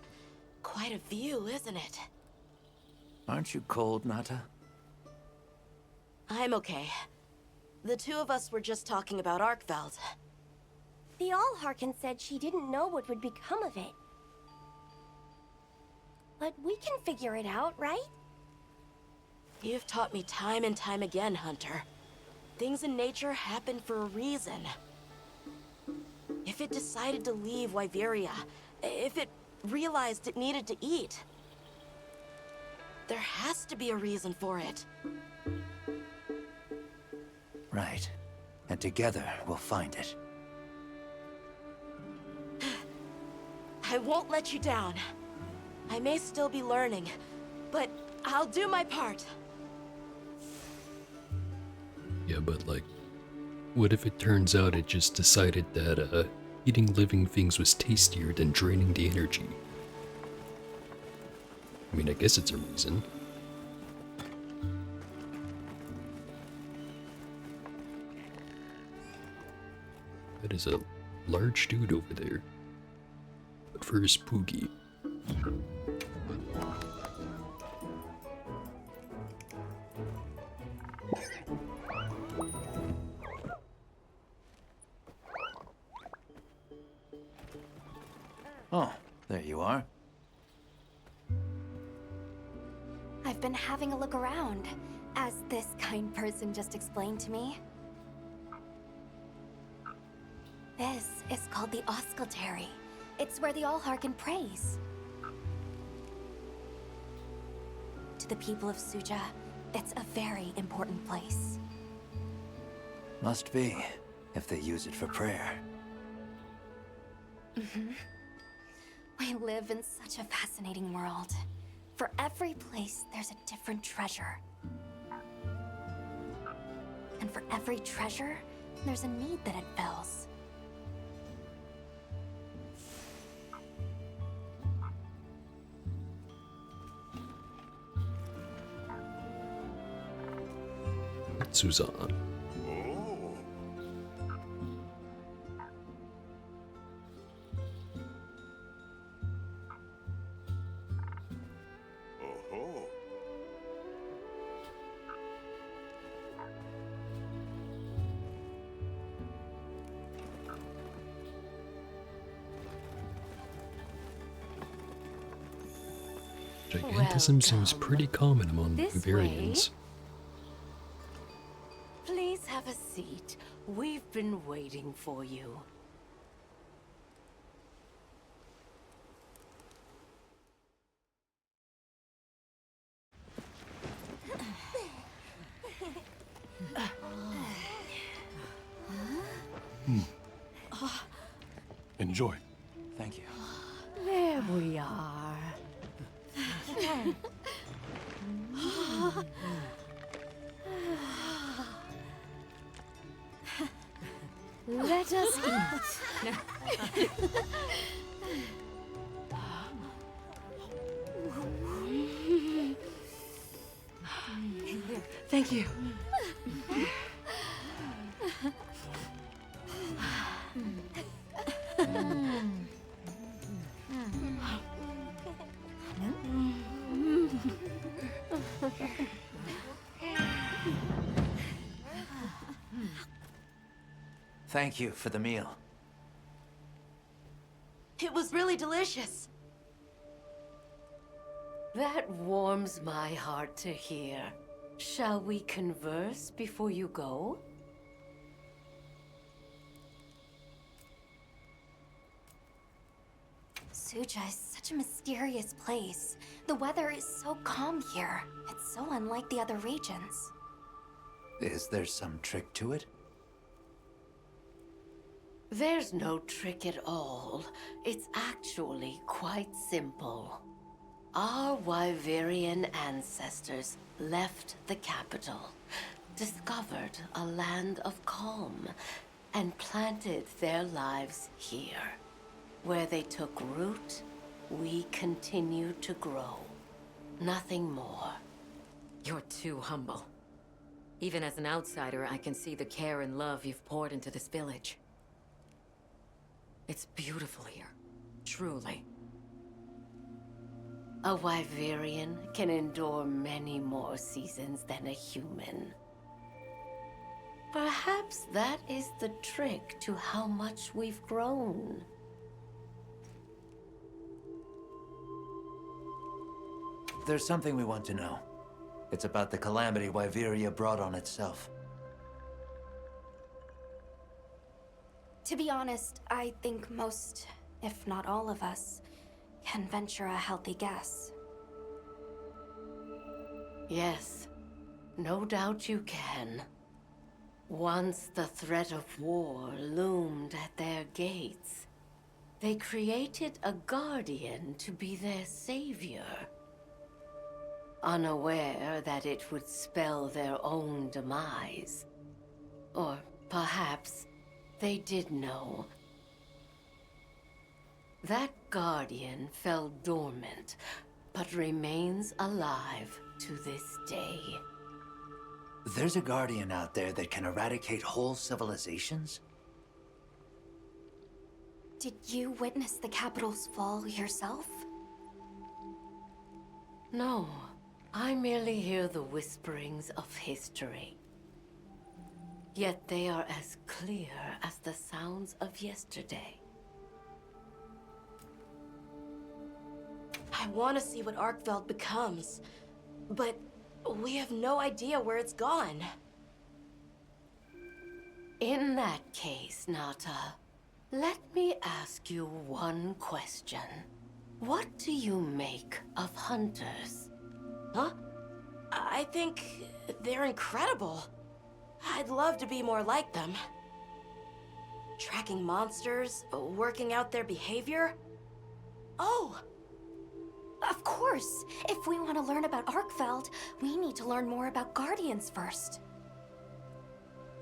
Quite a view, isn't it?
Aren't you cold, Nata?
I'm okay. The two of us were just talking about Arkveld.
The Allharkin said she didn't know what would become of it. But we can figure it out, right?
You've taught me time and time again, Hunter. Things in nature happen for a reason. If it decided to leave Wyveria, if it realized it needed to eat, there has to be a reason for it.
Right. And together, we'll find it.
I won't let you down. I may still be learning, but I'll do my part.
Yeah, but like, what if it turns out it just decided that eating living things was tastier than draining the energy? I mean, I guess it's a reason. That is a large dude over there. But first, Poogie.
Oh, there you are.
I've been having a look around, as this kind person just explained to me. This is called the Oscultary. It's where the Allharkin prays. To the people of Suja, it's a very important place.
Must be, if they use it for prayer.
We live in such a fascinating world. For every place, there's a different treasure. And for every treasure, there's a need that it fills.
Suzanne. Gigantism seems
Welcome.
pretty common among
This
Bavarians.
Please have a seat. We've been waiting for you.
Enjoy.
Thank you.
There we are. Let us eat.
Thank you.
Thank you for the meal.
It was really delicious.
That warms my heart to hear. Shall we converse before you go?
Suja is such a mysterious place. The weather is so calm here. It's so unlike the other regions.
Is there some trick to it?
There's no trick at all. It's actually quite simple. Our Wyverian ancestors left the capital, discovered a land of calm, and planted their lives here. Where they took root, we continue to grow. Nothing more. You're too humble. Even as an outsider, I can see the care and love you've poured into this village. It's beautiful here, truly. A Wyverian can endure many more seasons than a human. Perhaps that is the trick to how much we've grown.
There's something we want to know. It's about the calamity Wyveria brought on itself.
To be honest, I think most, if not all of us, can venture a healthy guess.
Yes, no doubt you can. Once the threat of war loomed at their gates, they created a guardian to be their savior. Unaware that it would spell their own demise. Or perhaps they did know. That guardian fell dormant, but remains alive to this day.
There's a guardian out there that can eradicate whole civilizations?
Did you witness the capital's fall yourself?
No, I merely hear the whisperings of history. Yet they are as clear as the sounds of yesterday.
I want to see what Arkfeld becomes, but we have no idea where it's gone.
In that case, Nata, let me ask you one question. What do you make of hunters?
Huh? I think they're incredible. I'd love to be more like them. Tracking monsters, working out their behavior. Oh!
Of course! If we want to learn about Arkfeld, we need to learn more about Guardians first.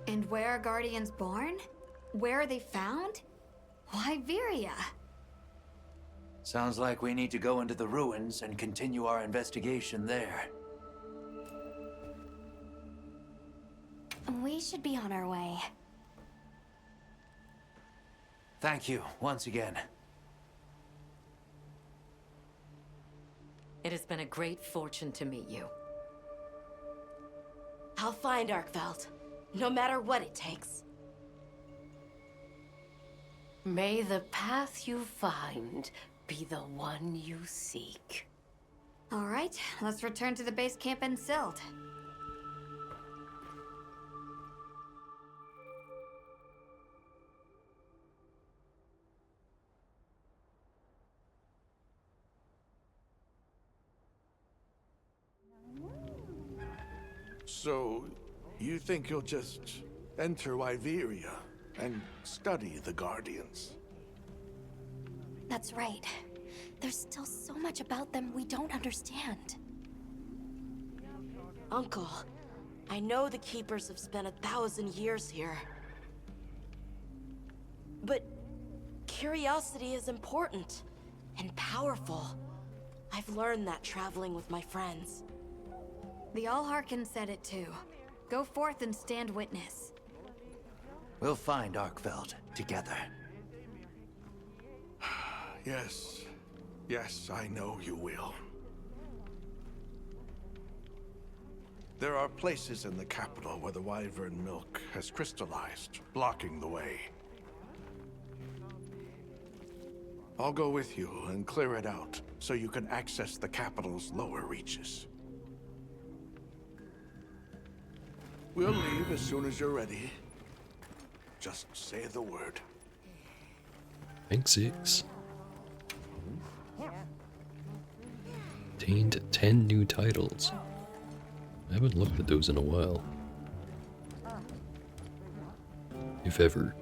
And where are Guardians born? Where are they found? Wyveria.
Sounds like we need to go into the ruins and continue our investigation there.
We should be on our way.
Thank you, once again.
It has been a great fortune to meet you.
I'll find Arkfeld, no matter what it takes.
May the path you find be the one you seek.
All right, let's return to the base camp in Silt.
So, you think you'll just enter Wyveria and study the Guardians?
That's right. There's still so much about them we don't understand.
Uncle, I know the Keepers have spent 1,000 years here. But curiosity is important and powerful. I've learned that traveling with my friends.
The Allharkin said it too. Go forth and stand witness.
We'll find Arkfeld together.
Yes. Yes, I know you will. There are places in the capital where the Wyvern milk has crystallized, blocking the way. I'll go with you and clear it out, so you can access the capital's lower reaches. We'll leave as soon as you're ready. Just say the word.
Rank 6. Obtained 10 new titles. I haven't looked at those in a while. If ever.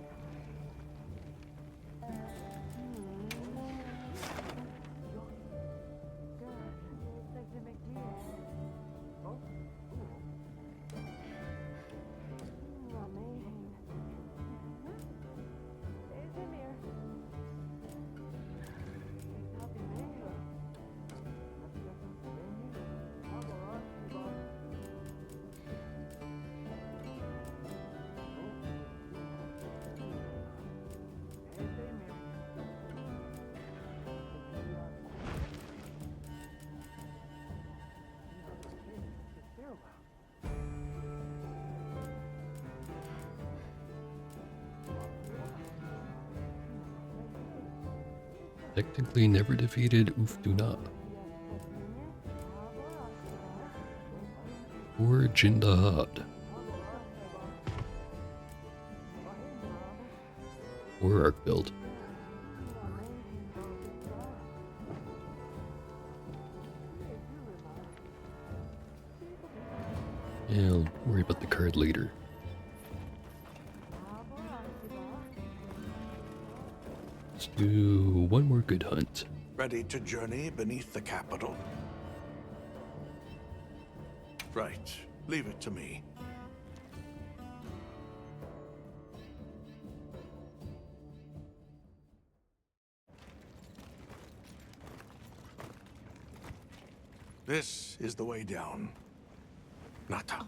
Technically never defeated Ufduna. Or Jindahad. Or Arkfeld. Yeah, I'll worry about the card later. Let's do one more good hunt.
Ready to journey beneath the capital? Right. Leave it to me. This is the way down. Nata.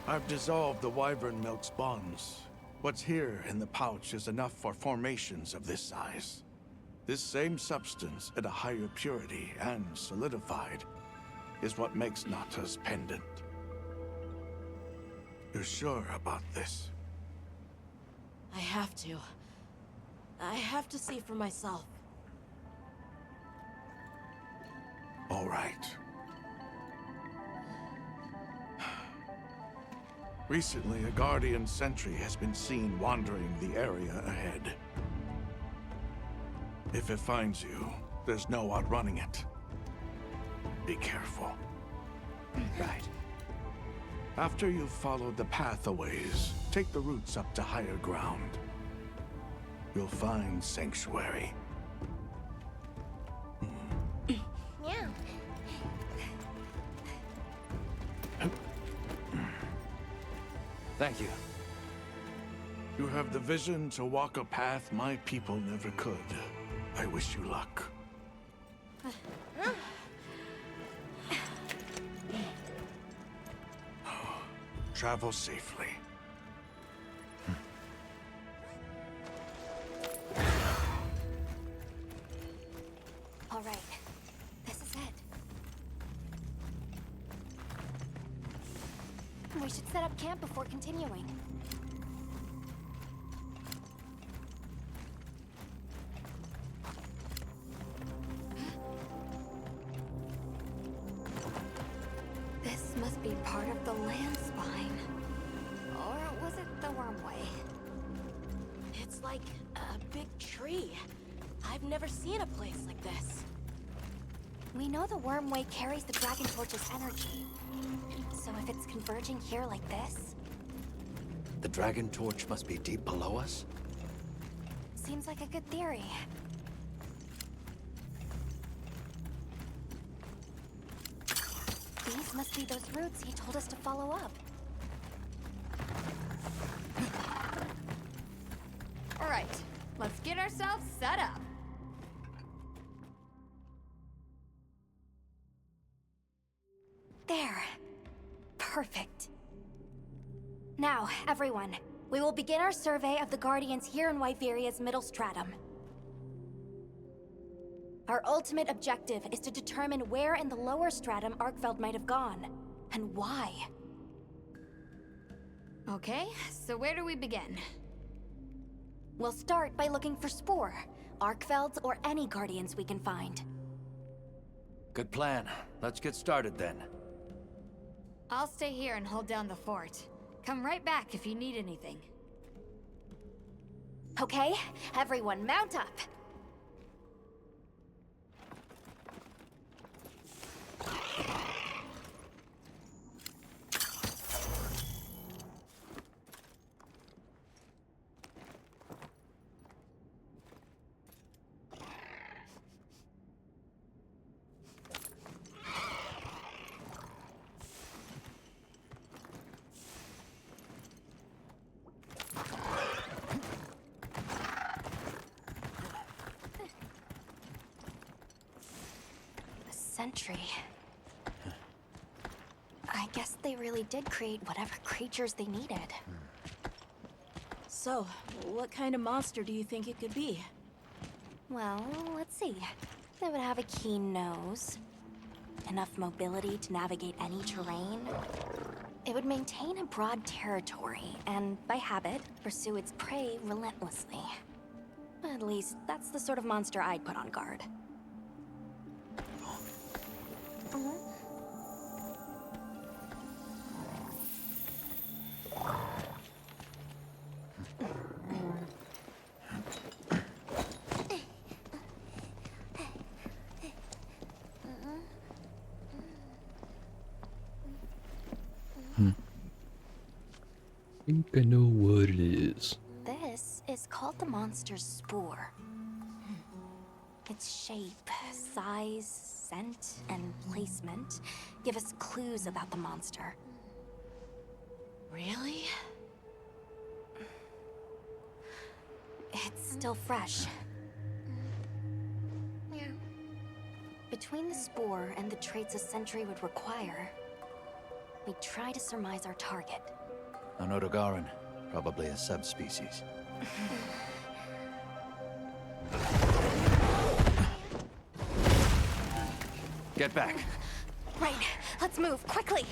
I've dissolved the wyvern milk's bonds. What's here in the pouch is enough for formations of this size. This same substance at a higher purity and solidified is what makes Nata's pendant. You're sure about this?
I have to. I have to see for myself.
All right. Recently, a Guardian sentry has been seen wandering the area ahead. If it finds you, there's no outrunning it. Be careful.
Right.
After you've followed the path a ways, take the routes up to higher ground. You'll find sanctuary.
Yeah.
Thank you.
You have the vision to walk a path my people never could. I wish you luck. Travel safely.
should set up camp before continuing. This must be part of the land spine. Or was it the wormway?
It's like a big tree. I've never seen a place like this.
We know the wormway carries the Dragon Torch's energy. So if it's converging here like this,
The Dragon Torch must be deep below us?
seems like a good theory. These must be those routes he told us to follow up.
All right, let's get ourselves set up.
There. Perfect. Now, everyone, we will begin our survey of the Guardians here in Wyveria's middle stratum. Our ultimate objective is to determine where in the lower stratum Arkfeld might have gone, and why.
Okay, so where do we begin?
We'll start by looking for Spore, Arkfelds, or any Guardians we can find.
Good plan. Let's get started then.
I'll stay here and hold down the fort. Come right back if you need anything.
Okay, everyone mount up. Sentry. I guess they really did create whatever creatures they needed.
So, what kind of monster do you think it could be?
Well, let's see. They would have a keen nose, enough mobility to navigate any terrain. It would maintain a broad territory, and by habit, pursue its prey relentlessly. At least, that's the sort of monster I'd put on guard.
I think I know what it is.
This is called the monster's spore. Its shape, size, scent, and placement give us clues about the monster.
Really?
It's still fresh. Between the spore and the traits a sentry would require, we try to surmise our target.
An Odogaran, probably a subspecies. Get back.
Right, let's move, quickly!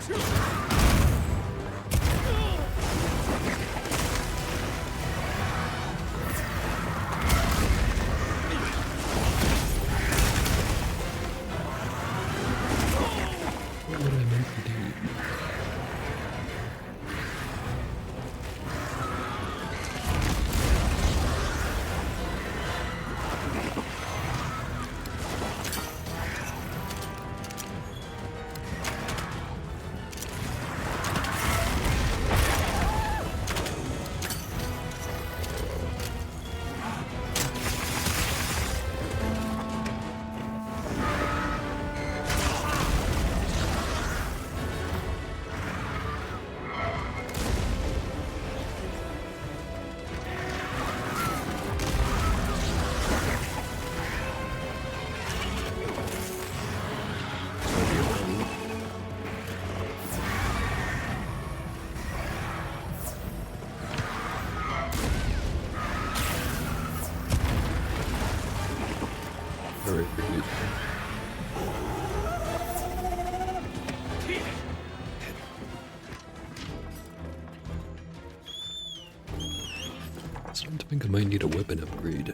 What would I make you do? Alright, pretty good. Starting to think I might need a weapon upgrade.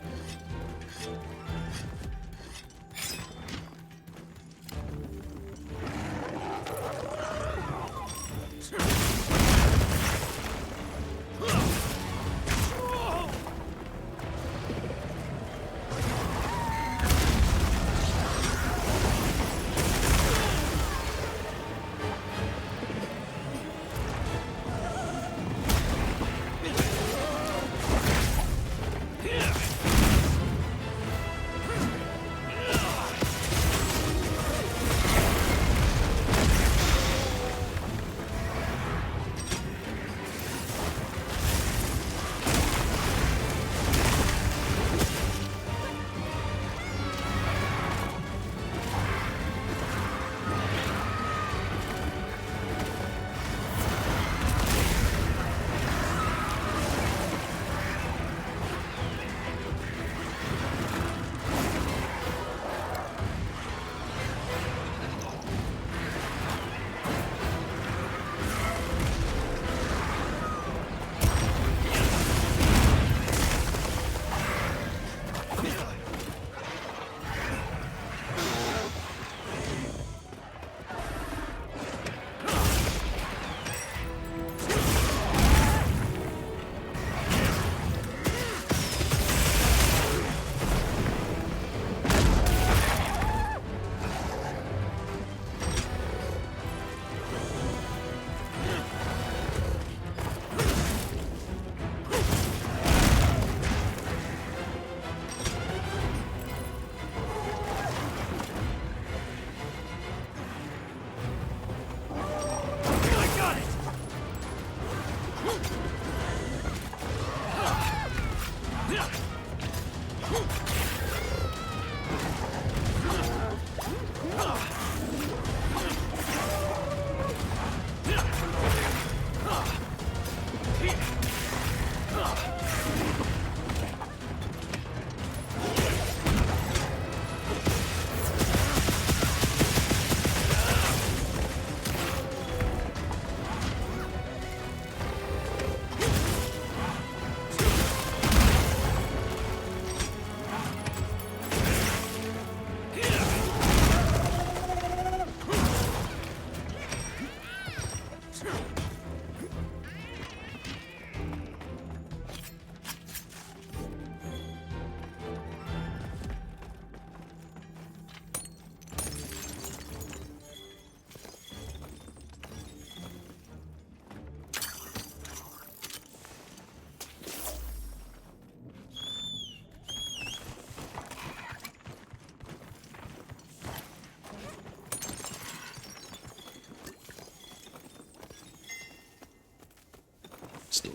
Still.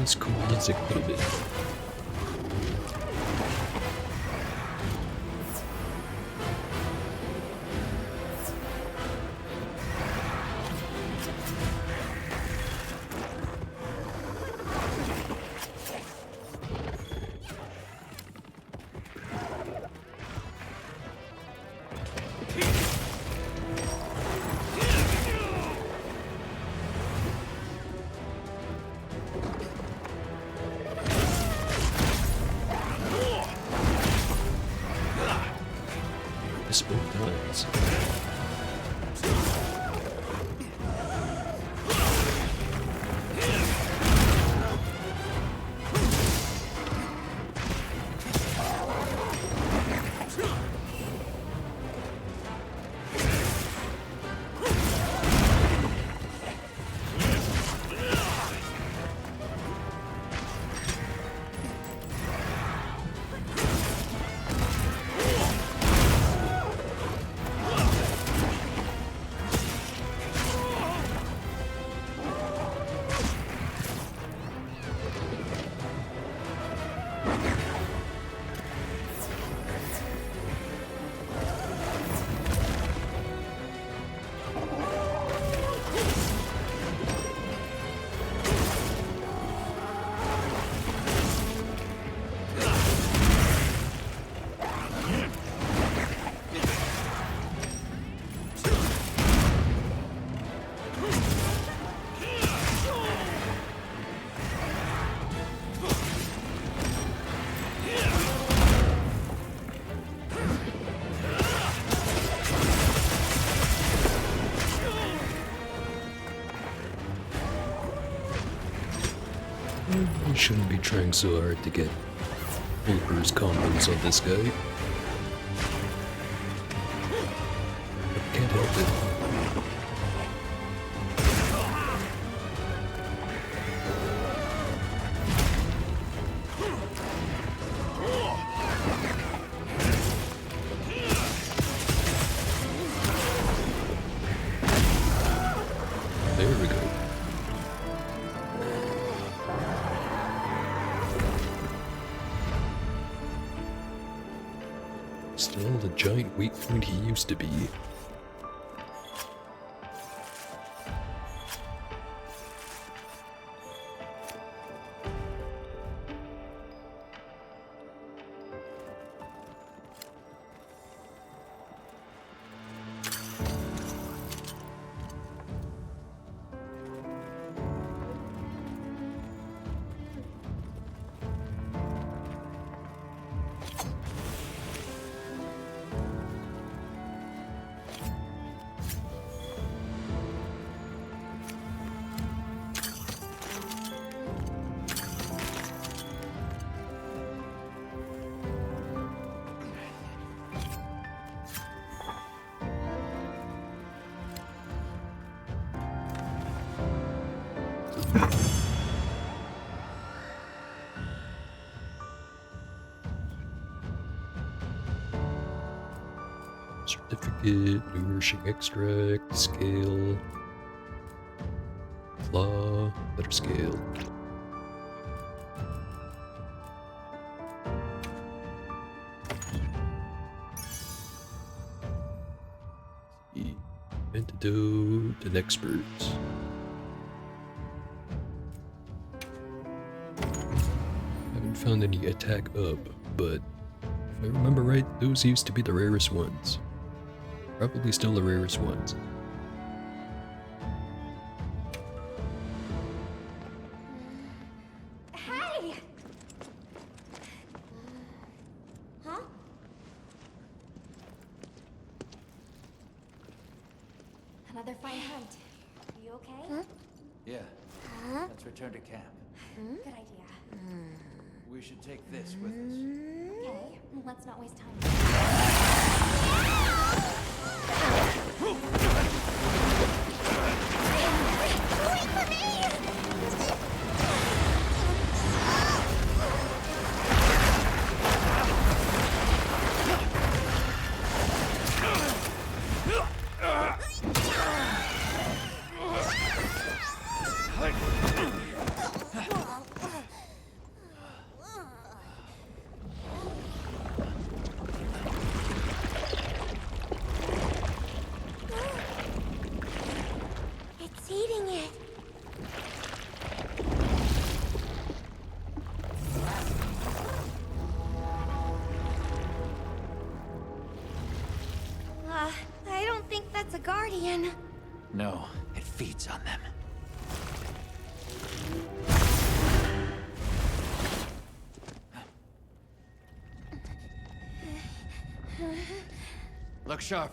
nice cool music put it in. This both times. I shouldn't be trying so hard to get full burst combos on this guy. I can't help it. There we go. Still the giant weak point he used to be. Certificate, nourishing extract, scale, claw, better scale. Antidote and experts. Haven't found any attack up, but if I remember right, those used to be the rarest ones. Probably still the rarest ones.
Hey! Huh? Another fine hunt. Are you okay?
Yeah. Let's return to camp.
Good idea.
We should take this with us.
Okay, let's not waste time.
Wait for me! Dang it. I don't think that's a guardian.
No, it feeds on them. Look sharp.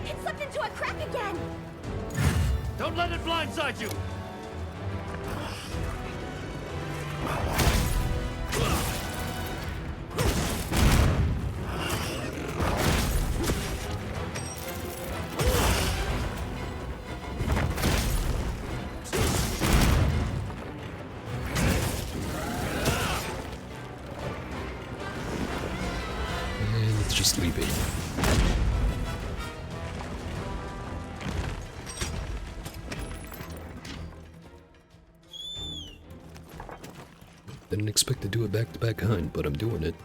It slipped into a crack again.
Don't let it blindside you!
And it's just leaving. Didn't expect to do a back-to-back hunt, but I'm doing it.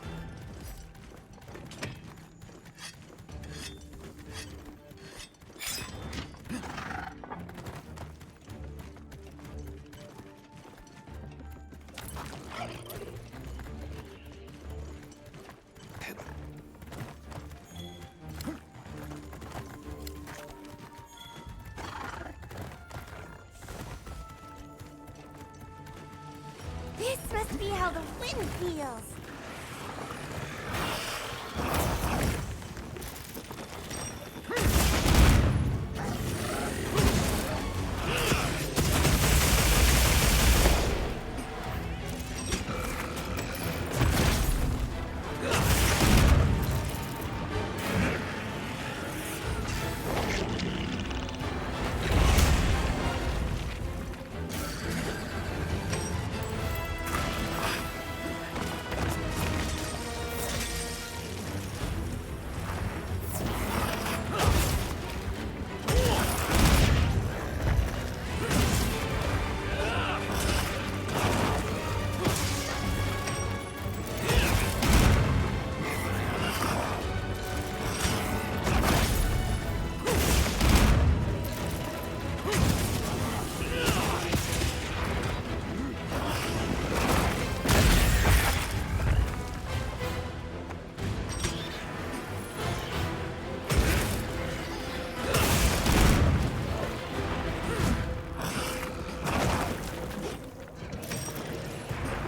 This must be how the wind feels.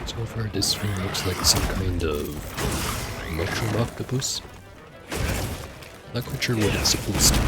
So far, this one looks like some kind of mushroom octopus. Not quite sure what it's supposed to be.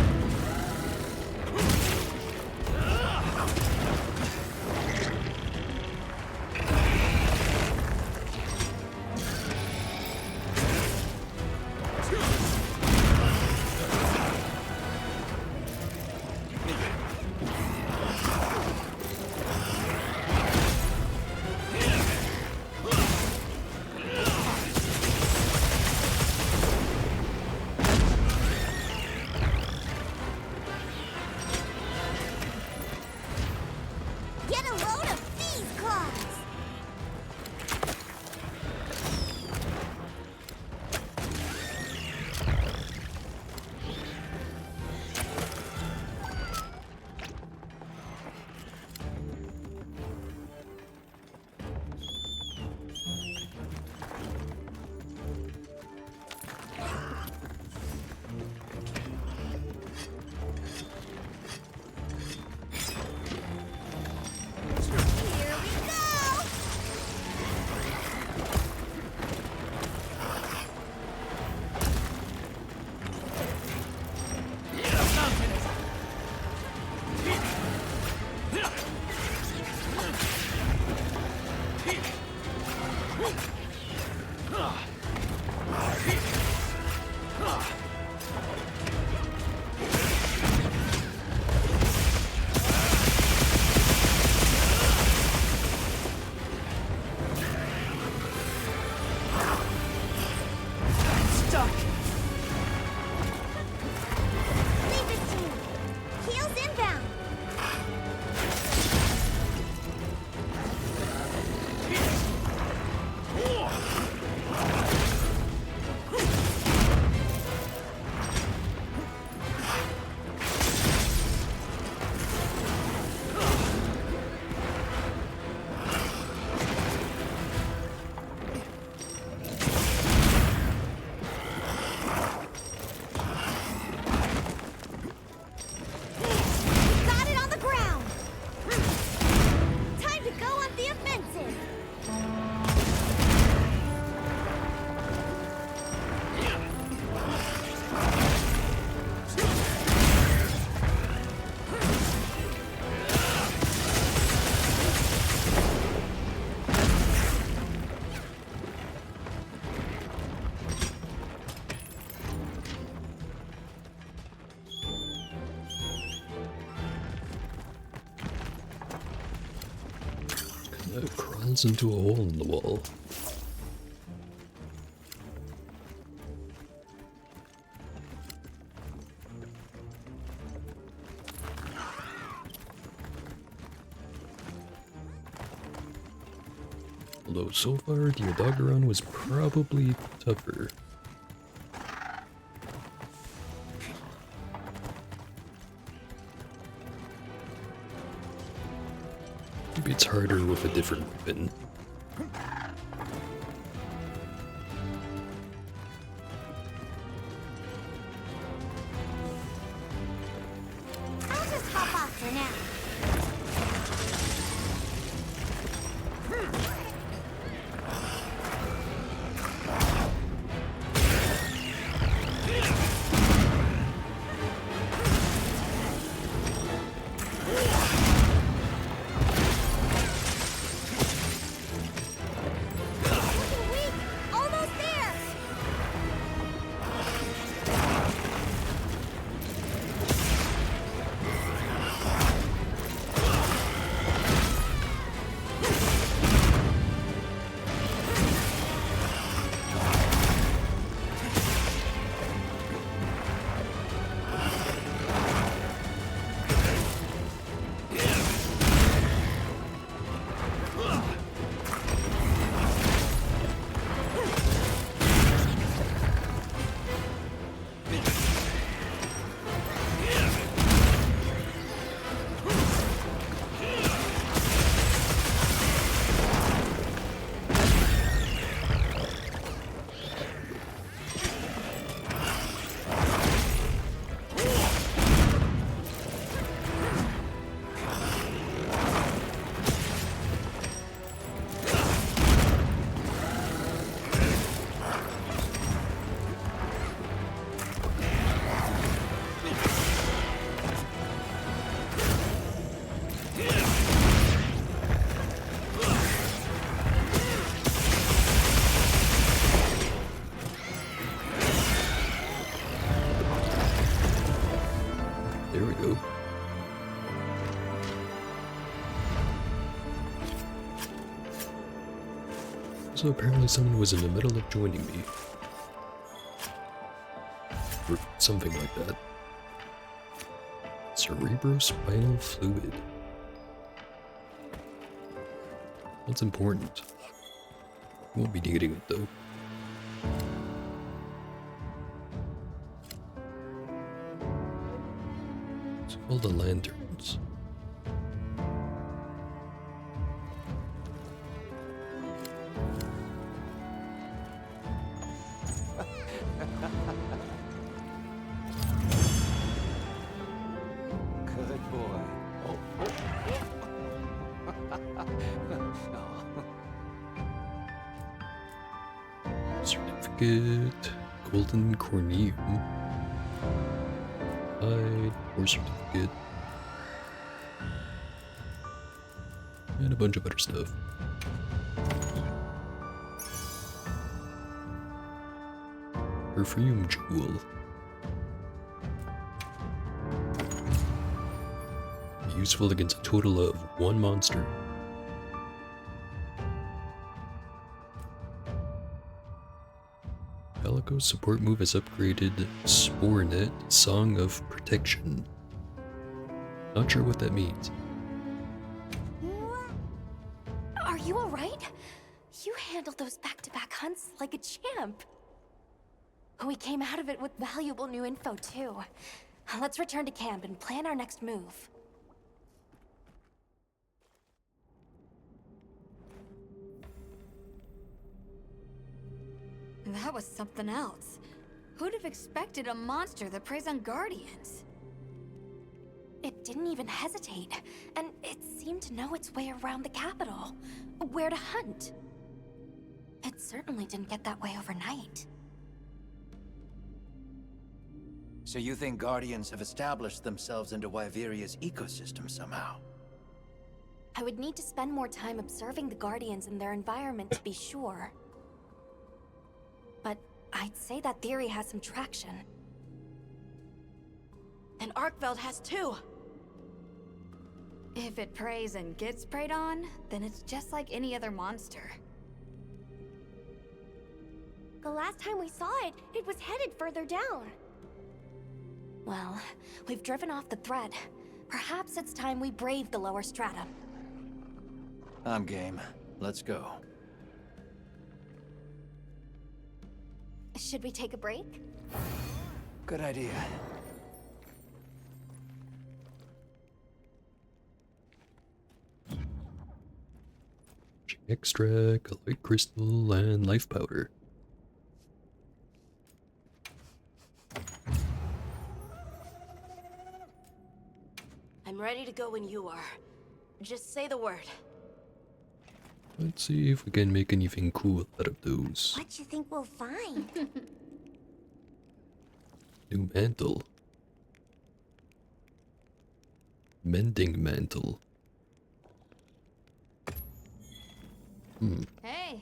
It crawls into a hole in the wall. Although so far the Odogaron was probably tougher. Maybe it's harder with a different weapon.
I'll just hop off for now.
Almost there!
There we go. So apparently someone was in the middle of joining me. Or something like that. Cerebrospinal fluid. That's important. Won't be needing it though. It's all the lanterns.
Good boy.
Certificate. Golden corneum. Hide. Or certificate. And a bunch of other stuff. Perfume jewel. Useful against a total of 1 monster. Palico's support move has upgraded Spore Net, Song of Protection. Not sure what that means.
Are you alright? You handled those back-to-back hunts like a champ. We came out of it with valuable new info, too. Let's return to camp and plan our next move.
That was something else. Who'd have expected a monster that preys on guardians?
It didn't even hesitate, and it seemed to know its way around the capital, where to hunt. It certainly didn't get that way overnight.
So you think Guardians have established themselves into Wyveria's ecosystem somehow?
I would need to spend more time observing the Guardians and their environment to be sure. But I'd say that theory has some traction.
And Arkveld has too.
If it preys and gets preyed on, then it's just like any other monster.
The last time we saw it, it was headed further down. Well, we've driven off the threat. Perhaps it's time we brave the lower strata.
I'm game. Let's go.
Should we take a break?
Good idea.
Extract, a light crystal, and life powder.
I'm ready to go when you are. Just say the word.
Let's see if we can make anything cool out of those.
What you think we'll find?
New mantle. Mending mantle.
Hey.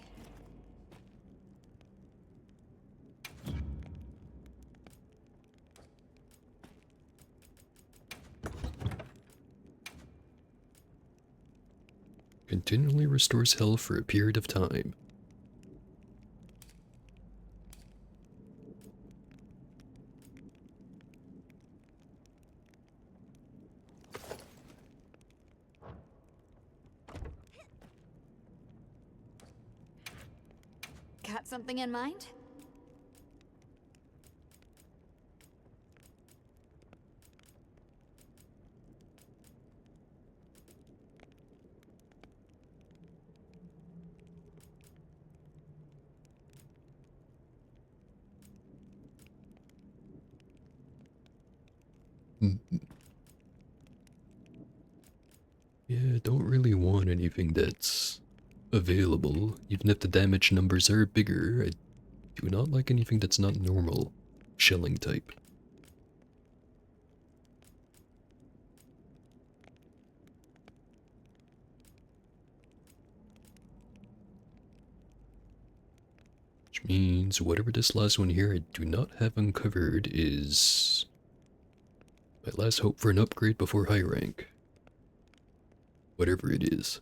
Continually restores health for a period of time.
Got something in mind?
Yeah, don't really want anything that's available, even if the damage numbers are bigger. I do not like anything that's not normal shelling type. Which means whatever this last one here I do not have uncovered is my last hope for an upgrade before high rank. Whatever it is.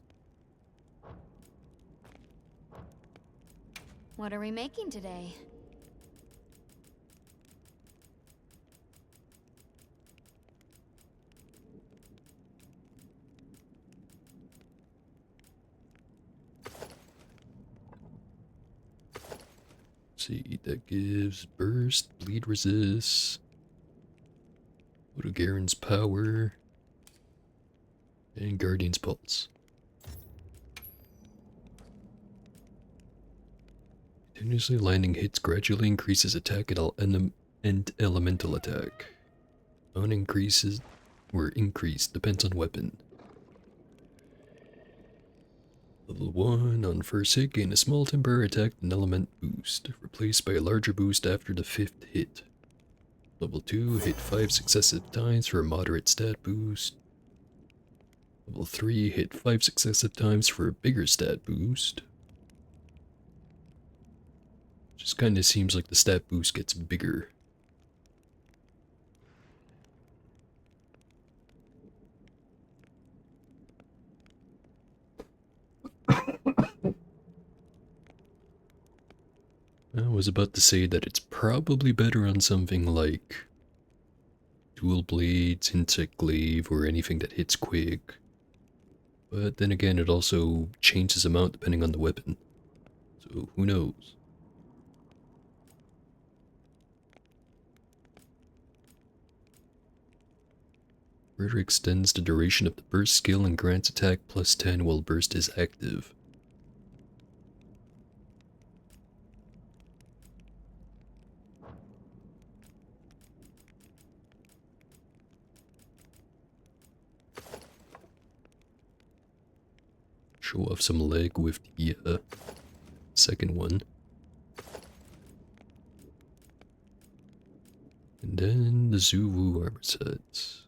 What are we making today?
See, that gives burst, bleed resist, Garen's power, and Guardian's Pulse. Continuously landing hits gradually increases attack and elemental attack. On increases or increased depends on weapon. Level 1 on first hit gain a small temporary attack and element boost, replaced by a larger boost after the 5th hit. Level 2 hit 5 successive times for a moderate stat boost. Level 3 hit 5 successive times for a bigger stat boost. Just kinda seems like the stat boost gets bigger. I was about to say that it's probably better on something like dual blades, insect glaive, or anything that hits quick. But then again, it also changes amount depending on the weapon. So who knows? Further extends the duration of the burst skill and grants attack plus 10 while burst is active. Show off some leg with the second one. And then the Zuwu armor sets.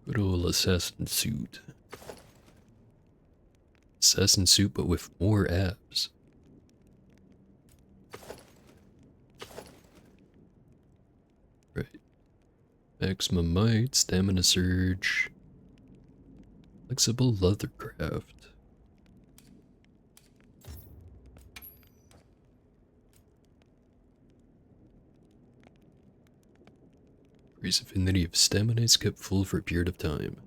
Good old assassin suit. Assassin suit but with more abs. Maximum might, stamina surge, flexible leathercraft. Increase affinity of stamina is kept full for a period of time.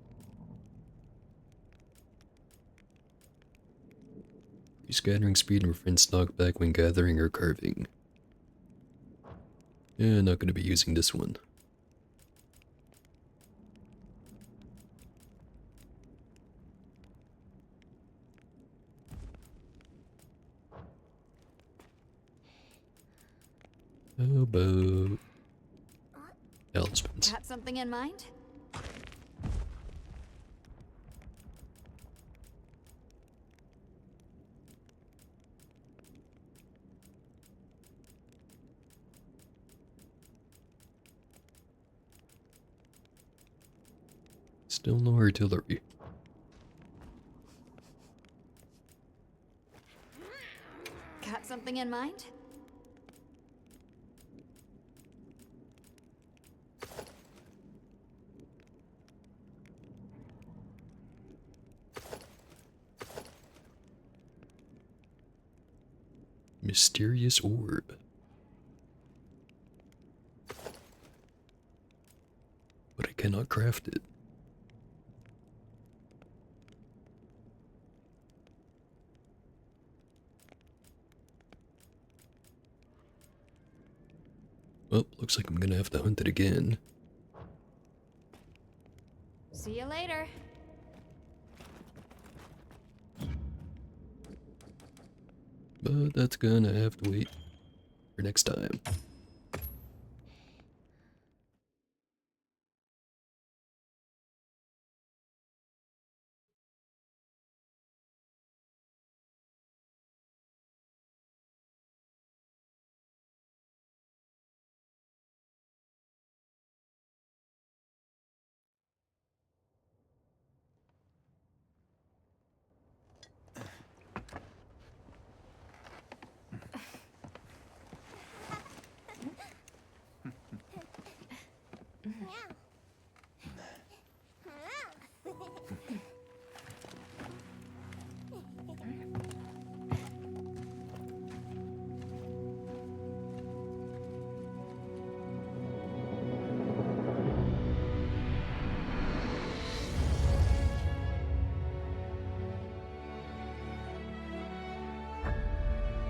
Increase gathering speed and prevents knockback when gathering or carving. Yeah, not gonna be using this one. How about talismans?
Got something in mind?
Still no artillery.
Got something in mind?
Mysterious orb. But I cannot craft it. Well, looks like I'm gonna have to hunt it again.
See you later.
But that's gonna have to wait for next time.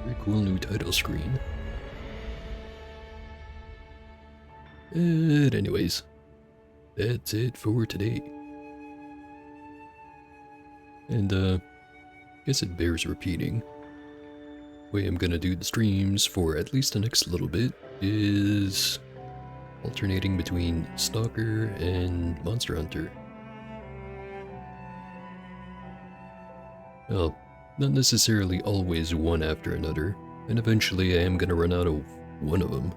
Very cool new title screen. But anyways, that's it for today. And guess it bears repeating. Way I'm gonna do the streams for at least the next little bit is alternating between Stalker and Monster Hunter. Well, not necessarily always one after another, and eventually I am gonna run out of one of them.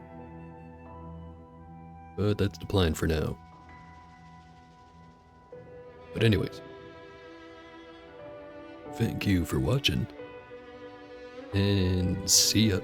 But that's the plan for now. But anyways, thank you for watching, and see ya.